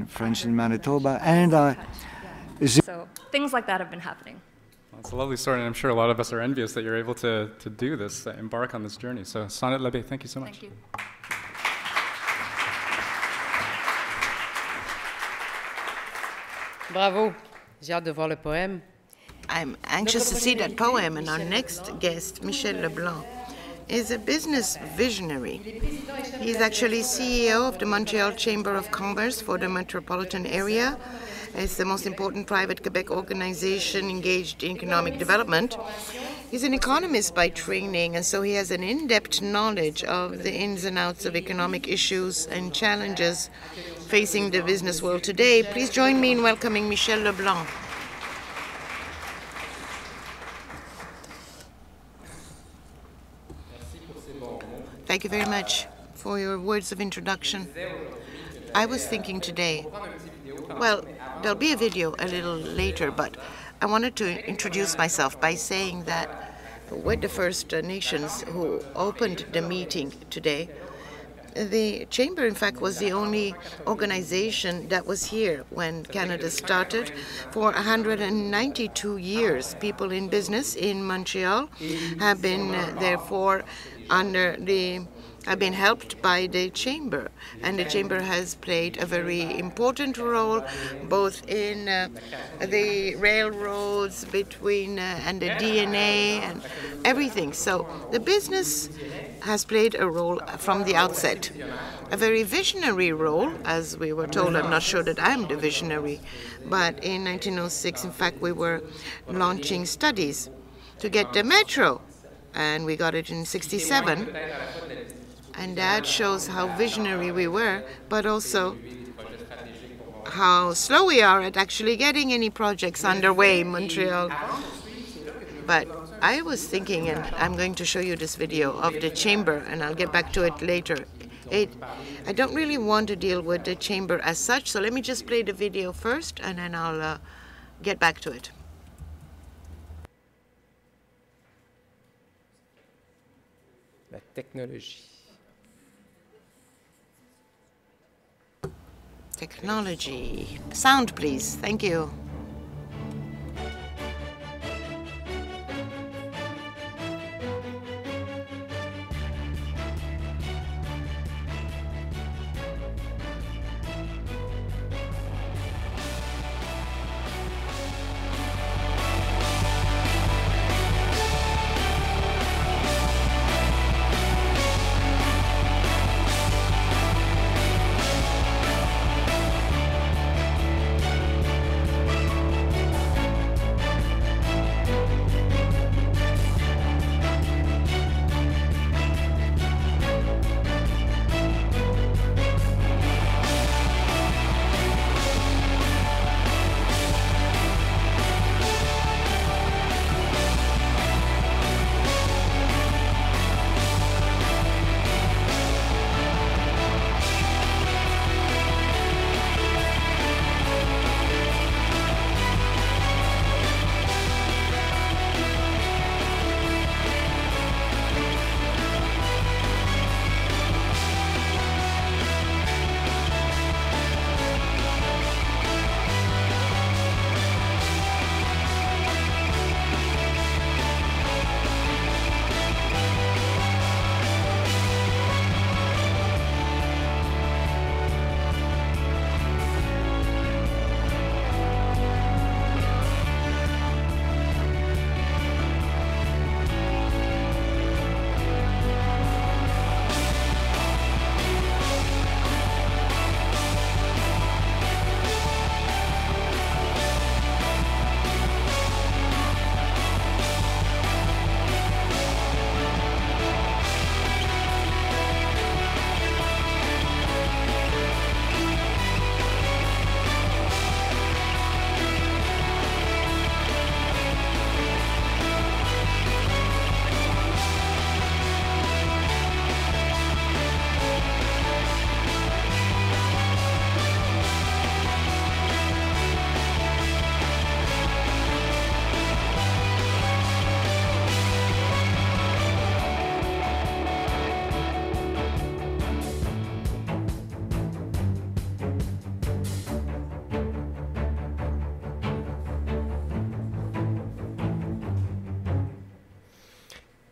French in Manitoba, and so things like that have been happening. Well, it's a lovely story, and I'm sure a lot of us are envious that you're able to do this, embark on this journey. So, Sonnet Labbé, thank you so much. Thank you. Bravo. J'ai hâte de voir le poème. I'm anxious to see that poem, and our next guest, Michel Leblanc, is a business visionary. He's actually CEO of the Montreal Chamber of Commerce for the metropolitan area. It's the most important private Quebec organization engaged in economic development. He's an economist by training, and so he has an in-depth knowledge of the ins and outs of economic issues and challenges facing the business world today. Please join me in welcoming Michel Leblanc. Thank you very much for your words of introduction. I was thinking today, well, there'll be a video a little later, but I wanted to introduce myself by saying that we're the First Nations who opened the meeting today. The Chamber, in fact, was the only organization that was here when Canada started. For 192 years, people in business in Montreal have been therefore have been helped by the Chamber, and the Chamber has played a very important role both in the railroads between and the DNA and everything. So the business has played a role from the outset, a very visionary role, as we were told. I'm not sure that I'm the visionary, but in 1906, in fact, we were launching studies to get the metro, and we got it in 1967. And that shows how visionary we were, but also how slow we are at actually getting any projects underway in Montreal. But I was thinking, and I'm going to show you this video of the Chamber, and I'll get back to it later. I don't really want to deal with the Chamber as such, so let me just play the video first, and then I'll get back to it. La technologie. Technology. Sound, please. Thank you.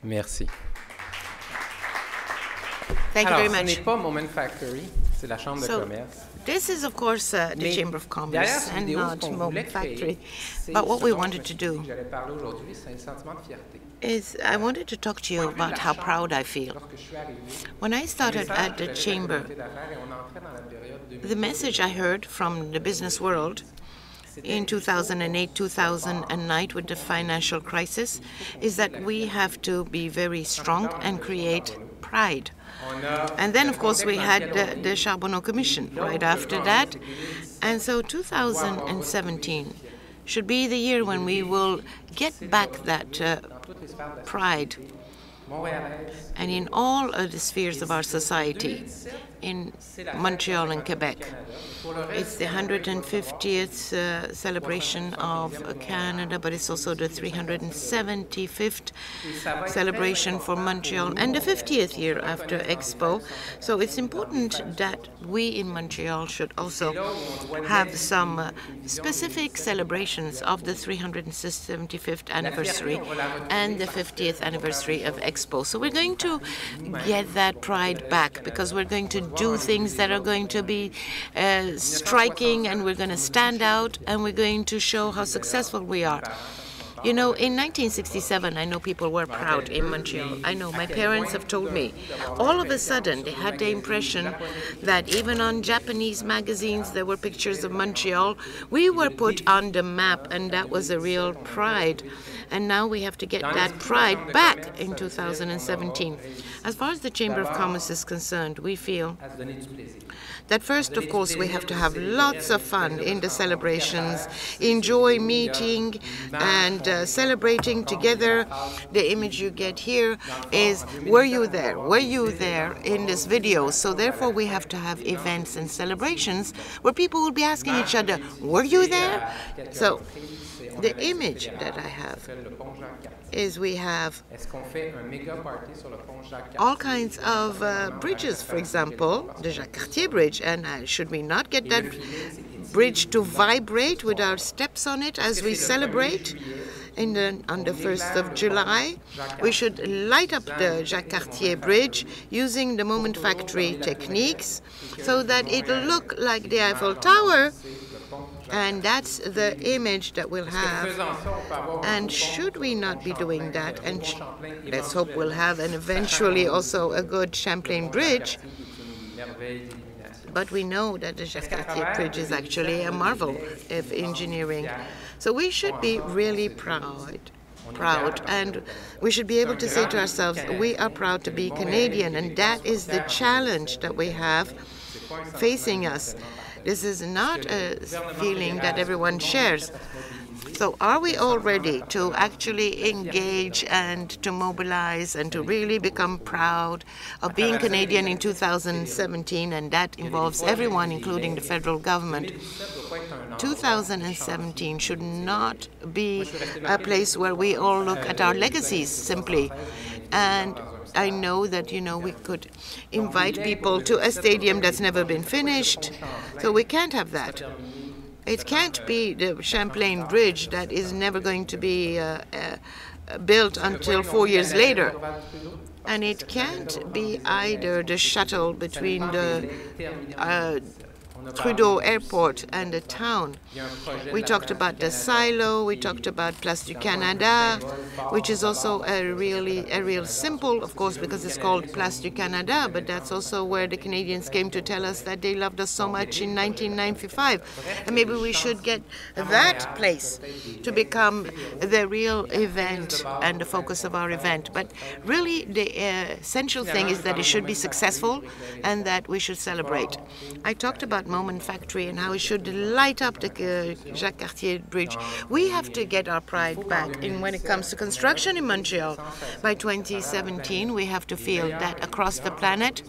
Merci. Thank you very much. Ce n'est pas Moment Factory, c'est la Chambre de commerce. This is, of course, the Chamber of Commerce and not Moment Factory. But what we wanted to do is I wanted to talk to you about how proud I feel. When I started at the Chamber, the message I heard from the business world in 2008, 2009 with the financial crisis is that we have to be very strong and create pride. And then, of course, we had the Charbonneau Commission right after that. And so 2017 should be the year when we will get back that pride. And in all of the spheres of our society, in Montreal and Quebec. It's the 150th celebration of Canada, but it's also the 375th celebration for Montreal and the 50th year after Expo. So it's important that we in Montreal should also have some specific celebrations of the 375th anniversary and the 50th anniversary of Expo. So we're going to get that pride back because we're going to do things that are going to be striking, and we're going to stand out, and we're going to show how successful we are. You know, in 1967, I know people were proud in Montreal. I know my parents have told me. All of a sudden, they had the impression that even on Japanese magazines, there were pictures of Montreal. We were put on the map, and that was a real pride. And now we have to get that pride back in 2017. As far as the Chamber of Commerce is concerned, we feel that first, of course, we have to have lots of fun in the celebrations, enjoy meeting and celebrating together. The image you get here is, were you there? Were you there in this video? So therefore, we have to have events and celebrations where people will be asking each other, were you there? So the image that I have is we have all kinds of bridges, for example, the Jacques Cartier Bridge, and should we not get that bridge to vibrate with our steps on it as we celebrate on the 1st of July? We should light up the Jacques Cartier Bridge using the Moment Factory techniques so that it'll look like the Eiffel Tower. And that's the image that we'll have. And should we not be doing that, and let's hope we'll have, and eventually also a good Champlain Bridge, but we know that the Jacques Cartier Bridge is actually a marvel of engineering. So we should be really proud, and we should be able to say to ourselves, we are proud to be Canadian, and that is the challenge that we have facing us. This is not a feeling that everyone shares. So are we all ready to actually engage and to mobilize and to really become proud of being Canadian in 2017? And that involves everyone, including the federal government. 2017 should not be a place where we all look at our legacies simply. And I know that, we could invite people to a stadium that's never been finished, so we can't have that. It can't be the Champlain Bridge that is never going to be built until 4 years later. And it can't be either the shuttle between the Trudeau Airport and the town. We talked about the silo, we talked about Place du Canada, which is also a real symbol, of course, because it's called Place du Canada, but that's also where the Canadians came to tell us that they loved us so much in 1995. And maybe we should get that place to become the real event and the focus of our event. But really, the essential thing is that it should be successful and that we should celebrate. I talked about Moment Factory and how we should light up the Jacques Cartier Bridge. We have to get our pride back when it comes to construction in Montreal. By 2017, we have to feel that across the planet,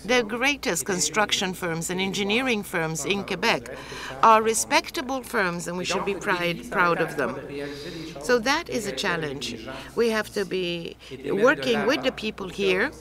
the greatest construction firms and engineering firms in Quebec are respectable firms, and we should be proud of them. So that is a challenge. We have to be working with the people here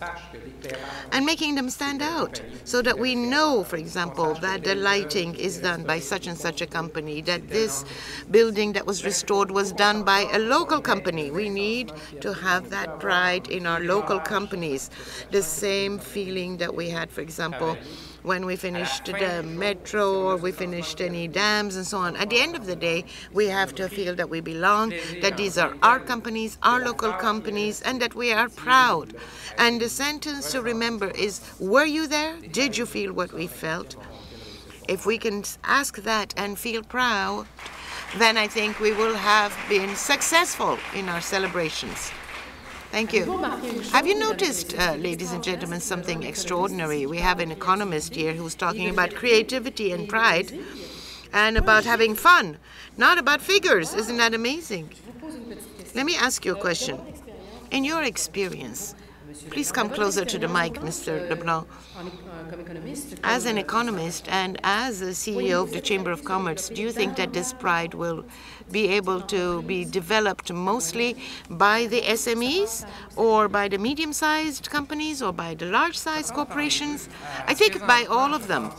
and making them stand out so that we know, for example, that the lighting is done by such and such a company, that this building that was restored was done by a local company. We need to have that pride in our local companies. The same feeling that we had, for example, when we finished the metro or we finished any dams and so on. At the end of the day, we have to feel that we belong, that these are our companies, our local companies, and that we are proud. And the sentence to remember is, were you there? Did you feel what we felt? If we can ask that and feel proud, then I think we will have been successful in our celebrations. Thank you. Have you noticed, ladies and gentlemen, something extraordinary? We have an economist here who's talking about creativity and pride and about having fun, not about figures. Isn't that amazing? Let me ask you a question. In your experience, please come closer to the mic, Mr. Leblanc. As an economist and as a CEO of the Chamber of Commerce, do you think that this pride will be able to be developed mostly by the SMEs or by the medium-sized companies or by the large-sized corporations? I think by all of them.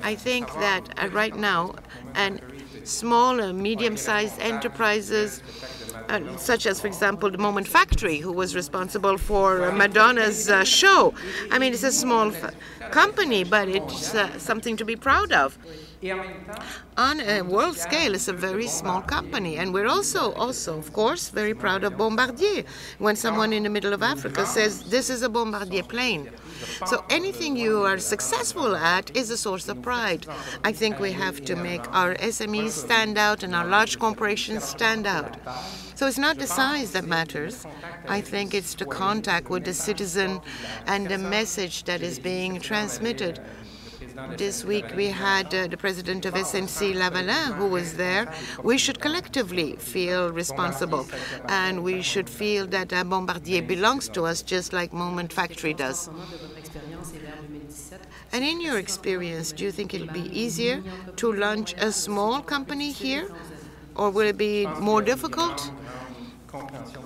I think that right now, and small and medium-sized enterprises, such as, for example, the Moment Factory, who was responsible for Madonna's show. I mean, it's a small company, but it's something to be proud of. On a world scale, it's a very small company. And we're also, of course, very proud of Bombardier. When someone in the middle of Africa says, this is a Bombardier plane. So anything you are successful at is a source of pride. I think we have to make our SMEs stand out and our large corporations stand out. So it's not the size that matters. I think it's the contact with the citizen and the message that is being transmitted. This week we had the president of SNC Lavalin who was there. We should collectively feel responsible, and we should feel that Bombardier belongs to us just like Moment Factory does. And in your experience, do you think it'll be easier to launch a small company here, or will it be more difficult?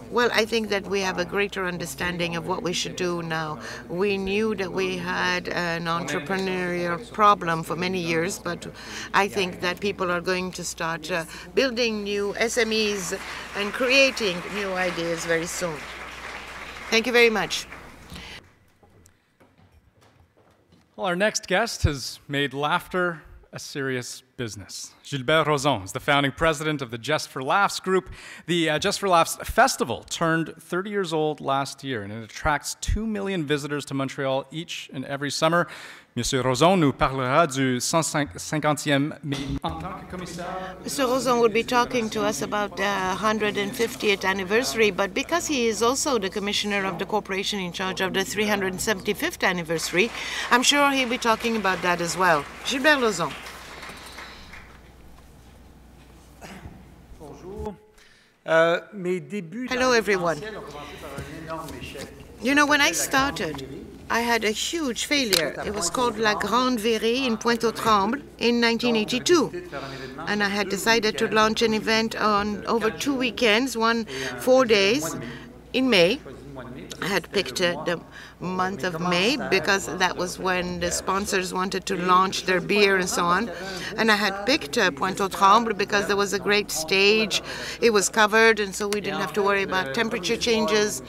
Well, I think that we have a greater understanding of what we should do now. We knew that we had an entrepreneurial problem for many years, but I think that people are going to start building new SMEs and creating new ideas very soon. Thank you very much. Well, our next guest has made laughter a serious business. Gilbert Rozon is the founding president of the Just for Laughs group. The Just for Laughs festival turned 30 years old last year, and it attracts 2 million visitors to Montreal each and every summer. Monsieur Rozon nous parlera du 150e meeting en tant que commissaire. Mr. Rozon will be talking to us about the 150th anniversary, but because he is also the commissioner of the corporation in charge of the 375th anniversary, I'm sure he'll be talking about that as well. Gilbert Rozon. Hello, everyone. You know, when I started, I had a huge failure. It was called La Grande Verrée in Pointe-aux-Trembles in 1982. And I had decided to launch an event on over 2 weekends, 4 days in May. I had picked the month of May because that was when the sponsors wanted to launch their beer and so on. And I had picked Pointe-aux-Trembles because there was a great stage. It was covered, and so we didn't have to worry about temperature changes.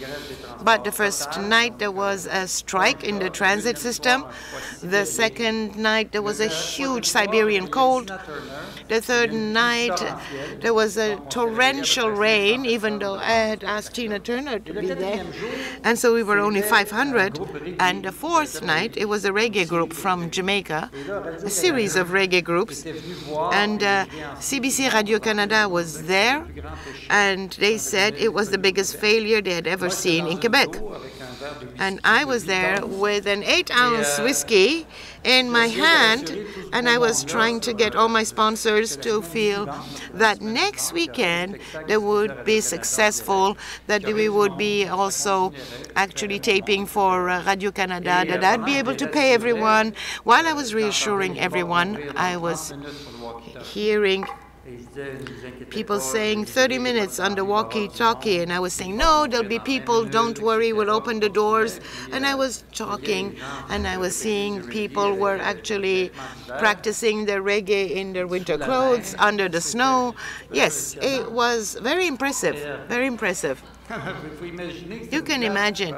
But the first night there was a strike in the transit system. The second night there was a huge Siberian cold. The third night there was a torrential rain, even though I had asked Tina Turner to be there. And so we were only 500. And the fourth night, it was a reggae group from Jamaica, a series of reggae groups. And CBC Radio-Canada was there, and they said it was the biggest failure they had ever seen in Quebec. And I was there with an 8-ounce whiskey in my hand, and I was trying to get all my sponsors to feel that next weekend they would be successful, that we would be also actually taping for Radio-Canada, that I'd be able to pay everyone. While I was reassuring everyone, I was hearing people saying 30 minutes on the walkie-talkie, and I was saying, no, there'll be people, don't worry, we'll open the doors. And I was talking, and I was seeing people were actually practicing their reggae in their winter clothes, under the snow. Yes, it was very impressive, very impressive. You can imagine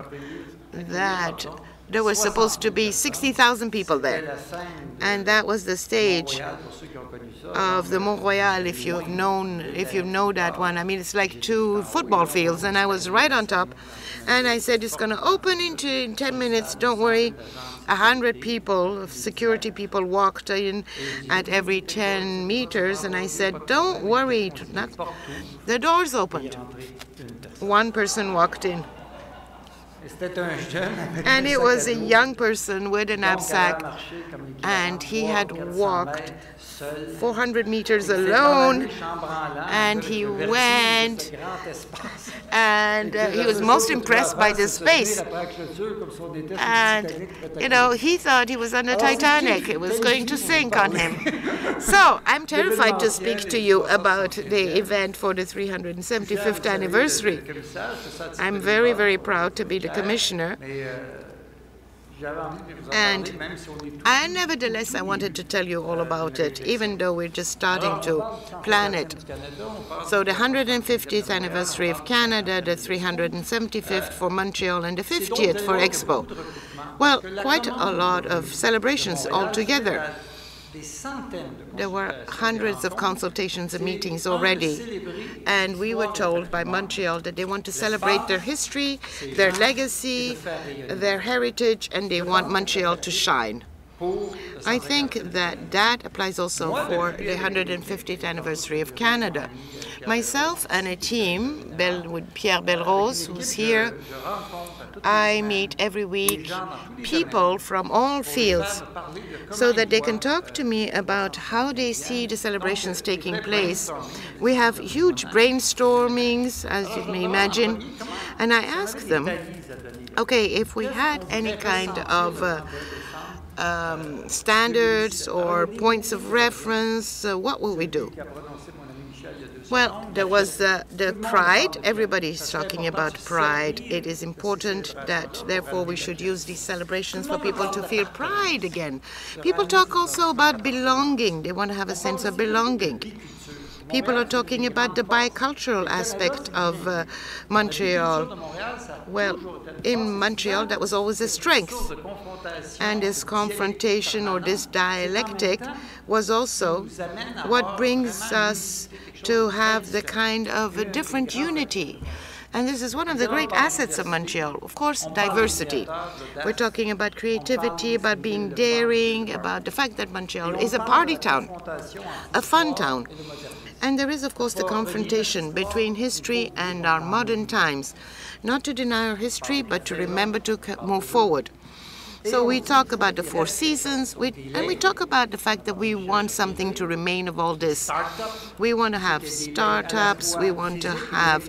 that there was supposed to be 60,000 people there. And that was the stage of the Montreal, if you know that one. I mean, it's like 2 football fields, and I was right on top. And I said, it's going to open in 10 minutes, don't worry. 100 people, security people, walked in at every 10 meters, and I said, don't worry. The doors opened. One person walked in. And it was a young person with a knapsack, and he had walked 400 meters alone, and he went, and he was most impressed by the space. And, you know, he thought he was on the Titanic. It was going to sink on him. So I'm terrified to speak to you about the event for the 375th anniversary. I'm very, very proud to be the commissioner. And nevertheless, I wanted to tell you all about it, even though we're just starting to plan it. So the 150th anniversary of Canada, the 375th for Montreal, and the 50th for Expo. Well, quite a lot of celebrations altogether. There were hundreds of consultations and meetings already, and we were told by Montreal that they want to celebrate their history, their legacy, their heritage, and they want Montreal to shine. I think that that applies also for the 150th anniversary of Canada. Myself and a team, with Pierre Belrose, who's here, I meet every week people from all fields so that they can talk to me about how they see the celebrations taking place. We have huge brainstormings, as you may imagine, and I ask them, okay, if we had any kind of standards or points of reference, what will we do? Well, there was the pride. Everybody's talking about pride. It is important that, therefore, we should use these celebrations for people to feel pride again. People talk also about belonging. They want to have a sense of belonging. People are talking about the bicultural aspect of Montreal. Well, in Montreal, that was always a strength. And this confrontation or this dialectic was also what brings us to have the kind of a different unity. And this is one of the great assets of Montreal. Of course, diversity. We're talking about creativity, about being daring, about the fact that Montreal is a party town, a fun town. And there is, of course, the confrontation between history and our modern times. Not to deny our history, but to remember to move forward. So we talk about the 4 seasons, and we talk about the fact that we want something to remain of all this. We want to have startups, we want to have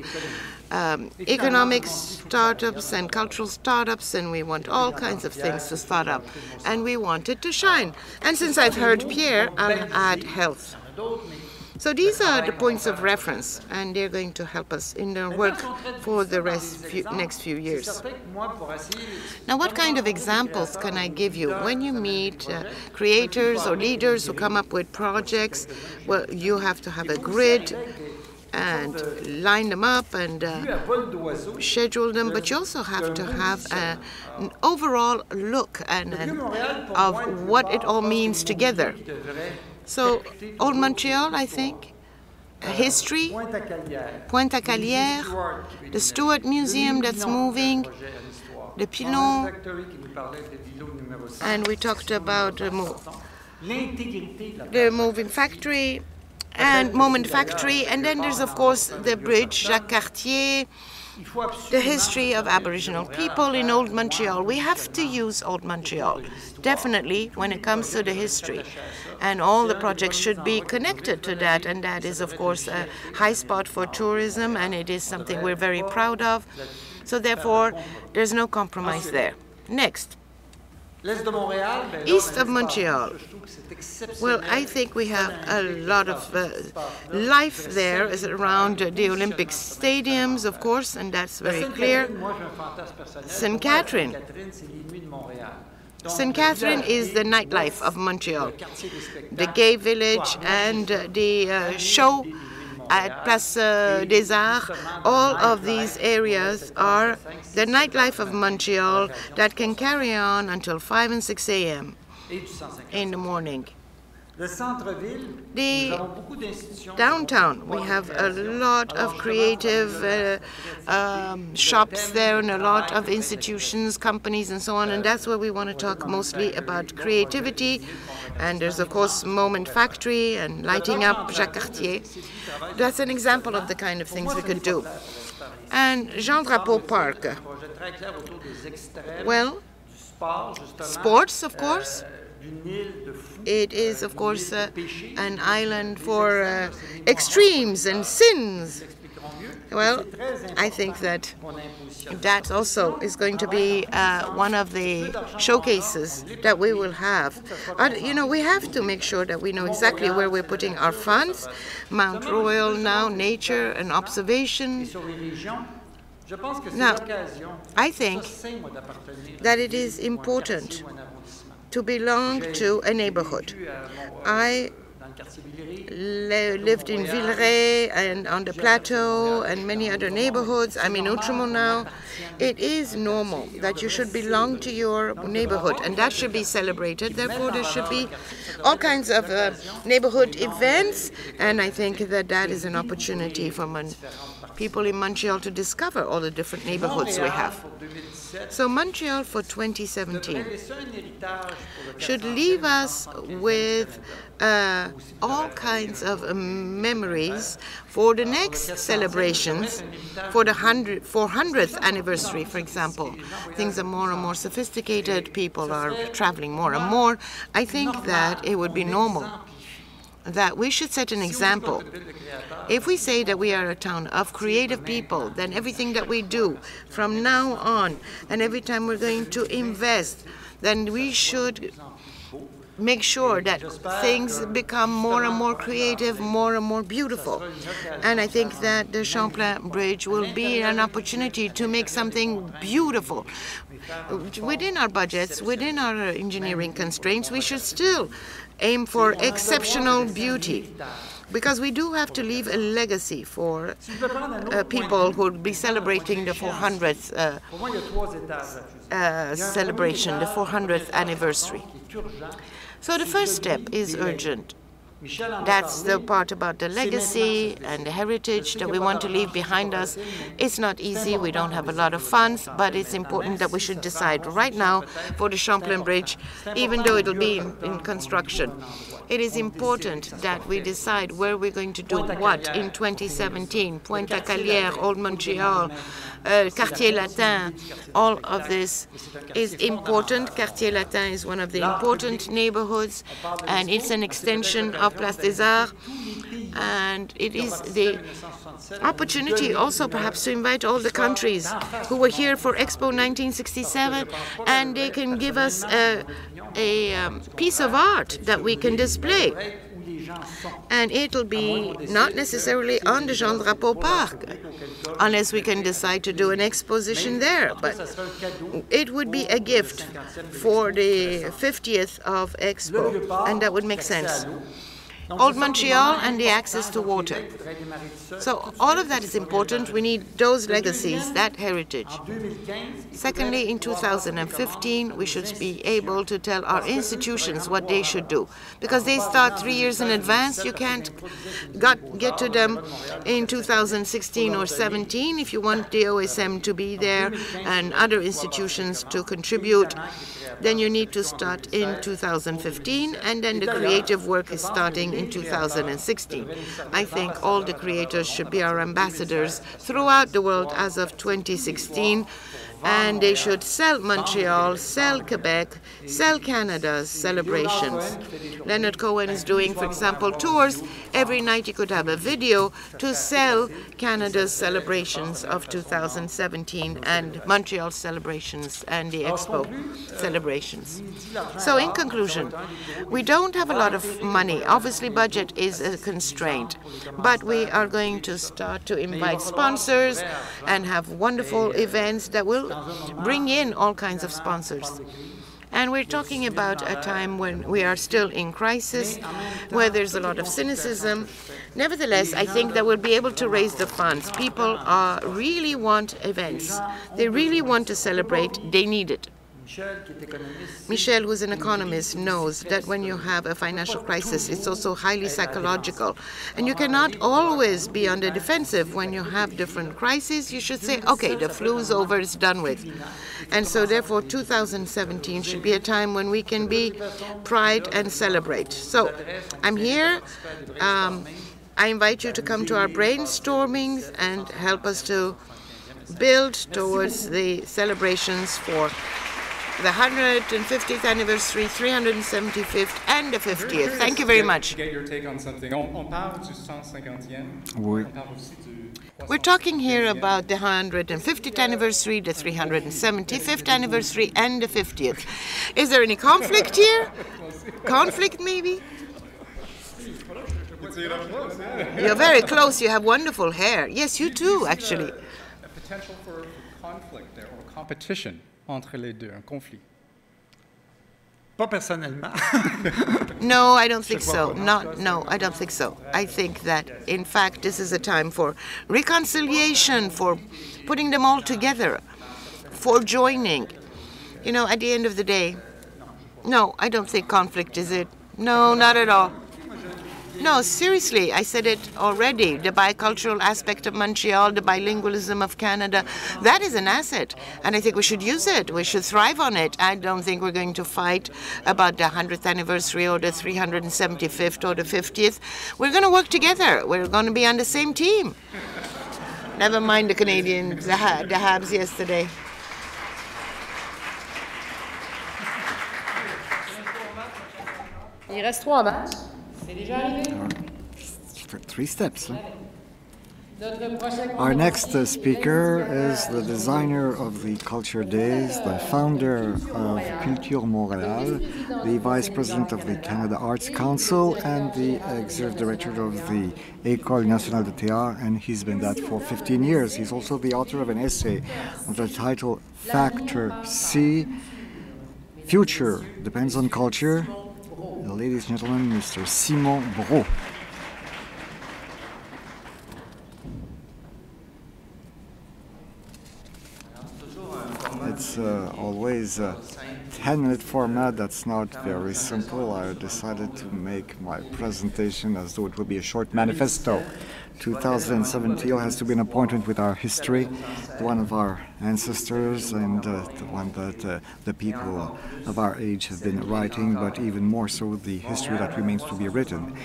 economic startups and cultural startups, and we want all kinds of things to start up. And we want it to shine. And since I've heard Pierre, I'll add health. So these are the points of reference, and they're going to help us in our work for the next few years. Now, what kind of examples can I give you? When you meet creators or leaders who come up with projects, well, you have to have a grid and line them up and schedule them, but you also have to have an overall look of what it all means together. So, Old Montreal, I think, history, Pointe-à-Calière, the Stuart Museum that's moving, the Pilon, and we talked about the moving factory and Moment Factory, and then there's, of course, the bridge, Jacques Cartier, the history of Aboriginal people in Old Montreal. We have to use Old Montreal, definitely, when it comes to the history. And all the projects should be connected to that, and that is, of course, a high spot for tourism, and it is something we're very proud of. So therefore, there's no compromise there. Next. East of Montreal. Well, I think we have a lot of life there around the Olympic stadiums, of course, and that's very clear. St. Catherine. St. Catherine is the nightlife of Montreal, the gay village and the show at Place des Arts, all of these areas are the nightlife of Montreal that can carry on until 5 and 6 a.m. in the morning. The downtown, we have a lot of creative shops there and a lot of institutions, companies, and so on, and that's where we want to talk mostly about creativity. And there's, of course, Moment Factory and lighting up Jacques Cartier. That's an example of the kind of things we could do. And Jean Drapeau Park. Well, sports, of course. It is, of course, an island for extremes and sins. Well, I think that that also is going to be one of the showcases that we will have. You know, we have to make sure that we know exactly where we're putting our funds. Mount Royal now, nature and observation. Now, I think that it is important to belong to a neighborhood. I lived in Villeray and on the Plateau and many other neighborhoods. I'm in Outremont now. It is normal that you should belong to your neighborhood, and that should be celebrated. Therefore, there should be all kinds of neighborhood events, and I think that that is an opportunity for people in Montreal to discover all the different neighborhoods we have. So Montreal for 2017 should leave us with all kinds of memories for the next celebrations, for the 400th anniversary, for example. Things are more and more sophisticated. People are traveling more and more. I think that it would be normal that we should set an example. If we say that we are a town of creative people, then everything that we do from now on, and every time we're going to invest, then we should make sure that things become more and more creative, more and more beautiful. And I think that the Champlain Bridge will be an opportunity to make something beautiful. Within our budgets, within our engineering constraints, we should still aim for exceptional beauty, because we do have to leave a legacy for people who will be celebrating the 400th celebration, the 400th anniversary. So the first step is urgent. That's the part about the legacy and the heritage that we want to leave behind us. It's not easy. We don't have a lot of funds, but it's important that we should decide right now for the Champlain Bridge, even though it'll be in construction. It is important that we decide where we're going to do what in 2017. Pointe-à-Calière, Old Montreal, Quartier Latin, all of this is important. Quartier Latin is one of the important neighborhoods, and it's an extension of Place des Arts. And it is the opportunity also perhaps to invite all the countries who were here for Expo 1967, and they can give us a piece of art that we can display. And it'll be not necessarily on the Jean Drapeau Park, unless we can decide to do an exposition there. But it would be a gift for the 50th of Expo, and that would make sense. Old Montreal and the access to water. So all of that is important. We need those legacies, that heritage. Secondly, in 2015, we should be able to tell our institutions what they should do, because they start 3 years in advance. You can't get to them in 2016 or 17 if you want the OSM to be there and other institutions to contribute. Then you need to start in 2015, and then the creative work is starting in 2016. I think all the creators should be our ambassadors throughout the world as of 2016, and they should sell Montreal, sell Quebec, sell Canada's celebrations. Leonard Cohen is doing, for example, tours. Every night you could have a video to sell Canada's celebrations of 2017 and Montreal's celebrations and the Expo celebrations. So in conclusion, we don't have a lot of money. Obviously, budget is a constraint, but we are going to start to invite sponsors and have wonderful events that will bring in all kinds of sponsors. And we're talking about a time when we are still in crisis, where there's a lot of cynicism. Nevertheless, I think that we'll be able to raise the funds. People really want events. They really want to celebrate. They need it. Michel, who's an economist, knows that when you have a financial crisis, it's also highly psychological. And you cannot always be on the defensive. When you have different crises, you should say, okay, the flu's over, it's done with. And so therefore 2017 should be a time when we can be pride and celebrate. So I'm here. I invite you to come to our brainstormings and help us to build towards the celebrations for the 150th anniversary, 375th, and the 50th. Thank you very much. Get your take on something. On parle du 150e. We're talking here about the 150th anniversary, the 375th anniversary, and the 50th. Is there any conflict here? Conflict, maybe? You're very close. You have wonderful hair. Yes, you too, actually. A potential for conflict there, or competition entre les deux, un conflit. Pas personnellement. No, I don't think so. No, I don't think so. I think that, in fact, this is a time for reconciliation, for putting them all together, for joining. You know, at the end of the day, no, I don't think conflict is it. No, not at all. No, seriously, I said it already. The bicultural aspect of Montreal, the bilingualism of Canada, that is an asset. And I think we should use it. We should thrive on it. I don't think we're going to fight about the 100th anniversary or the 375th or the 50th. We're going to work together. We're going to be on the same team. Never mind the Canadians, the Habs yesterday. Il reste 3 matchs. C'est déjà arrivé? 3 steps. Our next speaker is the designer of the Culture Days, the founder of Culture Montreal, the vice president of the Canada Arts Council, and the executive director of the École Nationale de Théâtre, and he's been that for 15 years. He's also the author of an essay under the title Factor C, Future Depends on Culture. Ladies and gentlemen, Mr. Simon Brault. It's always a 10-minute format that's not very simple. I decided to make my presentation as though it would be a short manifesto. 2017 has to be an appointment with our history, one of our ancestors, and the one that the people of our age have been writing, but even more so the history that remains to be written.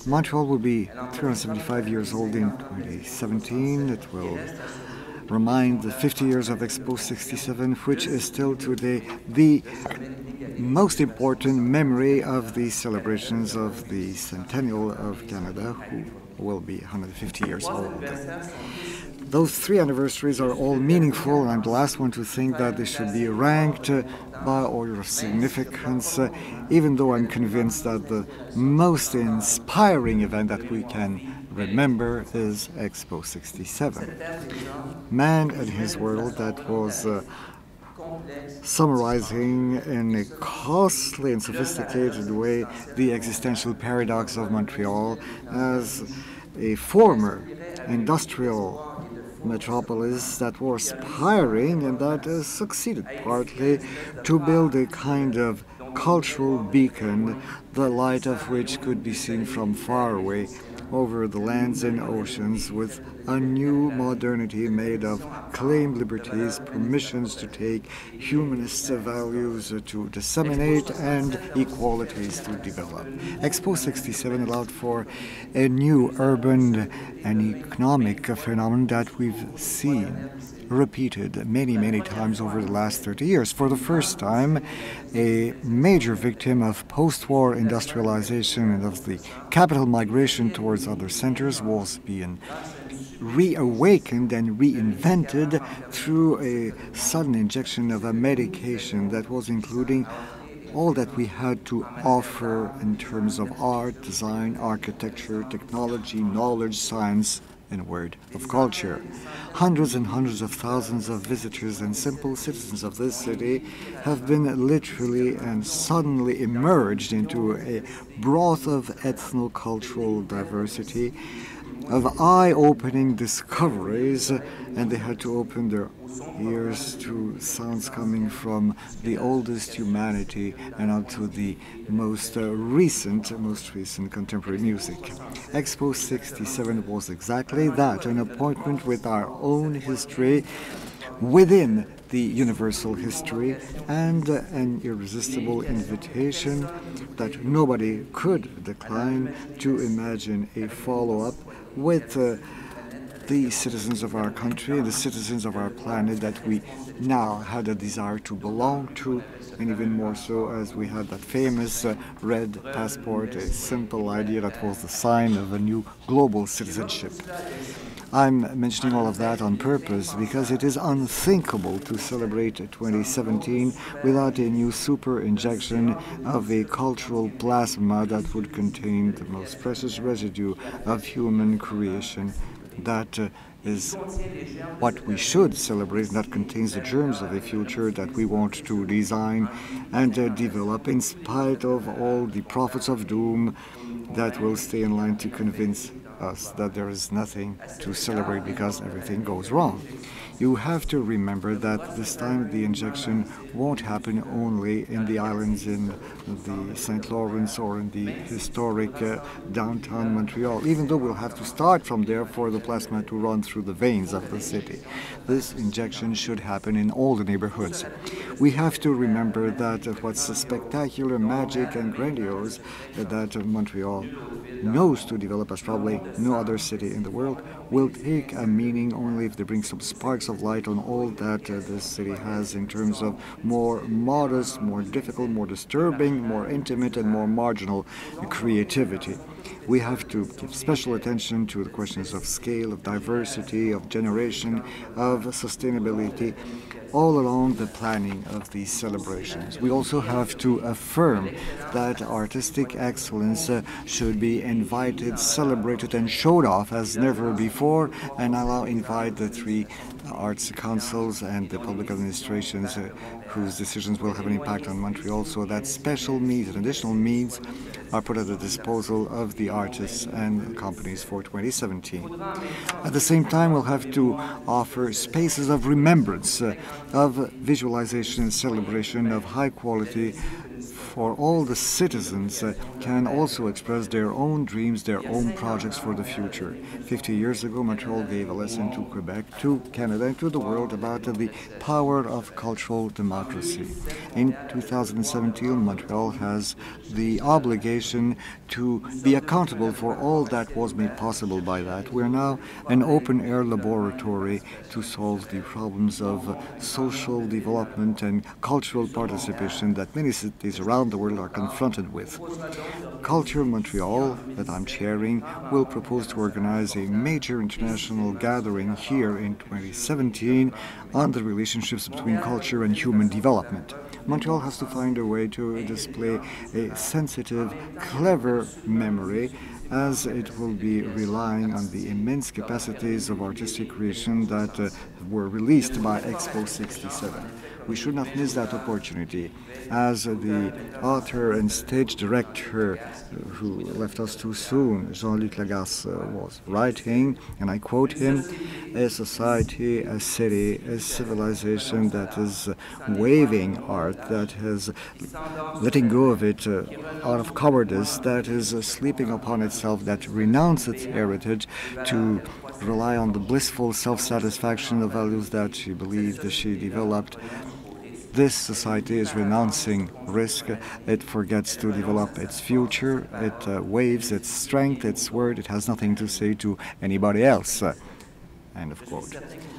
Montreal will be 375 years old in 2017. It will remind the 50 years of Expo 67, which is still today the most important memory of the celebrations of the centennial of Canada, who will be 150 years old. Those 3 anniversaries are all meaningful, and I'm the last one to think that they should be ranked by order of significance, even though I'm convinced that the most inspiring event that we can remember is Expo 67. Man and his world, that was summarizing in a costly and sophisticated way the existential paradox of Montreal as a former industrial metropolis that was aspiring and that succeeded partly to build a kind of cultural beacon, the light of which could be seen from far away over the lands and oceans, with a new modernity made of claimed liberties, permissions to take, humanist values to disseminate, and equalities to develop. Expo 67 allowed for a new urban and economic phenomenon that we've seen repeated many, many times over the last 30 years. For the first time, a major victim of post-war industrialization and of the capital migration towards other centers was being reawakened and reinvented through a sudden injection of a medication that was including all that we had to offer in terms of art, design, architecture, technology, knowledge, science, in a word, of culture. Hundreds and hundreds of thousands of visitors and simple citizens of this city have been literally and suddenly emerged into a broth of ethno-cultural diversity, of eye-opening discoveries, and they had to open their ears to sounds coming from the oldest humanity and up to the most recent contemporary music. Expo 67 was exactly that, an appointment with our own history within the universal history, and an irresistible invitation that nobody could decline to imagine a follow-up with the citizens of our country and the citizens of our planet that we now had a desire to belong to, and even more so as we had that famous red passport, a simple idea that was the sign of a new global citizenship. I'm mentioning all of that on purpose because it is unthinkable to celebrate 2017 without a new super injection of a cultural plasma that would contain the most precious residue of human creation. That is what we should celebrate, and that contains the germs of a future that we want to design and develop in spite of all the prophets of doom that will stay in line to convince us that there is nothing to celebrate because everything goes wrong. You have to remember that this time the injection won't happen only in the islands in the St. Lawrence or in the historic downtown Montreal, even though we'll have to start from there for the plasma to run through the veins of the city. This injection should happen in all the neighborhoods. We have to remember that what's spectacular, magic, and grandiose that Montreal knows to develop as probably no other city in the world will take a meaning only if they bring some sparks of light on all that this city has in terms of more modest, more difficult, more disturbing, more intimate, and more marginal creativity. We have to give special attention to the questions of scale, of diversity, of generation, of sustainability, all along the planning of these celebrations. We also have to affirm that artistic excellence should be invited, celebrated, and showed off as never before, and invite the three arts councils and the public administrations whose decisions will have an impact on Montreal, so that special needs and additional needs are put at the disposal of the artists and companies for 2017. At the same time, we'll have to offer spaces of remembrance, of visualization and celebration of high quality for all the citizens can also express their own dreams, their own projects for the future. 50 years ago, Montreal gave a lesson to Quebec, to Canada, and to the world about the power of cultural democracy. In 2017, Montreal has the obligation to be accountable for all that was made possible by that. We're now an open-air laboratory to solve the problems of social development and cultural participation that many cities around the world are confronted with. Culture Montreal, that I'm chairing, will propose to organize a major international gathering here in 2017 on the relationships between culture and human development. Montreal has to find a way to display a sensitive, clever memory, as it will be relying on the immense capacities of artistic creation that were released by Expo 67. We should not miss that opportunity. As the author and stage director who left us too soon, Jean-Luc Lagarce, was writing, and I quote him, "A society, a city, a civilization that is waiving art, that is letting go of it out of cowardice, that is sleeping upon itself, that renounces its heritage to rely on the blissful self-satisfaction of values that she believed that she developed. This society is renouncing risk. It forgets to develop its future. It waives its strength, its word. It has nothing to say to anybody else." End of quote.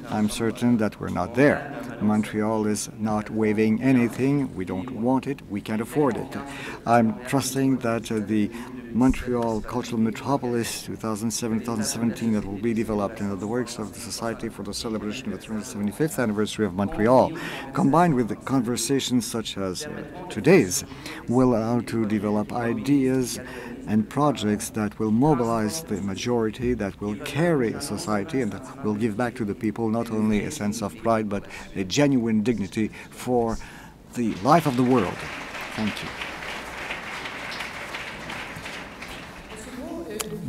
I'm certain that we're not there. Montreal is not waiving anything. We don't want it. We can't afford it. I'm trusting that the Montreal Cultural Metropolis 2007-2017 that will be developed into the works of the Society for the celebration of the 375th anniversary of Montreal, combined with the conversations such as today's, will allow to develop ideas and projects that will mobilize the majority, that will carry society, and that will give back to the people not only a sense of pride, but a genuine dignity for the life of the world. Thank you.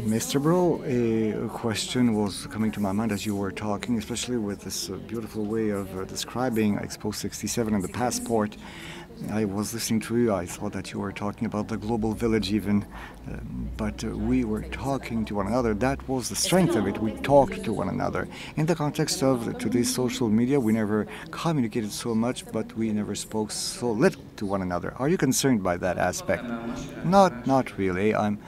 Mr. Bro, a question was coming to my mind as you were talking, especially with this beautiful way of describing Expo 67 and the passport. I was listening to you, I thought that you were talking about the global village even, but we were talking to one another. That was the strength of it. We talked to one another. In the context of today's social media, we never communicated so much, but we never spoke so little to one another. Are you concerned by that aspect? Not really. I'm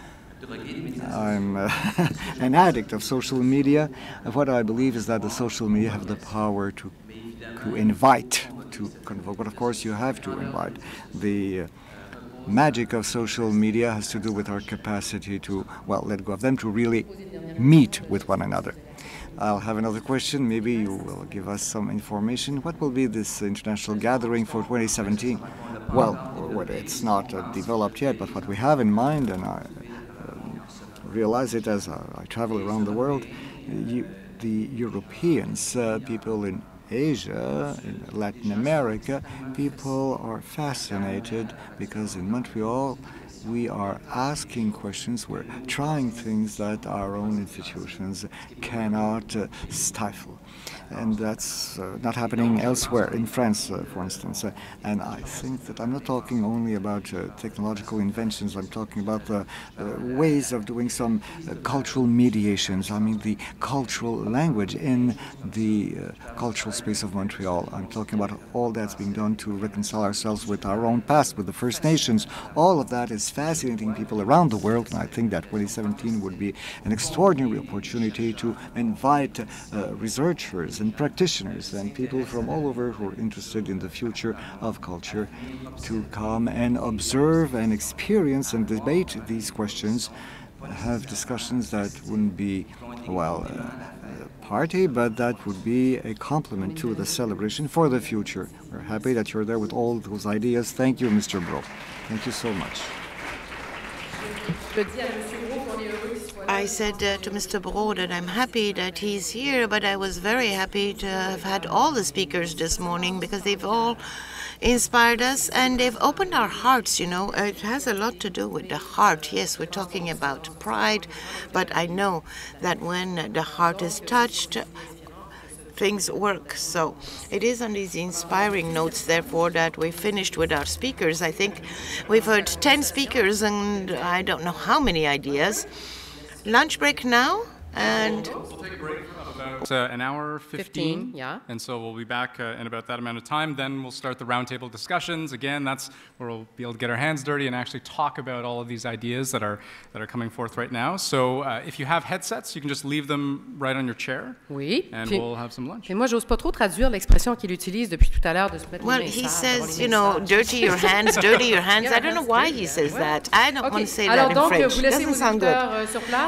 an addict of social media. What I believe is that the social media have the power to invite, to convoke, but of course you have to invite. The magic of social media has to do with our capacity to, well, let go of them, to really meet with one another. I'll have another question. Maybe you will give us some information. What will be this international gathering for 2017? Well, it's not developed yet, but what we have in mind, and I realize it as I travel around the world, the Europeans, people in Asia, in Latin America, people are fascinated because in Montreal we are asking questions, we're trying things that our own institutions cannot stifle. And that's not happening elsewhere, in France, for instance. And I think that I'm not talking only about technological inventions, I'm talking about the ways of doing some cultural mediations. I mean, the cultural language in the cultural space of Montreal. I'm talking about all that's being done to reconcile ourselves with our own past, with the First Nations. All of that is fascinating people around the world, and I think that 2017 would be an extraordinary opportunity to invite researchers and practitioners and people from all over who are interested in the future of culture to come and observe and experience and debate these questions, have discussions that wouldn't be, well, a party, but that would be a complement to the celebration for the future. We're happy that you're there with all those ideas. Thank you, Mr. Bro. Thank you so much. I said to Mr. Brault that I'm happy that he's here, but I was very happy to have had all the speakers this morning because they've all inspired us and they've opened our hearts, you know. It has a lot to do with the heart. Yes, we're talking about pride, but I know that when the heart is touched, things work. So it is on these inspiring notes, therefore, that we finished with our speakers. I think we've heard 10 speakers and I don't know how many ideas. Lunch break now, and we'll take a break of about an hour 15. Yeah. And so we'll be back in about that amount of time. Then we'll start the roundtable discussions. Again, that's where we'll be able to get our hands dirty and actually talk about all of these ideas that are coming forth right now. So if you have headsets, you can just leave them right on your chair. Oui. And we'll have some lunch. Et moi, j'ose pas trop traduire l'expression qu'il utilise depuis tout à l'heure de se mettre well, he says, you know, dirty your hands, dirty your hands. I don't know why he says that. I don't want to say that in French. It doesn't sound good.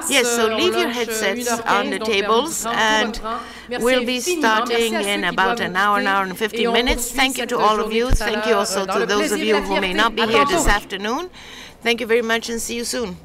Yes, so leave your headsets on the tables, and we'll be starting in about an hour and 15 minutes. Thank you to all of you. Thank you also to those of you who may not be here this afternoon. Thank you very much and see you soon.